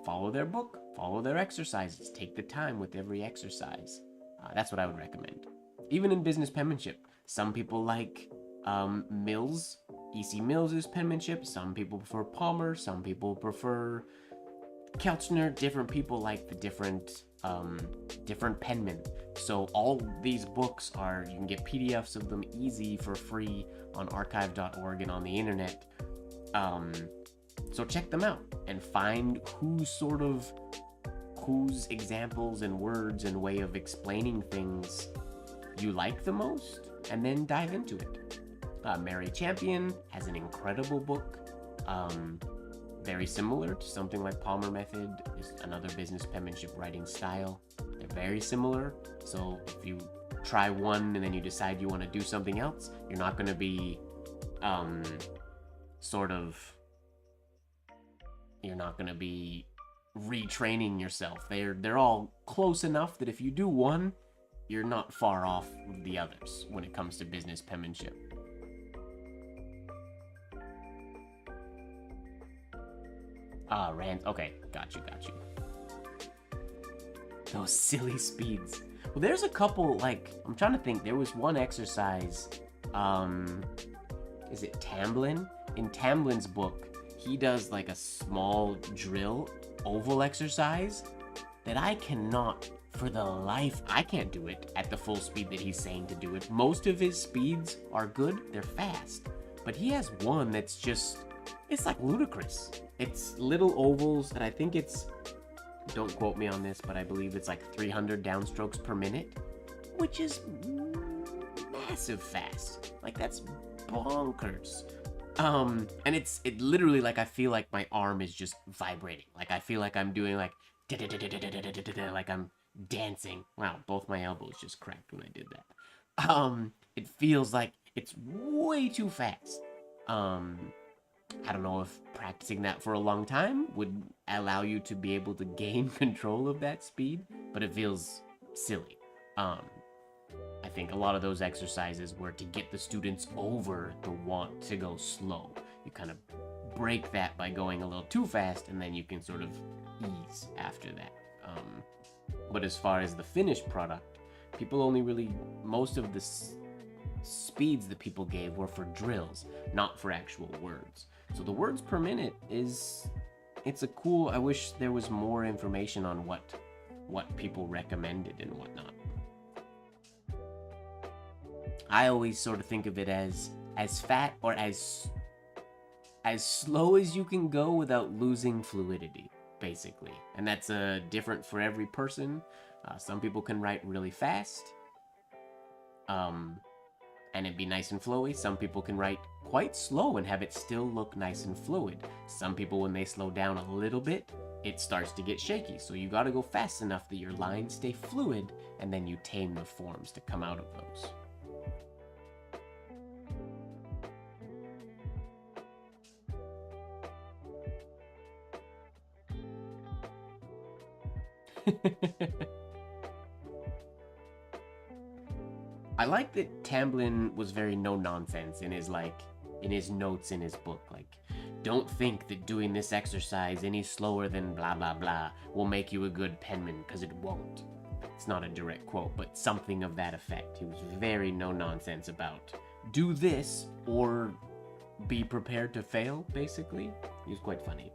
follow their book, follow their exercises, take the time with every exercise. That's what I would recommend. Even in business penmanship, some people like Mills, E.C. Mills's penmanship, some people prefer Palmer, some people prefer Kelchner, different people like the different penmen. So all these books you can get PDFs of them easy for free on archive.org and on the internet. So check them out and find whose examples and words and way of explaining things you like the most, and then dive into it. Mary Champion has an incredible book, very similar to something like Palmer Method, is another business penmanship writing style. They're very similar, so if you try one and then you decide you want to do something else, you're not going to be you're not going to be retraining yourself. They're all close enough that if you do one, you're not far off the others when it comes to business penmanship. Okay, got you. Those silly speeds. Well, there's a couple, like, I'm trying to think. There was one exercise, is it Tamblin? In Tamblin's book, he does like a small drill oval exercise that I cannot, for the life, I can't do it at the full speed that he's saying to do it. Most of his speeds are good, they're fast, but he has one that's just, it's like ludicrous. It's little ovals, and I think it's Don't quote me on this, but I believe it's like 300 downstrokes per minute, which is massive fast. Like, that's bonkers. And it literally, like, I feel like my arm is just vibrating. Like, I feel like I'm doing, like, like I'm dancing. Wow, both my elbows just cracked when I did that. It feels like it's way too fast. I don't know if practicing that for a long time would allow you to be able to gain control of that speed, but it feels silly. I think a lot of those exercises were to get the students over the want to go slow. You kind of break that by going a little too fast, and then you can sort of ease after that. But as far as the finished product, people only really, most of the speeds that people gave were for drills, not for actual words. So the words per minute it's a cool, I wish there was more information on what people recommended and whatnot. I always sort of think of it as fat or as slow as you can go without losing fluidity, basically. And that's different for every person. Some people can write really fast, and it'd be nice and flowy. Some people can write quite slow and have it still look nice and fluid. Some people, when they slow down a little bit, it starts to get shaky. So you gotta go fast enough that your lines stay fluid, and then you tame the forms to come out of those. I like that Tamblyn was very no-nonsense in his notes in his book. Like, don't think that doing this exercise any slower than blah blah blah will make you a good penman, because it won't. It's not a direct quote, but something of that effect. He was very no-nonsense about do this or be prepared to fail, basically. He was quite funny.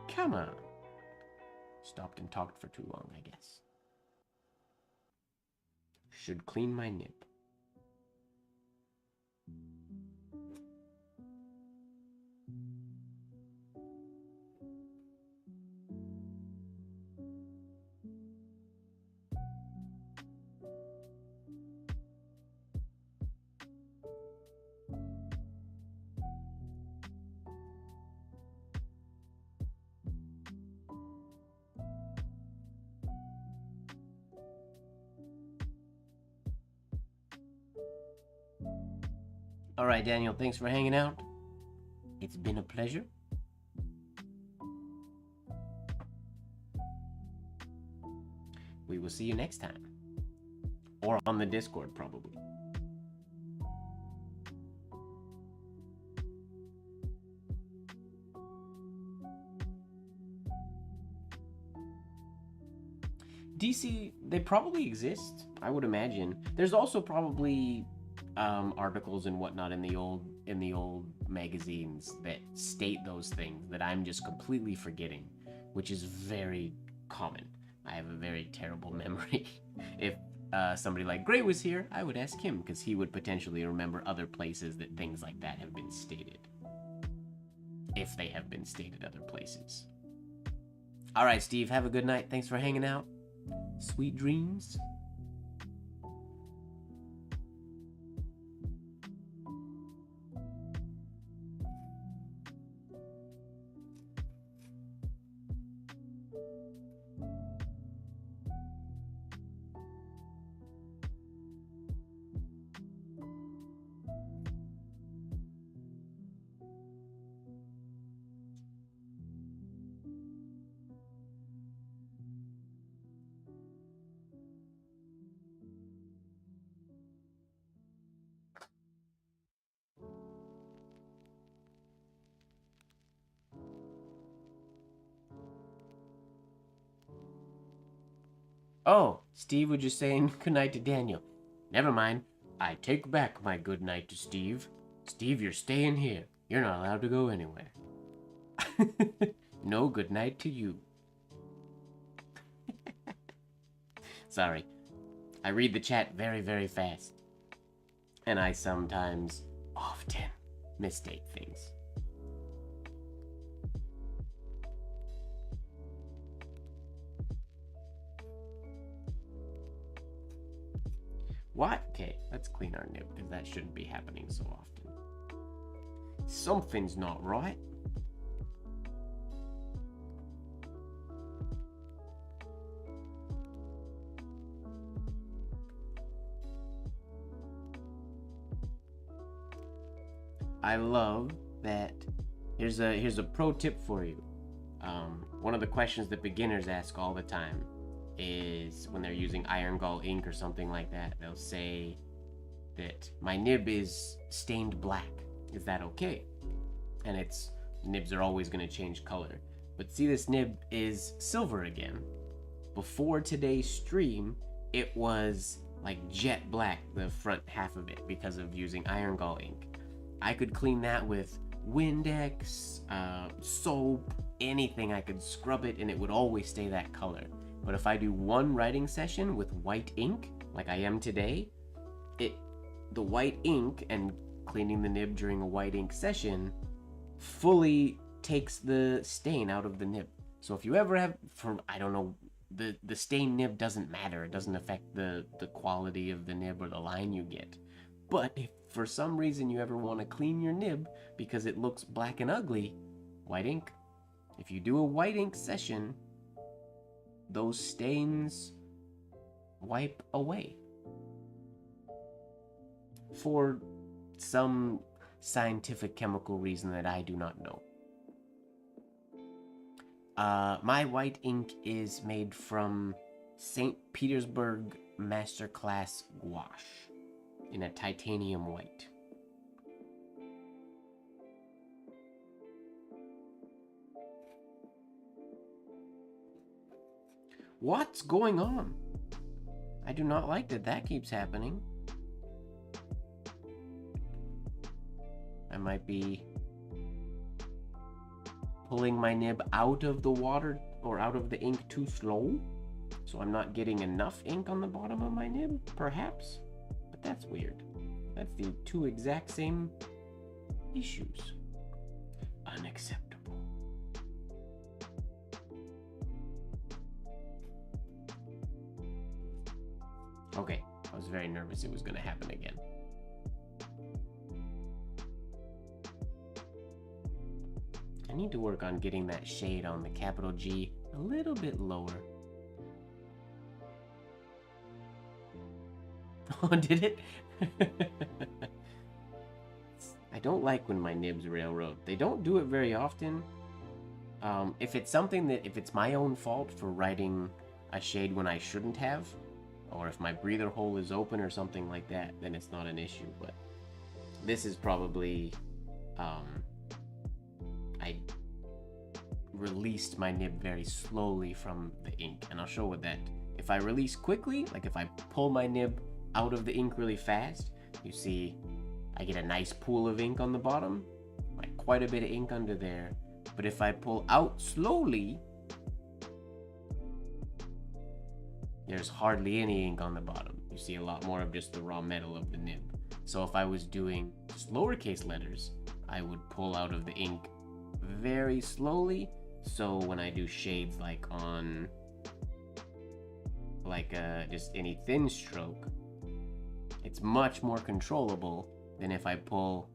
Come on. Stopped and talked for too long, I guess. Should clean my nip. All right, Daniel, thanks for hanging out. It's been a pleasure. We will see you next time. Or on the Discord, probably. DC, they probably exist, I would imagine. There's also probably articles and whatnot in the old magazines that state those things that I'm just completely forgetting, which is very common. I have a very terrible memory. If somebody like Gray was here, I would ask him, because he would potentially remember other places that things like that have been stated, if they have been stated other places. All right, Steve, have a good night. Thanks for hanging out. Sweet dreams. Oh, Steve was just saying goodnight to Daniel. Never mind. I take back my good night to Steve. Steve, you're staying here. You're not allowed to go anywhere. No good night to you. Sorry. I read the chat very, very fast. And I sometimes often mistake things. What? Okay, let's clean our nib, because that shouldn't be happening so often. Something's not right. I love that. Here's a pro tip for you. One of the questions that beginners ask all the time is when they're using iron gall ink or something like that, they'll say that my nib is stained black. Is that okay? And nibs are always going to change color. But see, this nib is silver again. Before today's stream, it was like jet black, the front half of it, because of using iron gall ink. I could clean that with Windex, soap, anything. I could scrub it and it would always stay that color. But if I do one writing session with white ink, like I am today, the white ink and cleaning the nib during a white ink session fully takes the stain out of the nib. So if you ever have, I don't know, the stain nib doesn't matter. It doesn't affect the quality of the nib or the line you get. But if for some reason you ever want to clean your nib because it looks black and ugly, white ink. If you do a white ink session, those stains wipe away. For some scientific chemical reason that I do not know. My white ink is made from St. Petersburg Masterclass gouache in a titanium white. What's going on? I do not like that keeps happening. I might be pulling my nib out of the water or out of the ink too slow, so I'm not getting enough ink on the bottom of my nib, perhaps. But that's weird. That's the two exact same issues. Unacceptable. Okay, I was very nervous it was going to happen again. I need to work on getting that shade on the capital G a little bit lower. Oh, did it? I don't like when my nibs railroad. They don't do it very often. If it's my own fault for writing a shade when I shouldn't have, or if my breather hole is open or something like that, then it's not an issue. But this is probably, I released my nib very slowly from the ink, and I'll show what that. If I release quickly, like if I pull my nib out of the ink really fast, you see I get a nice pool of ink on the bottom, like quite a bit of ink under there. But if I pull out slowly, there's hardly any ink on the bottom. You see a lot more of just the raw metal of the nib. So if I was doing just lowercase letters, I would pull out of the ink very slowly. So when I do shades like on just any thin stroke, it's much more controllable than if I pull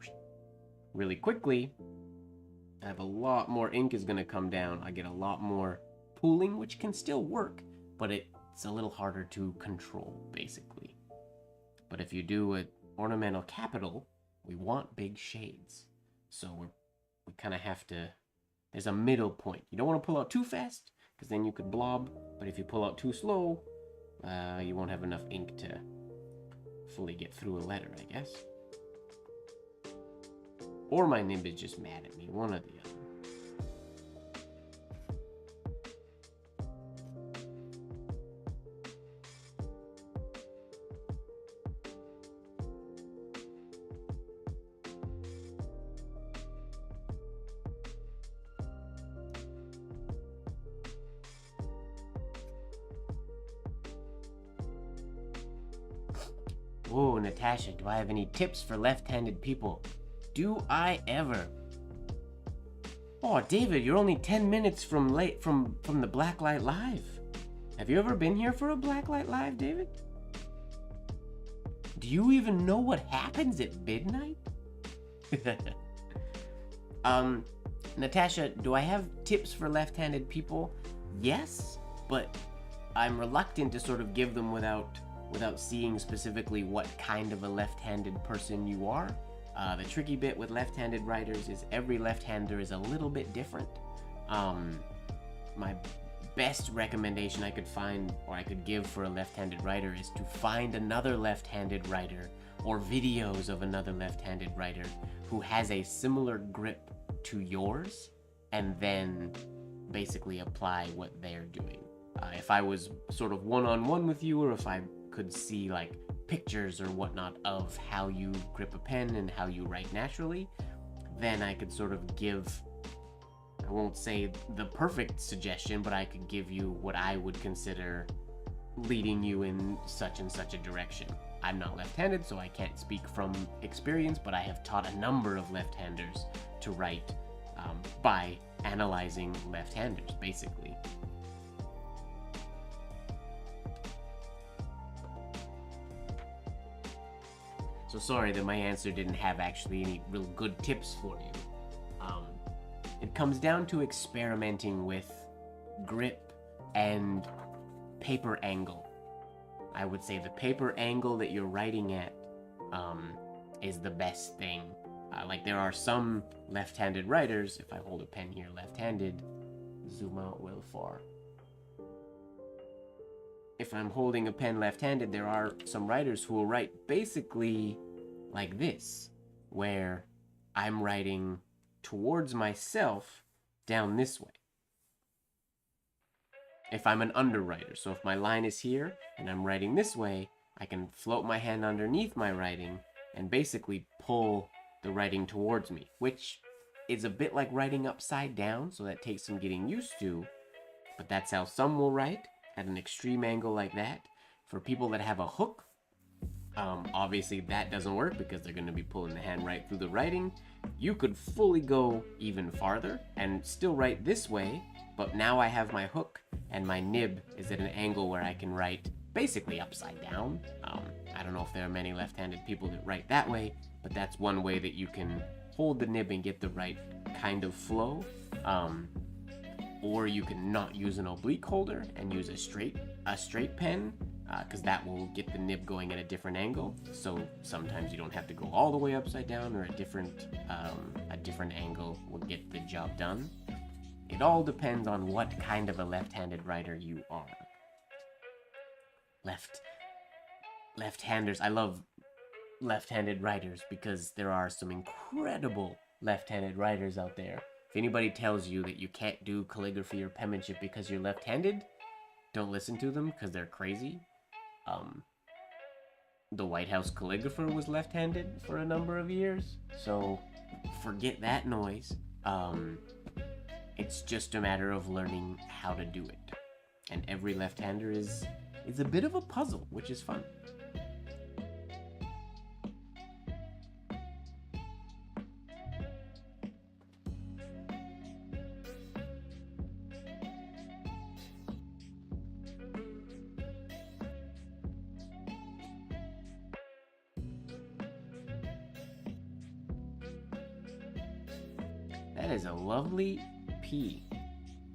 really quickly. I have a lot more ink is going to come down. I get a lot more pooling, which can still work, but it's a little harder to control, basically. But if you do an ornamental capital, we want big shades. So we kind of have to, there's a middle point. You don't want to pull out too fast, because then you could blob, but if you pull out too slow, you won't have enough ink to fully get through a letter, I guess. Or my nib is just mad at me, one or the other. Oh, Natasha, do I have any tips for left-handed people? Do I ever? Oh, David, you're only 10 minutes from the Blacklight Live. Have you ever been here for a Blacklight Live, David? Do you even know what happens at midnight? Natasha, do I have tips for left-handed people? Yes, but I'm reluctant to sort of give them without seeing specifically what kind of a left-handed person you are. The tricky bit with left-handed writers is every left-hander is a little bit different. My best recommendation I could find or I could give for a left-handed writer is to find another left-handed writer or videos of another left-handed writer who has a similar grip to yours, and then basically apply what they're doing. If I was sort of one-on-one with you, or if I could see like pictures or whatnot of how you grip a pen and how you write naturally, then I could sort of give, I won't say the perfect suggestion, but I could give you what I would consider leading you in such and such a direction. I'm not left-handed, so I can't speak from experience, but I have taught a number of left-handers to write by analyzing left-handers, basically. So sorry that my answer didn't have actually any real good tips for you. It comes down to experimenting with grip and paper angle. I would say the paper angle that you're writing at is the best thing. Like there are some left-handed writers, if I hold a pen here left-handed, zoom out real far. If I'm holding a pen left-handed, there are some writers who will write basically like this, where I'm writing towards myself down this way. If I'm an underwriter, so if my line is here and I'm writing this way, I can float my hand underneath my writing and basically pull the writing towards me, which is a bit like writing upside down, so that takes some getting used to, but that's how some will write, at an extreme angle like that. For people that have a hook, obviously that doesn't work because they're going to be pulling the hand right through the writing. You could fully go even farther and still write this way, but now I have my hook and my nib is at an angle where I can write basically upside down. I don't know if there are many left-handed people that write that way, but that's one way that you can hold the nib and get the right kind of flow. Or you can not use an oblique holder and use a straight pen, because that will get the nib going at a different angle. So sometimes you don't have to go all the way upside down, or a different angle will get the job done. It all depends on what kind of a left-handed writer you are. Left-handers, I love left-handed writers because there are some incredible left-handed writers out there. If anybody tells you that you can't do calligraphy or penmanship because you're left-handed, don't listen to them because they're crazy. The White House calligrapher was left-handed for a number of years, so forget that noise. It's just a matter of learning how to do it. And every left-hander is a bit of a puzzle, which is fun. That is a lovely P,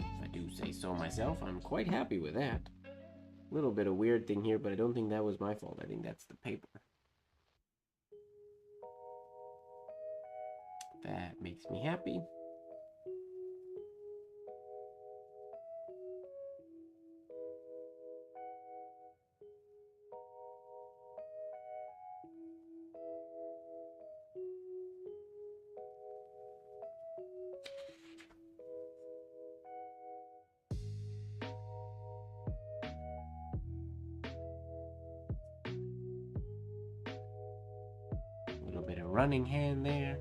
if I do say so myself. I'm quite happy with that. A little bit of weird thing here, but I don't think that was my fault. I think that's the paper. That makes me happy. Bit of running hand there.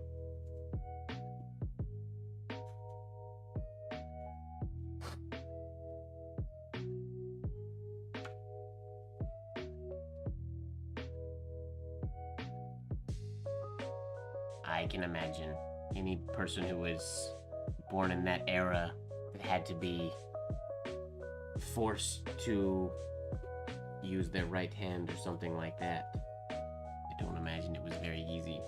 I I can imagine. Any person who was born in that era that had to be forced to use their right hand or something like that. I don't imagine it was very easy.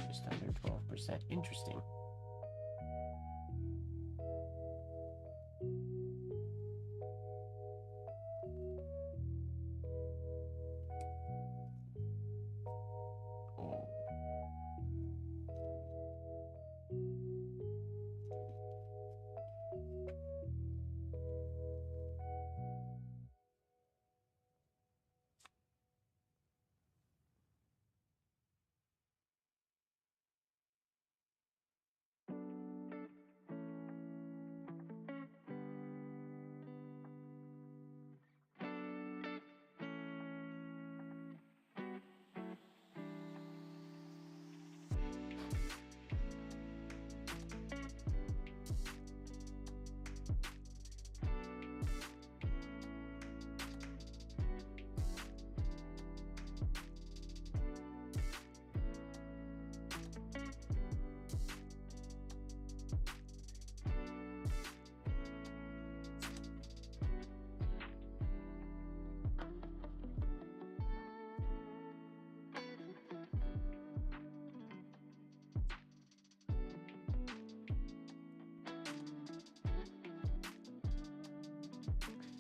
Just under 12%. Interesting. Oh.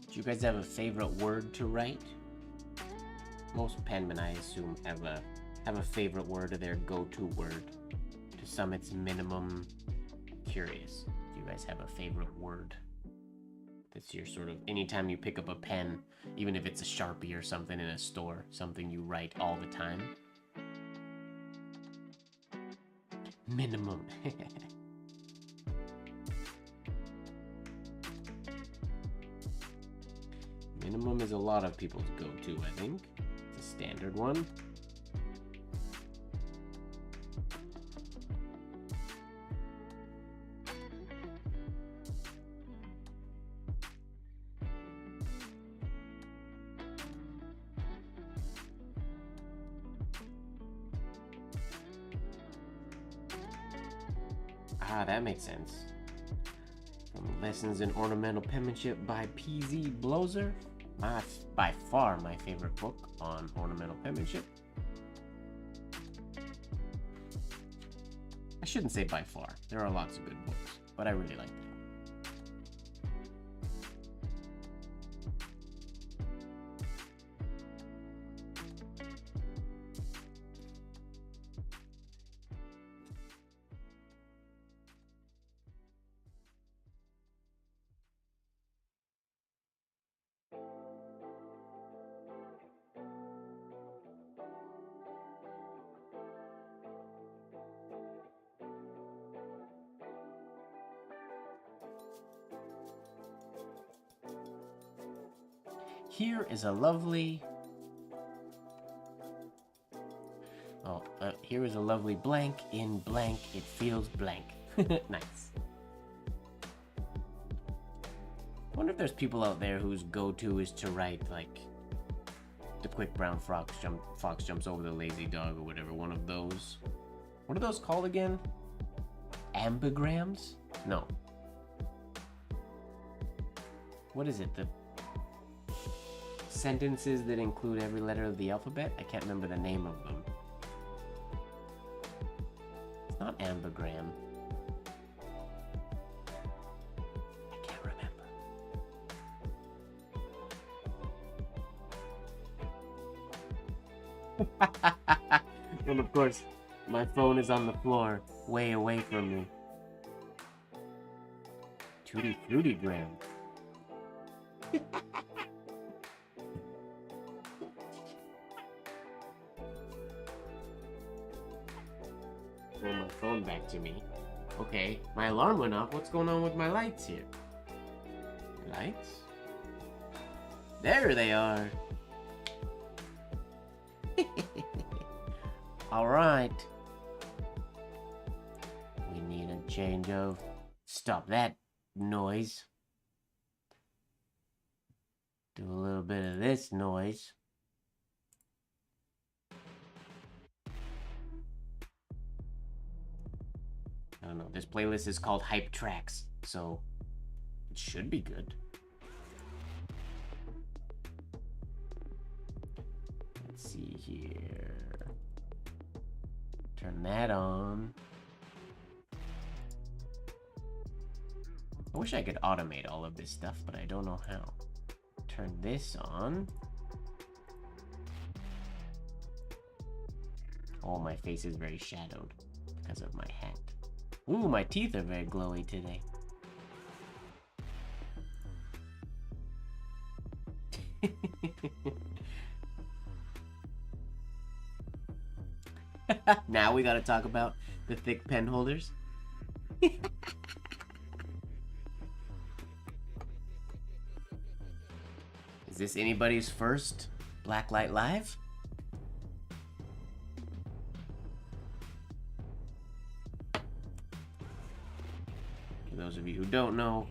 Do you guys have a favorite word to write? Most penmen, I assume, have a favorite word or their go-to word. To some, it's minimum. Curious. Do you guys have a favorite word? That's your sort of, anytime you pick up a pen, even if it's a Sharpie or something in a store, something you write all the time. Minimum. Minimum is a lot of people's go-to, I think. It's a standard one. Ah, that makes sense. From Lessons in Ornamental Penmanship by P.Z. Blozer. By far my favorite book on ornamental penmanship. I shouldn't say by far. There are lots of good books, but I really like that. Here is a lovely... here is a lovely blank in blank. It feels blank. Nice. I wonder if there's people out there whose go-to is to write, like, the quick brown fox jumps over the lazy dog or whatever. One of those. What are those called again? Ambigrams? No. What is it? The sentences that include every letter of the alphabet? I can't remember the name of them. It's not ambigram. I can't remember. And of course, my phone is on the floor, way away from me. Tutti Frutti Gram. Throw my phone back to me. Okay, my alarm went off. What's going on with my lights here? Lights? There they are. Alright. We need a change of... Stop that noise. Do a little bit of this noise. I don't know. This playlist is called Hype Tracks, so it should be good. Let's see here. Turn that on. I wish I could automate all of this stuff, but I don't know how. Turn this on. Oh, my face is very shadowed because of my hat. Ooh, my teeth are very glowy today. Now we gotta talk about the thick pen holders. Is this anybody's first Blacklight Live? For those of you who don't know,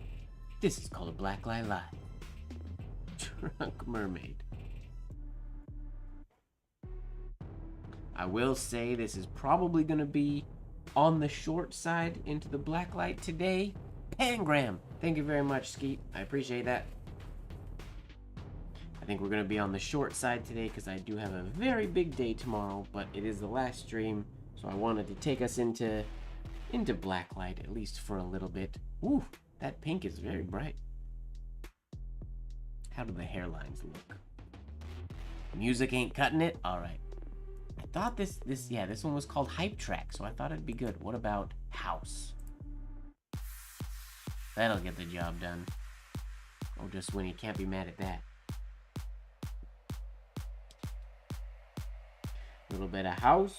this is called a Blacklight Live. Drunk Mermaid. I will say this is probably going to be on the short side into the Blacklight today. Pangram! Thank you very much, Skeet. I appreciate that. I think we're going to be on the short side today because I do have a very big day tomorrow, but it is the last stream, so I wanted to take us into Blacklight, at least for a little bit. Ooh, that pink is very bright. How do the hairlines look? Music ain't cutting it? Alright. I thought this one was called Hype Track, so I thought it'd be good. What about House? That'll get the job done. Oh, just when you can't be mad at that. A little bit of House.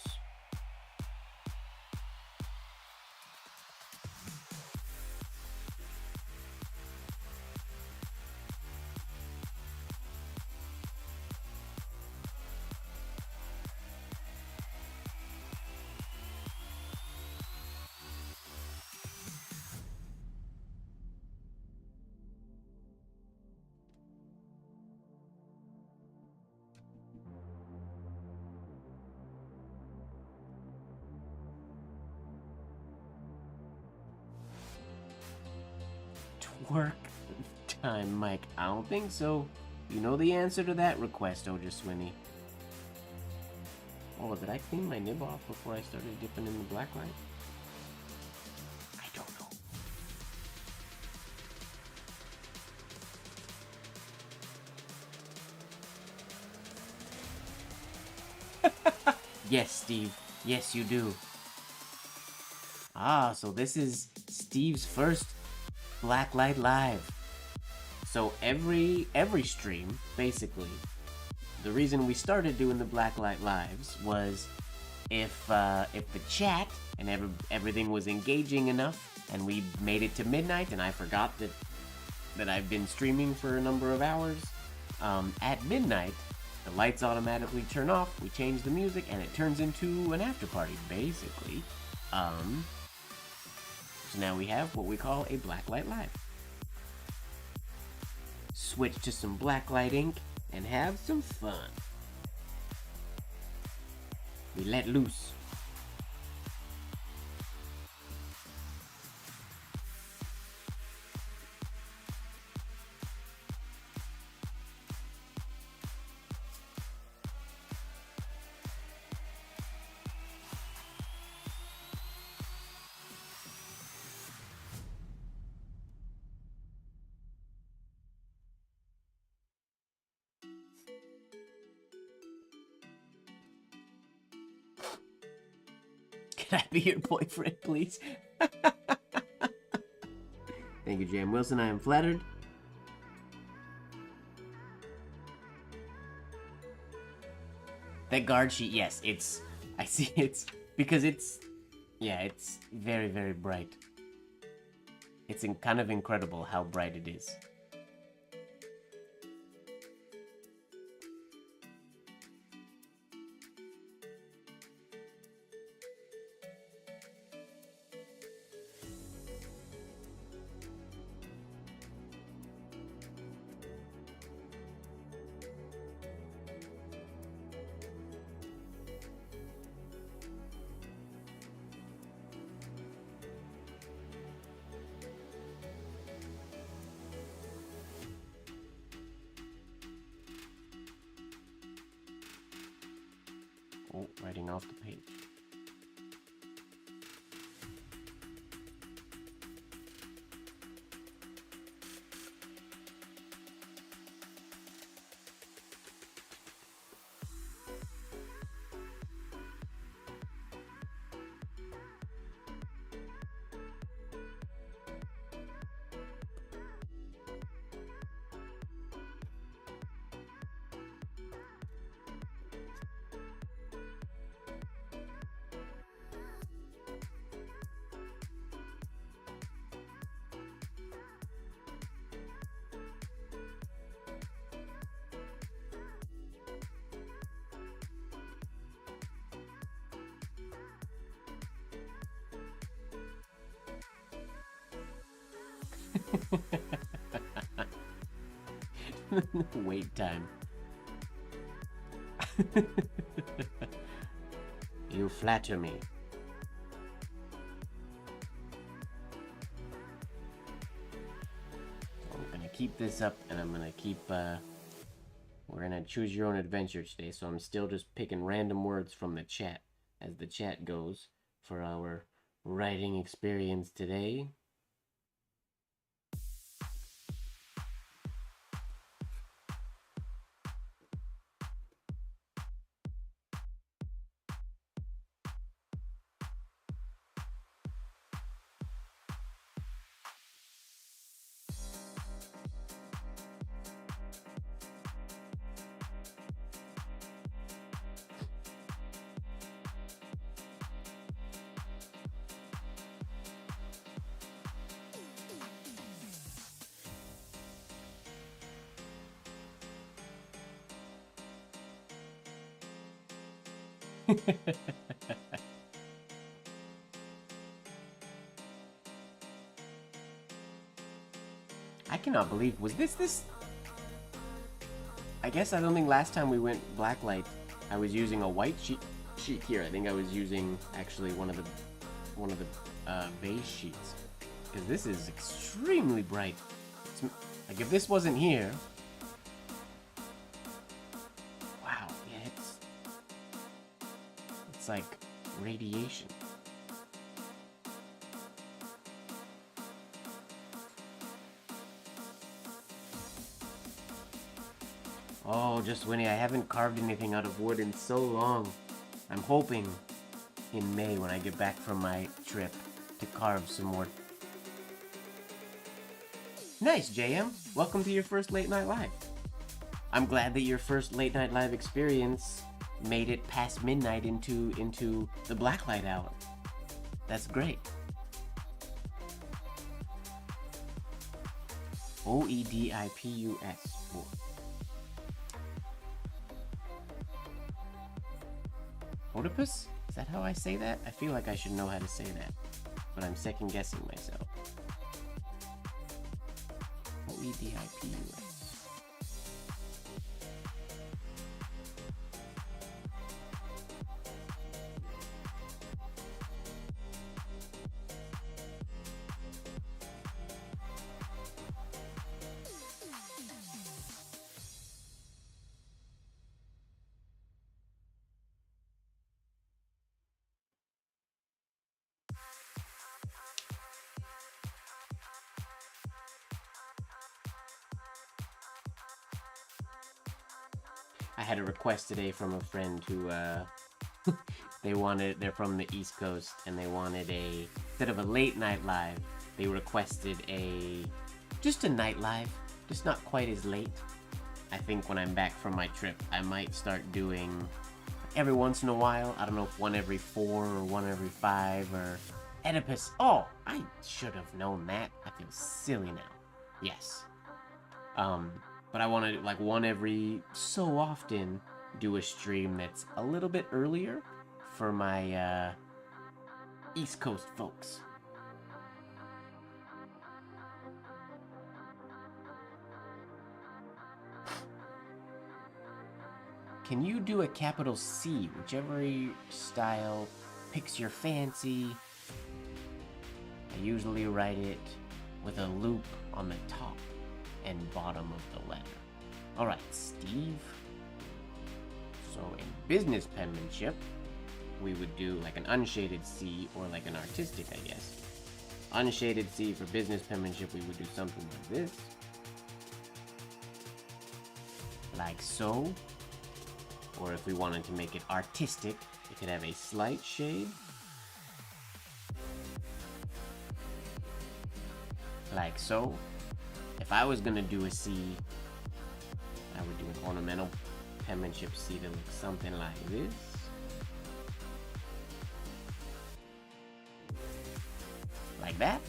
Work time, Mike. I don't think so. You know the answer to that request, Ojaswinny. Oh, did I clean my nib off before I started dipping in the Blacklight? I don't know. Yes, Steve. Yes, you do. Ah, so this is Steve's first Blacklight Live. So every stream, basically, the reason we started doing the Blacklight Lives was if the chat and everything was engaging enough, and we made it to midnight, and I forgot that I've been streaming for a number of hours. At midnight, the lights automatically turn off. We change the music, and it turns into an after party, basically. So now we have what we call a Blacklight Live. Switch to some Blacklight ink and have some fun. We let loose. Can I be your boyfriend, please? Thank you, Jam Wilson. I am flattered. That guard sheet, yes, it's... I see it's... Because it's Yeah, it's very, very bright. It's kind of incredible how bright it is. Oh, writing off the page. Wait time. You flatter me. I'm gonna keep this up, and I'm gonna keep, we're gonna choose your own adventure today, so I'm still just picking random words from the chat as the chat goes for our writing experience today. I cannot believe, was this? I guess I don't think last time we went Blacklight, I was using a white sheet here. I think I was using actually one of the beige sheets, because this is extremely bright. Like if this wasn't here, wow, yeah, it's like radiation. Oh, just Winnie, I haven't carved anything out of wood in so long. I'm hoping in May when I get back from my trip to carve some more. Nice, JM. Welcome to your first late night live. I'm glad that your first late night live experience made it past midnight into the Blacklight hour. That's great. OEDIPUS. Oedipus? Is that how I say that? I feel like I should know how to say that, but I'm second guessing myself. OEDIPUS. I had a request today from a friend who, they're from the East Coast, and they wanted instead of a late night live, they requested just a night live, just not quite as late. I think when I'm back from my trip, I might start doing every once in a while. I don't know if one every 4 or one every 5 or Oedipus. Oh, I should have known that. I feel silly now. Yes. But I want to, like, one every so often do a stream that's a little bit earlier for my East Coast folks. Can you do a capital C, whichever style picks your fancy? I usually write it with a loop on the top and bottom of the letter. Alright, Steve. So in business penmanship, we would do like an unshaded C or like an artistic, I guess. Unshaded C for business penmanship, we would do something like this. Like so. Or if we wanted to make it artistic, it could have a slight shade. Like so. If I was gonna do a C, I would do an ornamental penmanship C that looks something like this. Like that.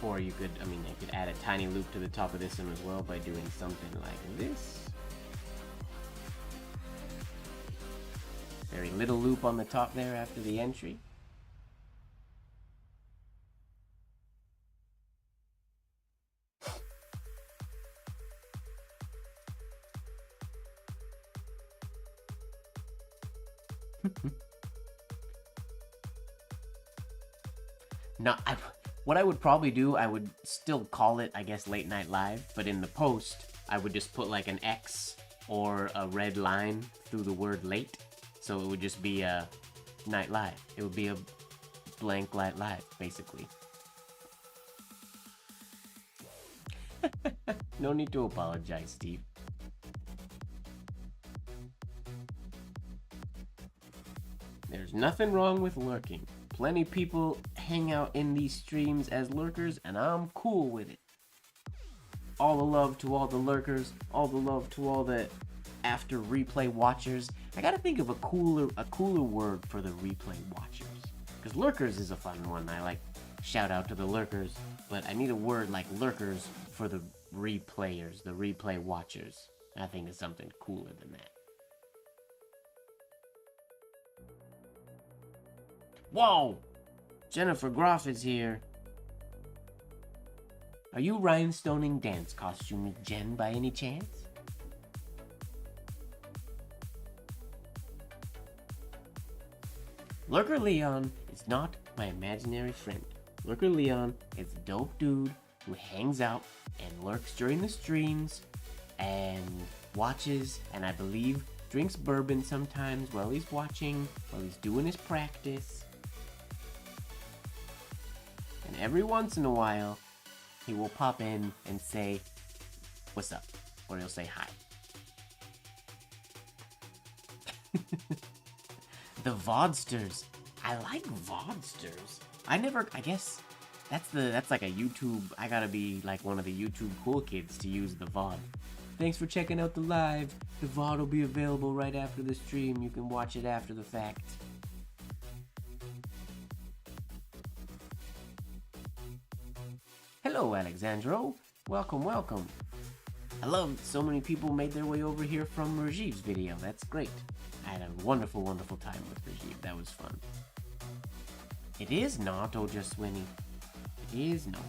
Or you could, you could add a tiny loop to the top of this one as well by doing something like this. Very little loop on the top there after the entry. What I would probably do, I would still call it, I guess, Late Night Live, but in the post, I would just put like an X or a red line through the word late. So it would just be a Night Live. It would be a blank Light Live, basically. No need to apologize, Steve. There's nothing wrong with lurking. Plenty people hang out in these streams as lurkers, and I'm cool with it. All the love to all the lurkers, all the love to all the after replay watchers. I gotta think of a cooler word for the replay watchers. Because lurkers is a fun one. I like shout out to the lurkers, but I need a word like lurkers for the replayers, the replay watchers. I think it's something cooler than that. Whoa! Jennifer Groff is here. Are you rhinestoning dance costume Jen by any chance? Lurker Leon is not my imaginary friend. Lurker Leon is a dope dude who hangs out and lurks during the streams and watches and I believe drinks bourbon sometimes while he's watching, while he's doing his practice. And every once in a while, he will pop in and say, "What's up?" Or he'll say hi. The Vodsters. I like Vodsters. I guess that's like a YouTube, I gotta be like one of the YouTube cool kids to use the VOD. Thanks for checking out the live. The VOD will be available right after the stream. You can watch it after the fact. Hello, Alexandro. Welcome, welcome. I love so many people made their way over here from Rajiv's video. That's great. I had a wonderful, wonderful time with Rajiv. That was fun. It is not, oh, just Winnie. It is not.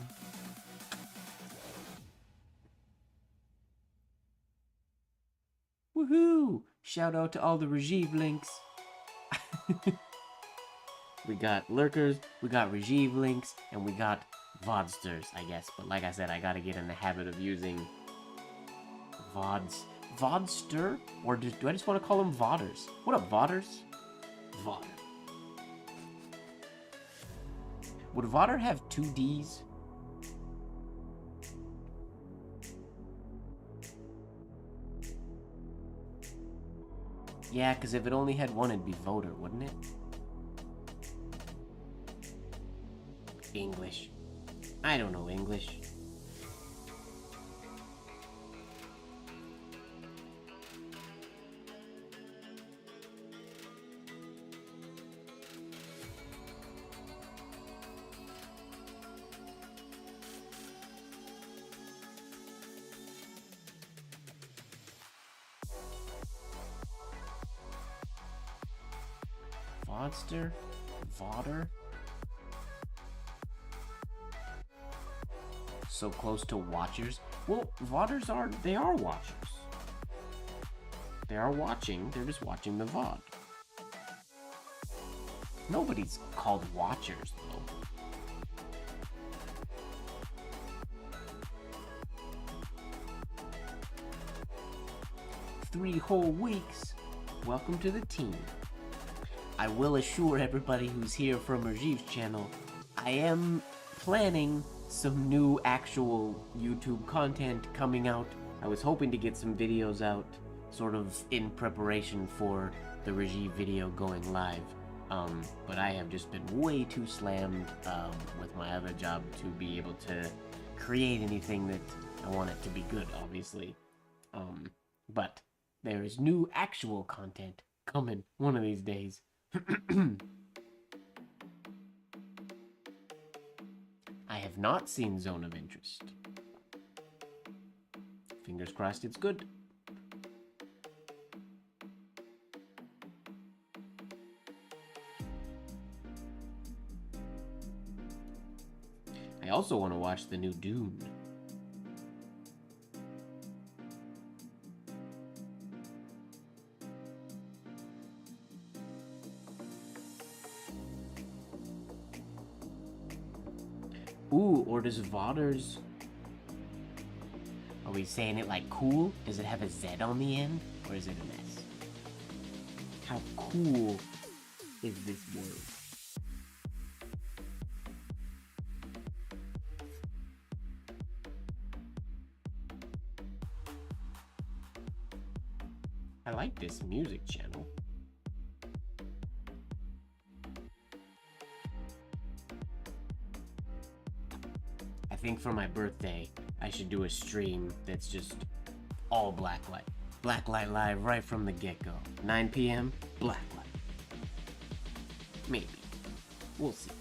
Woohoo! Shout out to all the Rajiv links. We got lurkers, we got Rajiv links, and we got Vodsters, I guess. But like I said, I gotta get in the habit of using Vodster? Or do I just want to call them Vodders? What up, Vodders? Vodder. Would Vodder have 2 Ds? Yeah, because if it only had one, it'd be voter, wouldn't it? English. I don't know English. Monster? Vader? So close to watchers? Well, Vaders are watchers. They are watching, they're just watching the VOD. Nobody's called watchers, though. Three whole weeks. Welcome to the team. I will assure everybody who's here from Rajeev's channel, I am planning some new actual YouTube content coming out. I was hoping to get some videos out, sort of in preparation for the Rajeev video going live. But I have just been way too slammed with my other job to be able to create anything that I want it to be good, obviously. But there is new actual content coming one of these days. I have not seen Zone of Interest. Fingers crossed it's good. I also want to watch the new Dune. Ooh, or does Vaders... Are we saying it like cool? Does it have a Z on the end? Or is it an S? How cool is this word? I like this music channel. I think for my birthday, I should do a stream that's just all Blacklight. Blacklight live right from the get-go. 9 p.m., Blacklight. Maybe. We'll see.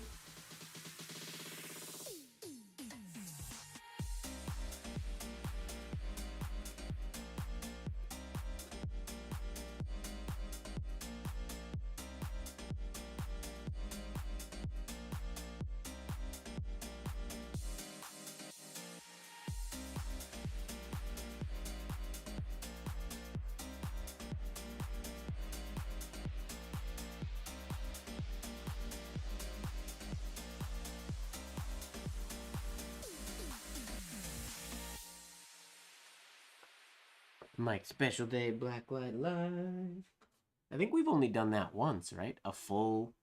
Mike's special day, Blacklight live. I think we've only done that once, right? A full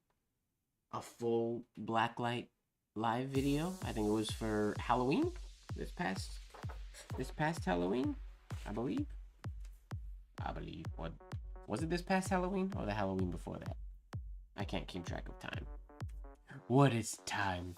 Blacklight live video. I think it was for Halloween. This past Halloween, I believe. What was it? This past Halloween or the Halloween before that? I can't keep track of time. What is time?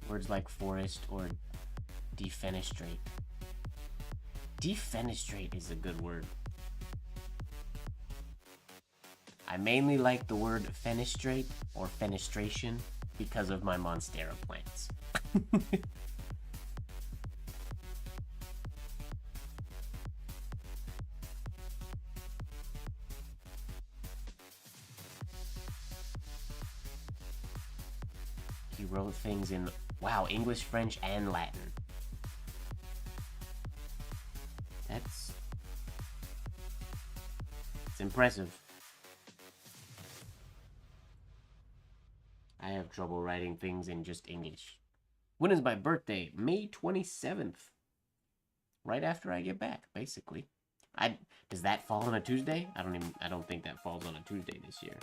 Words like forest or defenestrate. Defenestrate is a good word. I mainly like the word fenestrate or fenestration because of my Monstera plants. He wrote things in, wow, English, French, and Latin. impressive. I have trouble writing things in just English. When is my birthday? May 27th. Right after I get back, basically. Does that fall on a Tuesday? I don't think that falls on a Tuesday this year.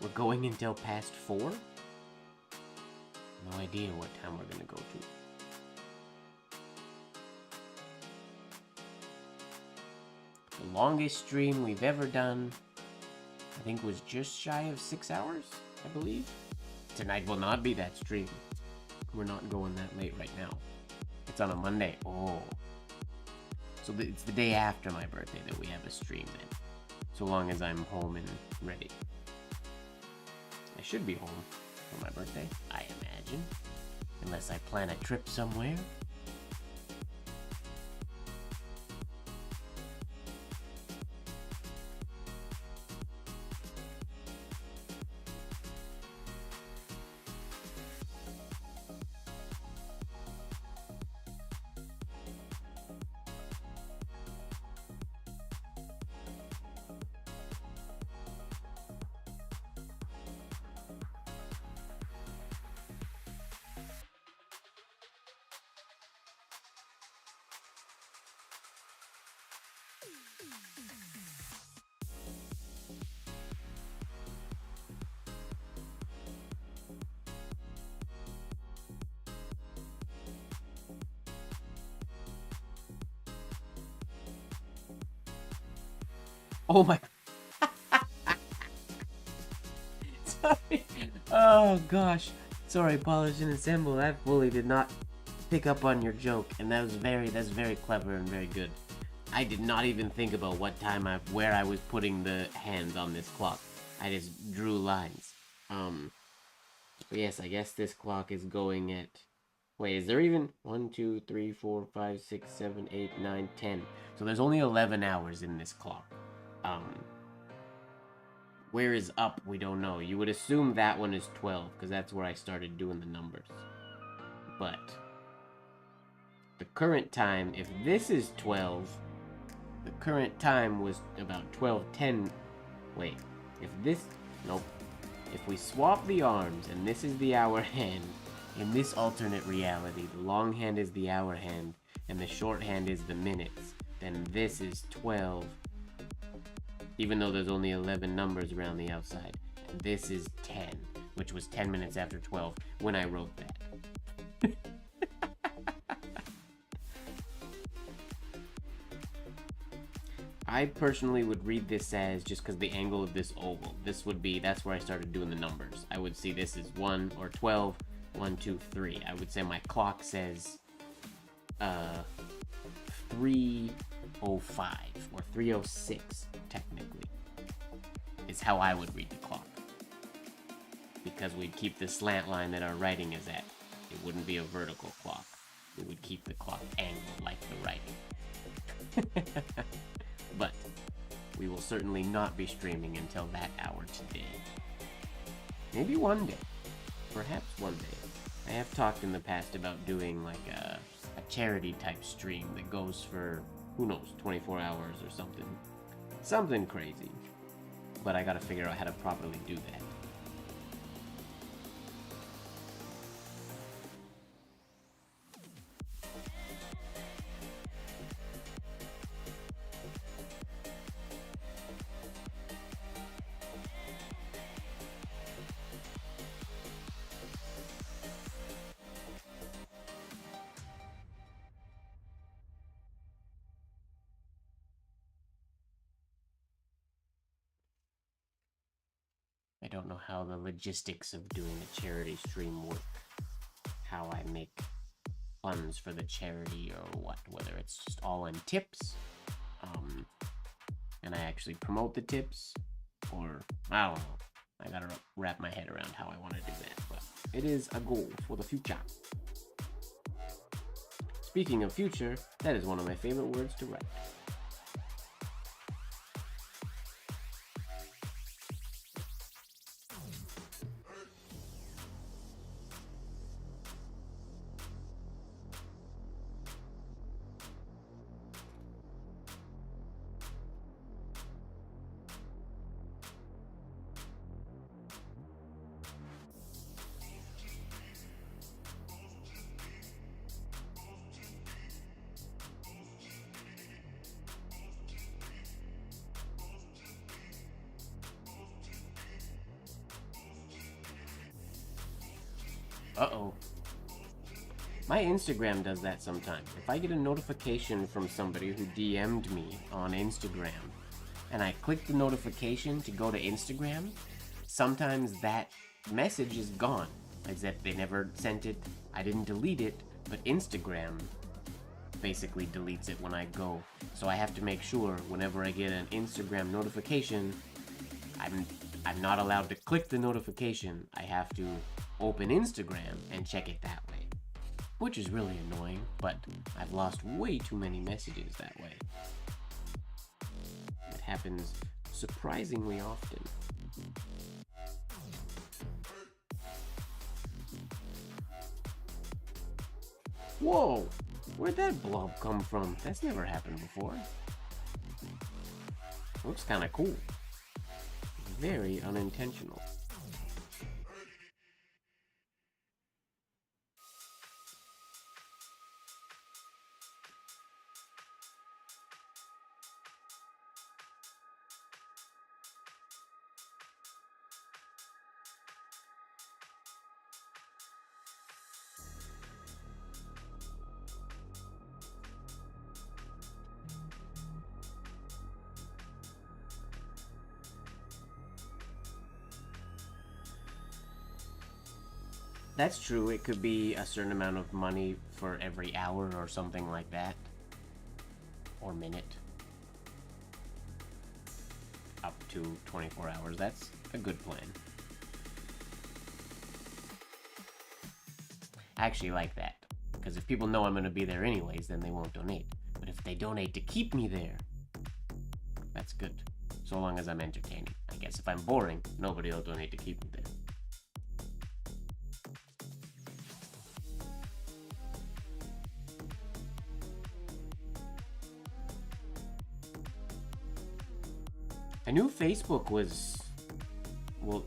We're going until past 4? No idea what time we're gonna go to. The longest stream we've ever done, I think, was just shy of 6 hours, I believe. Tonight will not be that stream. We're not going that late right now. It's on a Monday. Oh. So it's the day after my birthday that we have a stream then. So long as I'm home and ready. I should be home for my birthday, I imagine. Unless I plan a trip somewhere. Oh my... Sorry. Oh gosh. Sorry, Polish and Assemble. I fully did not pick up on your joke, and that's very clever and very good. I did not even think about what time where I was putting the hands on this clock. I just drew lines. But yes, I guess this clock is going at... Wait, is there even 1, 2, 3, 4, 5, 6, 7, 8, 9, 10? So there's only 11 hours in this clock. Where is up? We don't know. You would assume that one is 12, because that's where I started doing the numbers. But the current time, if this is 12, the current time was about 12:10. Wait, if this... Nope. If we swap the arms, and this is the hour hand, in this alternate reality, the long hand is the hour hand, and the short hand is the minutes, then this is 12. Even though there's only 11 numbers around the outside. And this is 10, which was 10 minutes after 12 when I wrote that. I personally would read this as, just because the angle of this oval, this would be, that's where I started doing the numbers. I would see this as 1 or 12, 1, 2, 3. I would say my clock says 3:05 or 3:06 technically is how I would read the clock, because we'd keep the slant line that our writing is at. It wouldn't be a vertical clock. We would keep the clock angled like the writing. But we will certainly not be streaming until that hour today. Maybe one day. Perhaps one day. I have talked in the past about doing like a charity type stream that goes for, who knows, 24 hours or something. Something crazy. But I gotta figure out how to properly do that. I don't know how the logistics of doing a charity stream work. How I make funds for the charity or what. Whether it's just all in tips, and I actually promote the tips, or I don't know. I gotta wrap my head around how I want to do that, but it is a goal for the future. Speaking of future, that is one of my favorite words to write. Uh-oh. My Instagram does that sometimes. If I get a notification from somebody who DM'd me on Instagram, and I click the notification to go to Instagram, sometimes that message is gone. As if they never sent it, I didn't delete it, but Instagram basically deletes it when I go. So I have to make sure whenever I get an Instagram notification, I'm not allowed to click the notification. I have to open Instagram and check it that way, which is really annoying, but I've lost way too many messages that way. It happens surprisingly often. Whoa! Where'd that blob come from? That's never happened before. Looks kinda cool. Very unintentional. That's true, it could be a certain amount of money for every hour or something like that. Or minute. Up to 24 hours, that's a good plan. I actually like that, because if people know I'm going to be there anyways, then they won't donate. But if they donate to keep me there, that's good. So long as I'm entertaining. I guess if I'm boring, nobody will donate to keep me there. I knew Facebook was, well,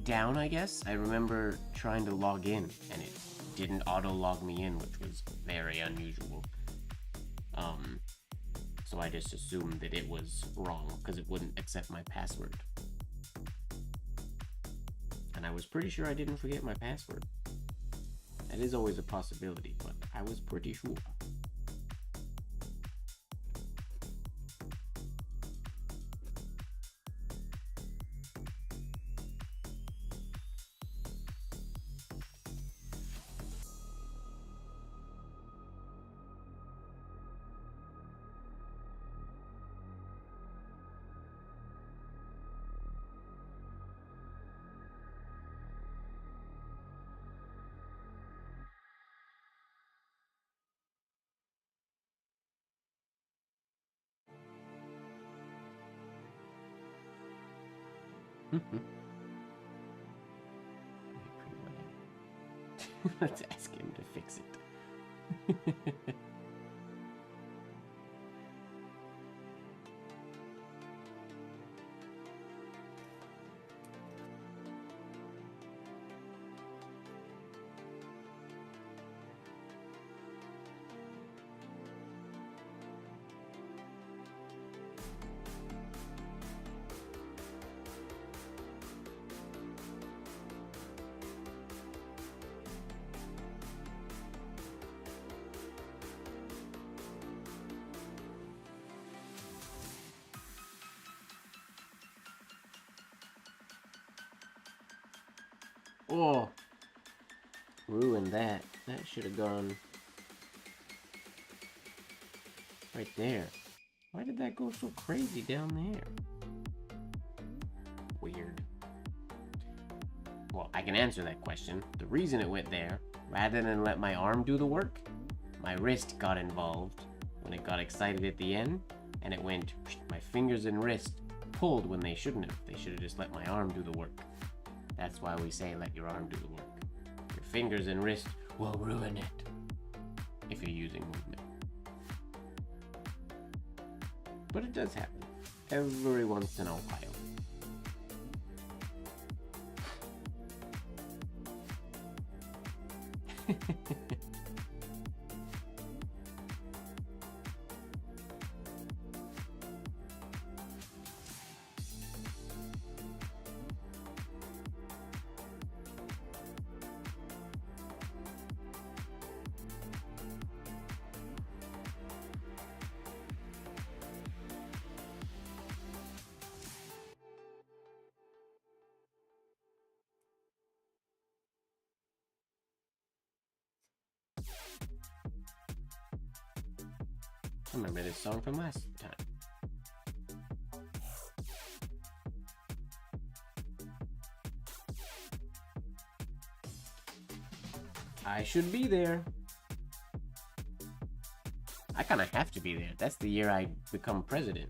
down, I guess. I remember trying to log in, and it didn't auto-log me in, which was very unusual. So I just assumed that it was wrong, because it wouldn't accept my password. And I was pretty sure I didn't forget my password. That is always a possibility, but I was pretty sure. Let's ask him to fix it. Oh, ruined that. That should have gone right there. Why did that go so crazy down there? Weird. can answer that question. The reason it went there, rather than let my arm do the work, my wrist got involved when it got excited at the end, and it went, my fingers and wrist pulled when they shouldn't have. They should have just let my arm do the work. That's why we say let your arm do the work. Your fingers and wrist will ruin it if you're using movement. But it does happen every once in a while. I remember this song from last time. I should be there. I kind of have to be there. That's the year I become president.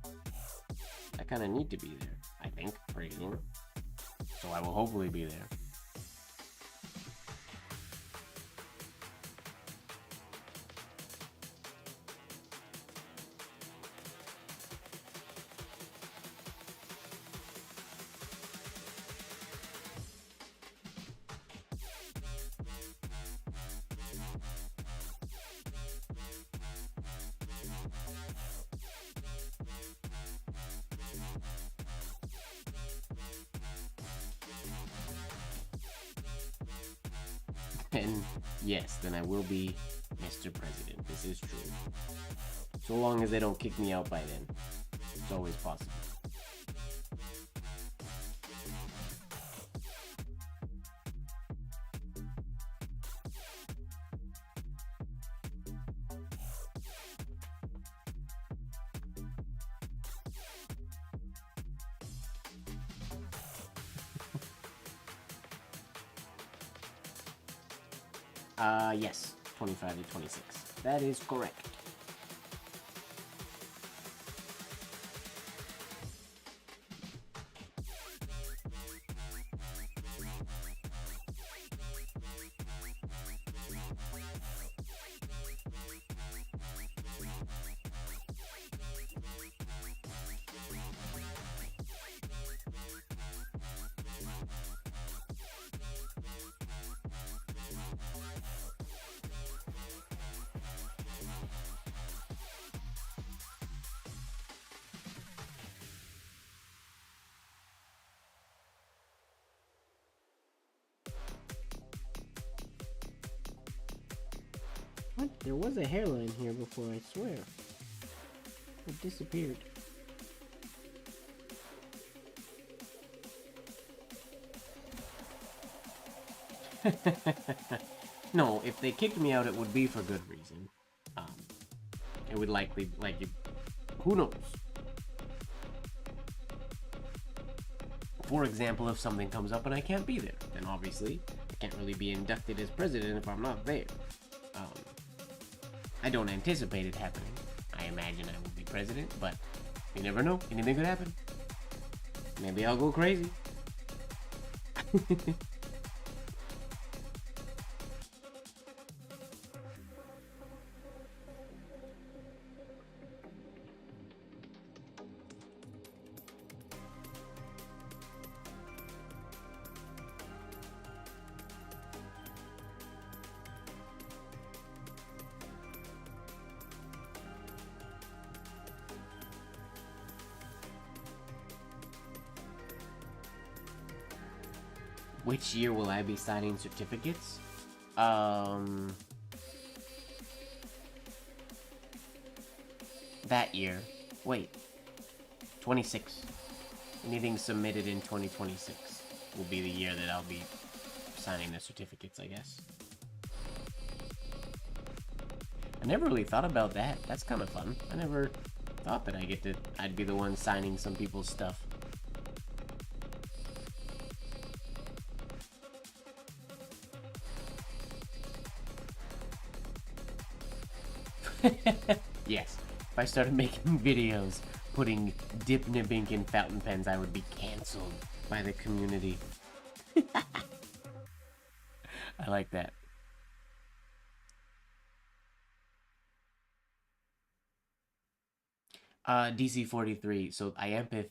I kind of need to be there, I think, pretty soon. So I will hopefully be there. And yes, then I will be Mr. President. This is true. So long as they don't kick me out by then. It's always possible. Yes, 25 to 26. That is correct. What? There was a hairline here before, I swear. It disappeared. No, if they kicked me out, it would be for good reason. It would likely, who knows? For example, if something comes up and I can't be there, then obviously I can't really be inducted as president if I'm not there. I don't anticipate it happening. I imagine I will be president, but you never know. Anything could happen. Maybe I'll go crazy. Which year will I be signing certificates? That year. Wait. 26. Anything submitted in 2026 will be the year that I'll be signing the certificates, I guess. I never really thought about that. That's kind of fun. I never thought that I'd be the one signing some people's stuff. Yes, if I started making videos putting dip nib ink in fountain pens, I would be canceled by the community. I like that. DC 43. So IAMPIF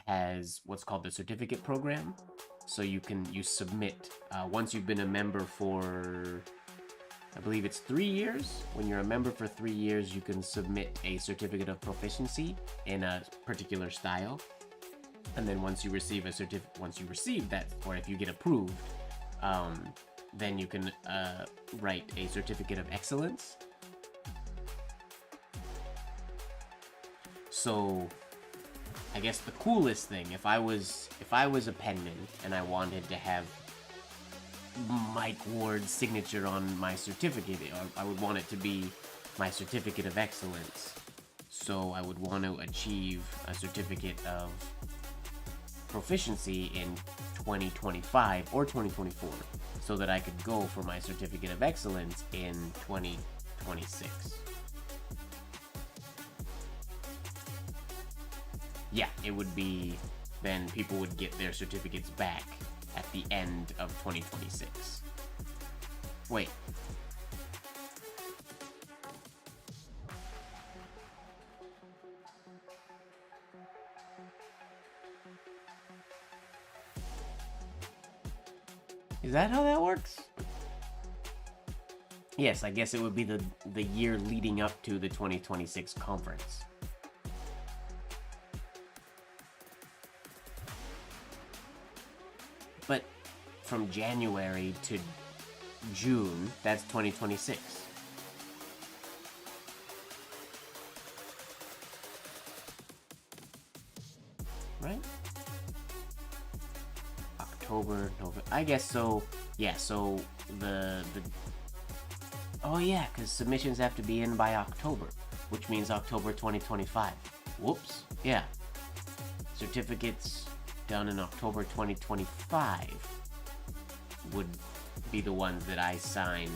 has what's called the certificate program. So you submit once you've been a member for, I believe it's 3 years. When you're a member for 3 years, you can submit a certificate of proficiency in a particular style. And then once you receive that, or if you get approved, then you can write a certificate of excellence. So I guess the coolest thing, if I was a penman and I wanted to have Mike Ward's signature on my certificate, I would want it to be my certificate of excellence. So I would want to achieve a certificate of proficiency in 2025 or 2024 so that I could go for my certificate of excellence in 2026. Yeah, it would be, then people would get their certificates back at the end of 2026. Wait. Is that how that works? Yes, I guess it would be the year leading up to the 2026 conference. But from January to June, that's 2026. Right? October, November. I guess so. Yeah, so the oh yeah, because submissions have to be in by October, which means October 2025. Whoops. Yeah. Certificates done in October 2025 would be the ones that I sign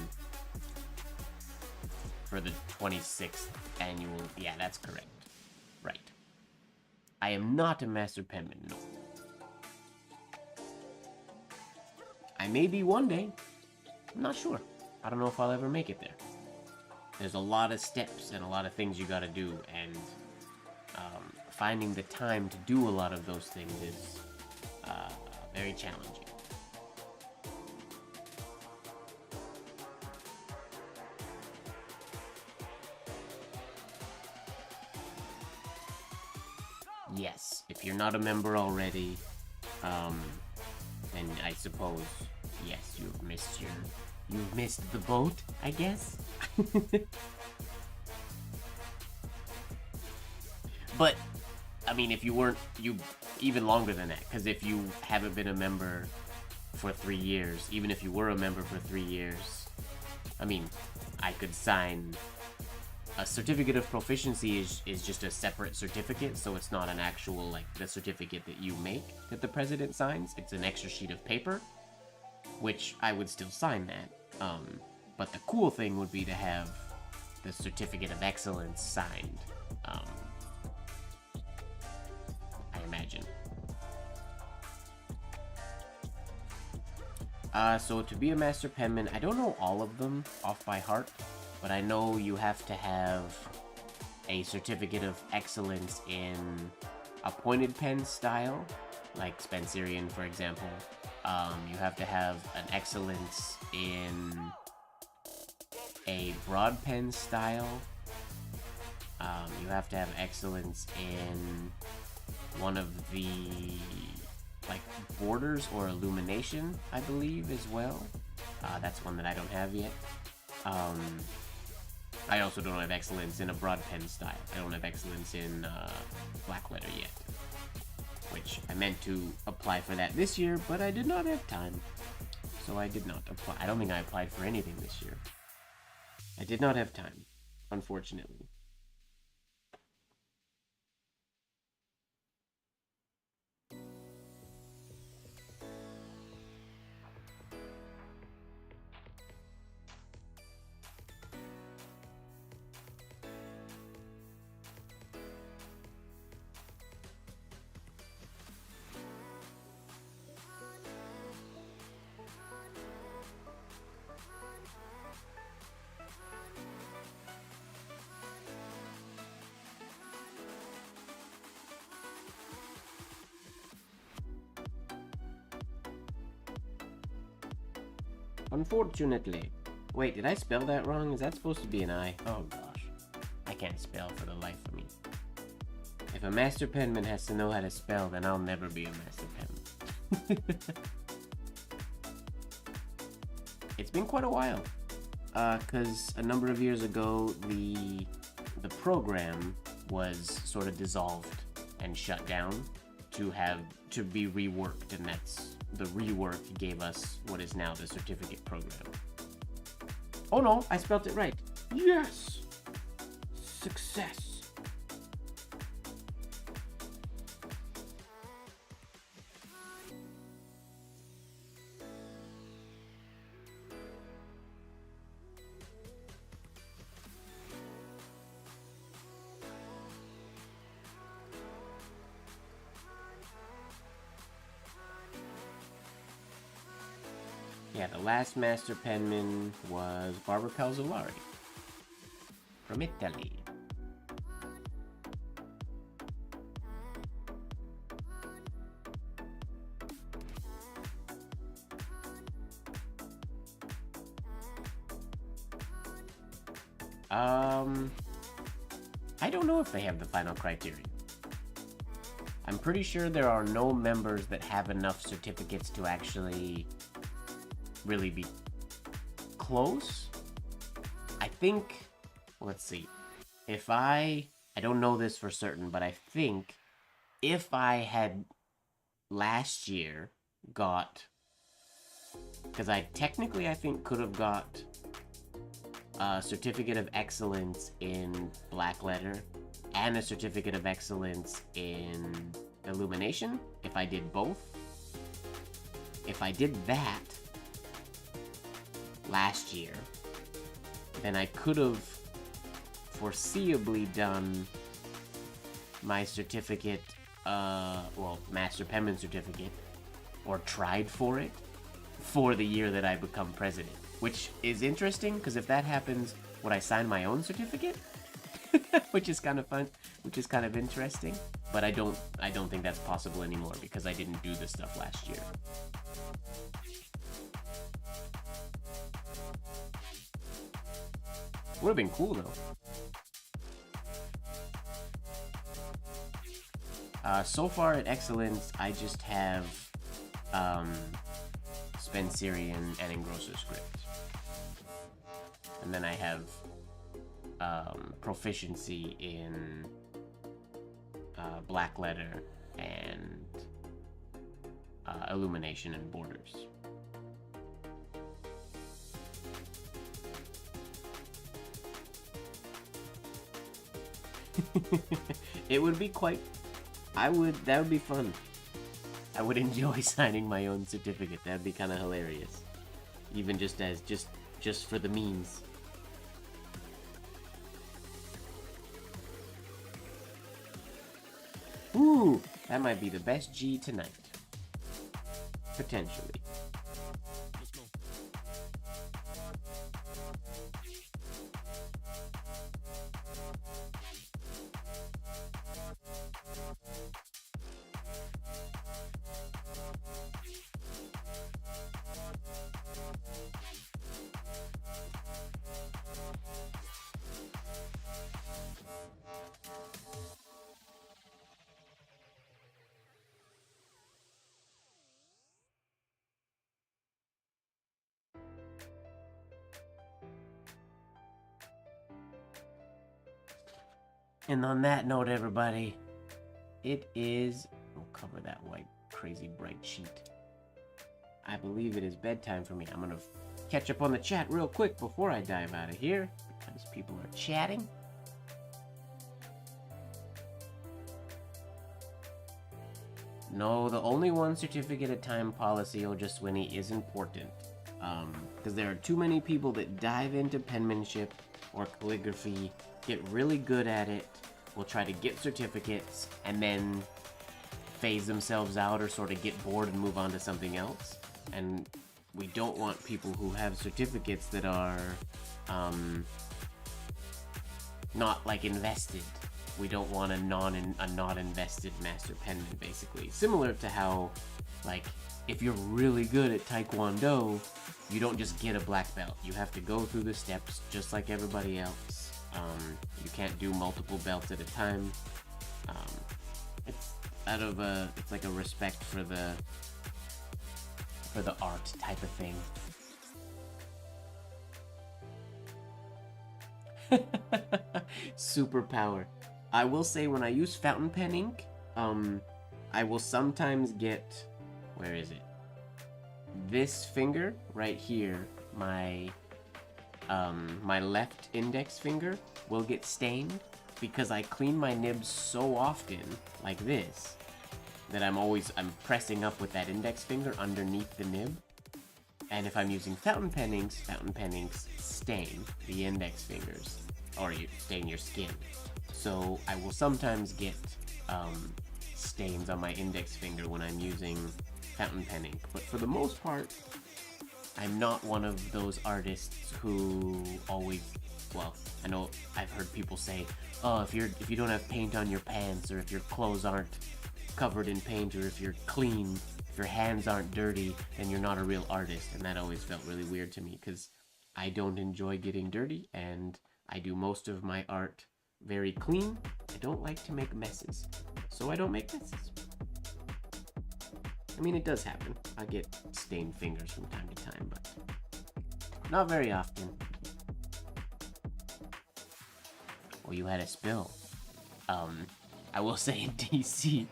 for the 26th annual. Yeah, that's correct. Right. I am not a master penman, no. I may be one day. I'm not sure. I don't know if I'll ever make it there. There's a lot of steps and a lot of things you gotta do, and finding the time to do a lot of those things is very challenging. Yes, if you're not a member already, then I suppose, yes, you've missed the boat, I guess. But I mean, if you weren't, even longer than that, because if you haven't been a member for 3 years, even if you were a member for 3 years, I mean, I could sign a certificate of proficiency is just a separate certificate, so it's not an actual, like, the certificate that you make that the president signs. It's an extra sheet of paper, which I would still sign that. But the cool thing would be to have the certificate of excellence signed. I imagine. So to be a master penman, I don't know all of them off by heart, but I know you have to have a certificate of excellence in a pointed pen style, like Spencerian, for example. You have to have an excellence in a broad pen style. You have to have excellence in one of the, like, borders or illumination, I believe, as well. That's one that I don't have yet. I also don't have excellence in a broad pen style. I don't have excellence in black letter yet, which I meant to apply for that this year, but I did not have time, so I did not apply. I don't think I applied for anything this year. I did not have time, unfortunately. Unfortunately. Wait, did I spell that wrong? Is that supposed to be an I? Oh gosh. I can't spell for the life of me. If a master penman has to know how to spell, then I'll never be a master penman. It's been quite a while. Because a number of years ago, the program was sort of dissolved and shut down to be reworked, and that's the rework gave us what is now the certificate program. Oh no, I spelled it right. Yes! Success. Yeah, the last master penman was Barbara Calzolari from Italy. I don't know if they have the final criterion. I'm pretty sure there are no members that have enough certificates to actually really be close. I think, let's see, if I don't know this for certain, but I think if I had last year got, because I think could have got a certificate of excellence in Blacklight and a certificate of excellence in illumination. If I did both, if I did that last year, then I could have foreseeably done my certificate, Master Penman certificate, or tried for it for the year that I become president. Which is interesting, because if that happens, would I sign my own certificate? Which is kind of fun, which is kind of interesting. But I don't think that's possible anymore, because I didn't do this stuff last year. Would have been cool though. So far at Excellence, I just have Spencerian and Engrosser script. And then I have proficiency in black letter and illumination and borders. It would be quite... that would be fun. I would enjoy signing my own certificate. That'd be kind of hilarious. Even just for the memes. Ooh, that might be the best G tonight. Potentially. And on that note, everybody, it is... We'll cover that white, crazy bright sheet. I believe it is bedtime for me. I'm going to catch up on the chat real quick before I dive out of here, because people are chatting. No, the only one certificate at time policy, Ojaswini, is important. Because there are too many people that dive into penmanship or calligraphy, get really good at it, will try to get certificates, and then phase themselves out or sort of get bored and move on to something else. And we don't want people who have certificates that are not like invested. We don't want a not invested master penman, basically. Similar to how, like, if you're really good at Taekwondo, you don't just get a black belt. You have to go through the steps just like everybody else. You can't do multiple belts at a time. It's it's like a respect for the art type of thing. Superpower. I will say when I use fountain pen ink, I will sometimes get, where is it? This finger right here, my left index finger will get stained because I clean my nibs so often like this that I'm pressing up with that index finger underneath the nib. And if I'm using fountain pen inks stain the index fingers, or you stain your skin. So I will sometimes get stains on my index finger when I'm using fountain pen ink. But for the most part, I'm not one of those artists who always, well, I know I've heard people say, oh, if you don't have paint on your pants, or if your clothes aren't covered in paint, or if you're clean, if your hands aren't dirty, then you're not a real artist. And that always felt really weird to me because I don't enjoy getting dirty, and I do most of my art very clean. I don't like to make messes, so I don't make messes. I mean, it does happen. I get stained fingers from time to time, but not very often. Well, you had a spill. I will say in DC,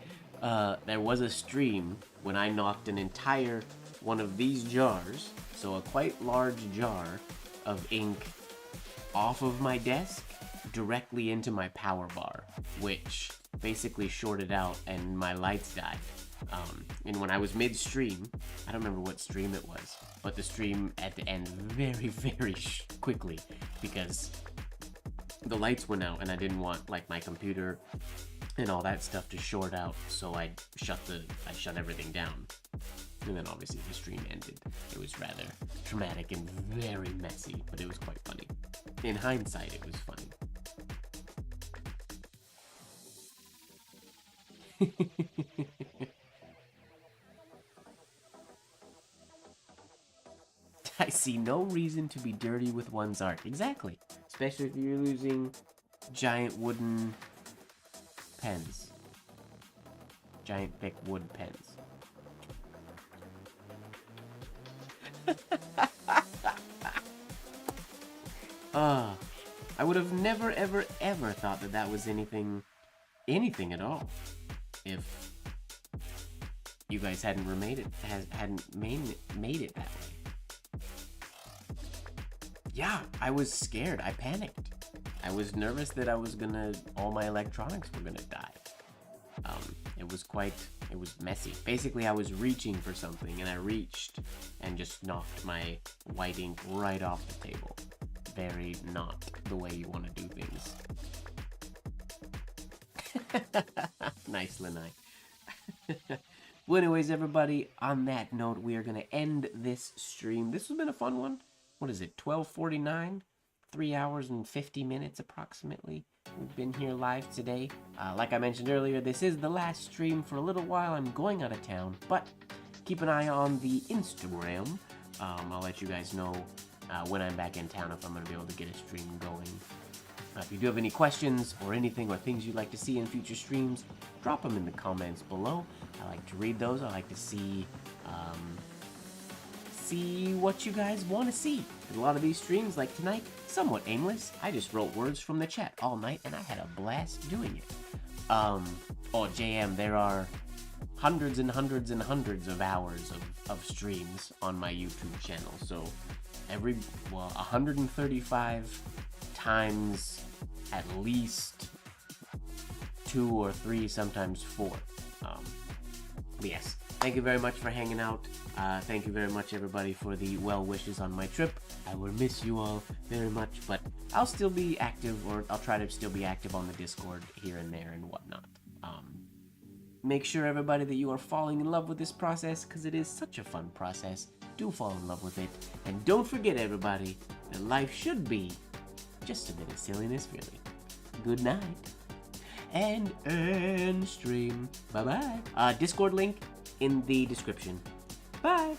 there was a stream when I knocked an entire one of these jars, so a quite large jar of ink, off of my desk directly into my power bar, which basically shorted out and my lights died. And when I was mid-stream, I don't remember what stream it was, but the stream had to end very, very quickly because the lights went out and I didn't want like my computer and all that stuff to short out, so I shut everything down. And then obviously the stream ended. It was rather traumatic and very messy, but it was quite funny. In hindsight, it was funny. I see no reason to be dirty with one's art. Exactly. Especially if you're using giant wooden pens. Giant thick wood pens. I would have never, ever, ever thought that that was anything at all if you guys hadn't made it that way. Yeah, I was scared. I panicked. I was nervous that all my electronics were gonna die. It was messy. Basically, I was reaching for something, and I reached and just knocked my white ink right off the table. Very not the way you want to do things. Nice, Lanai. Well, anyways, everybody, on that note, we are going to end this stream. This has been a fun one. What is it, 12:49? 3 hours and 50 minutes approximately. We've been here live today. Like I mentioned earlier, this is the last stream for a little while. I'm going out of town, but keep an eye on the Instagram. I'll let you guys know when I'm back in town if I'm going to be able to get a stream going. If you do have any questions or anything or things you'd like to see in future streams, drop them in the comments below. I like to read those. I like to see what you guys want to see. A lot of these streams, like tonight, somewhat aimless. I just wrote words from the chat all night, and I had a blast doing it. JM, there are hundreds and hundreds and hundreds of hours of streams on my YouTube channel. So 135 times at least 2 or 3, sometimes 4. Yes, thank you very much for hanging out. Thank you very much, everybody, for the well wishes on my trip. I will miss you all very much, but I'll still be active, or I'll try to still be active on the Discord here and there and whatnot. Make sure, everybody, that you are falling in love with this process, because it is such a fun process. Do fall in love with it, and don't forget, everybody, that life should be just a bit of silliness, really. Good night, and end stream. Bye-bye. Discord link in the description. Bye.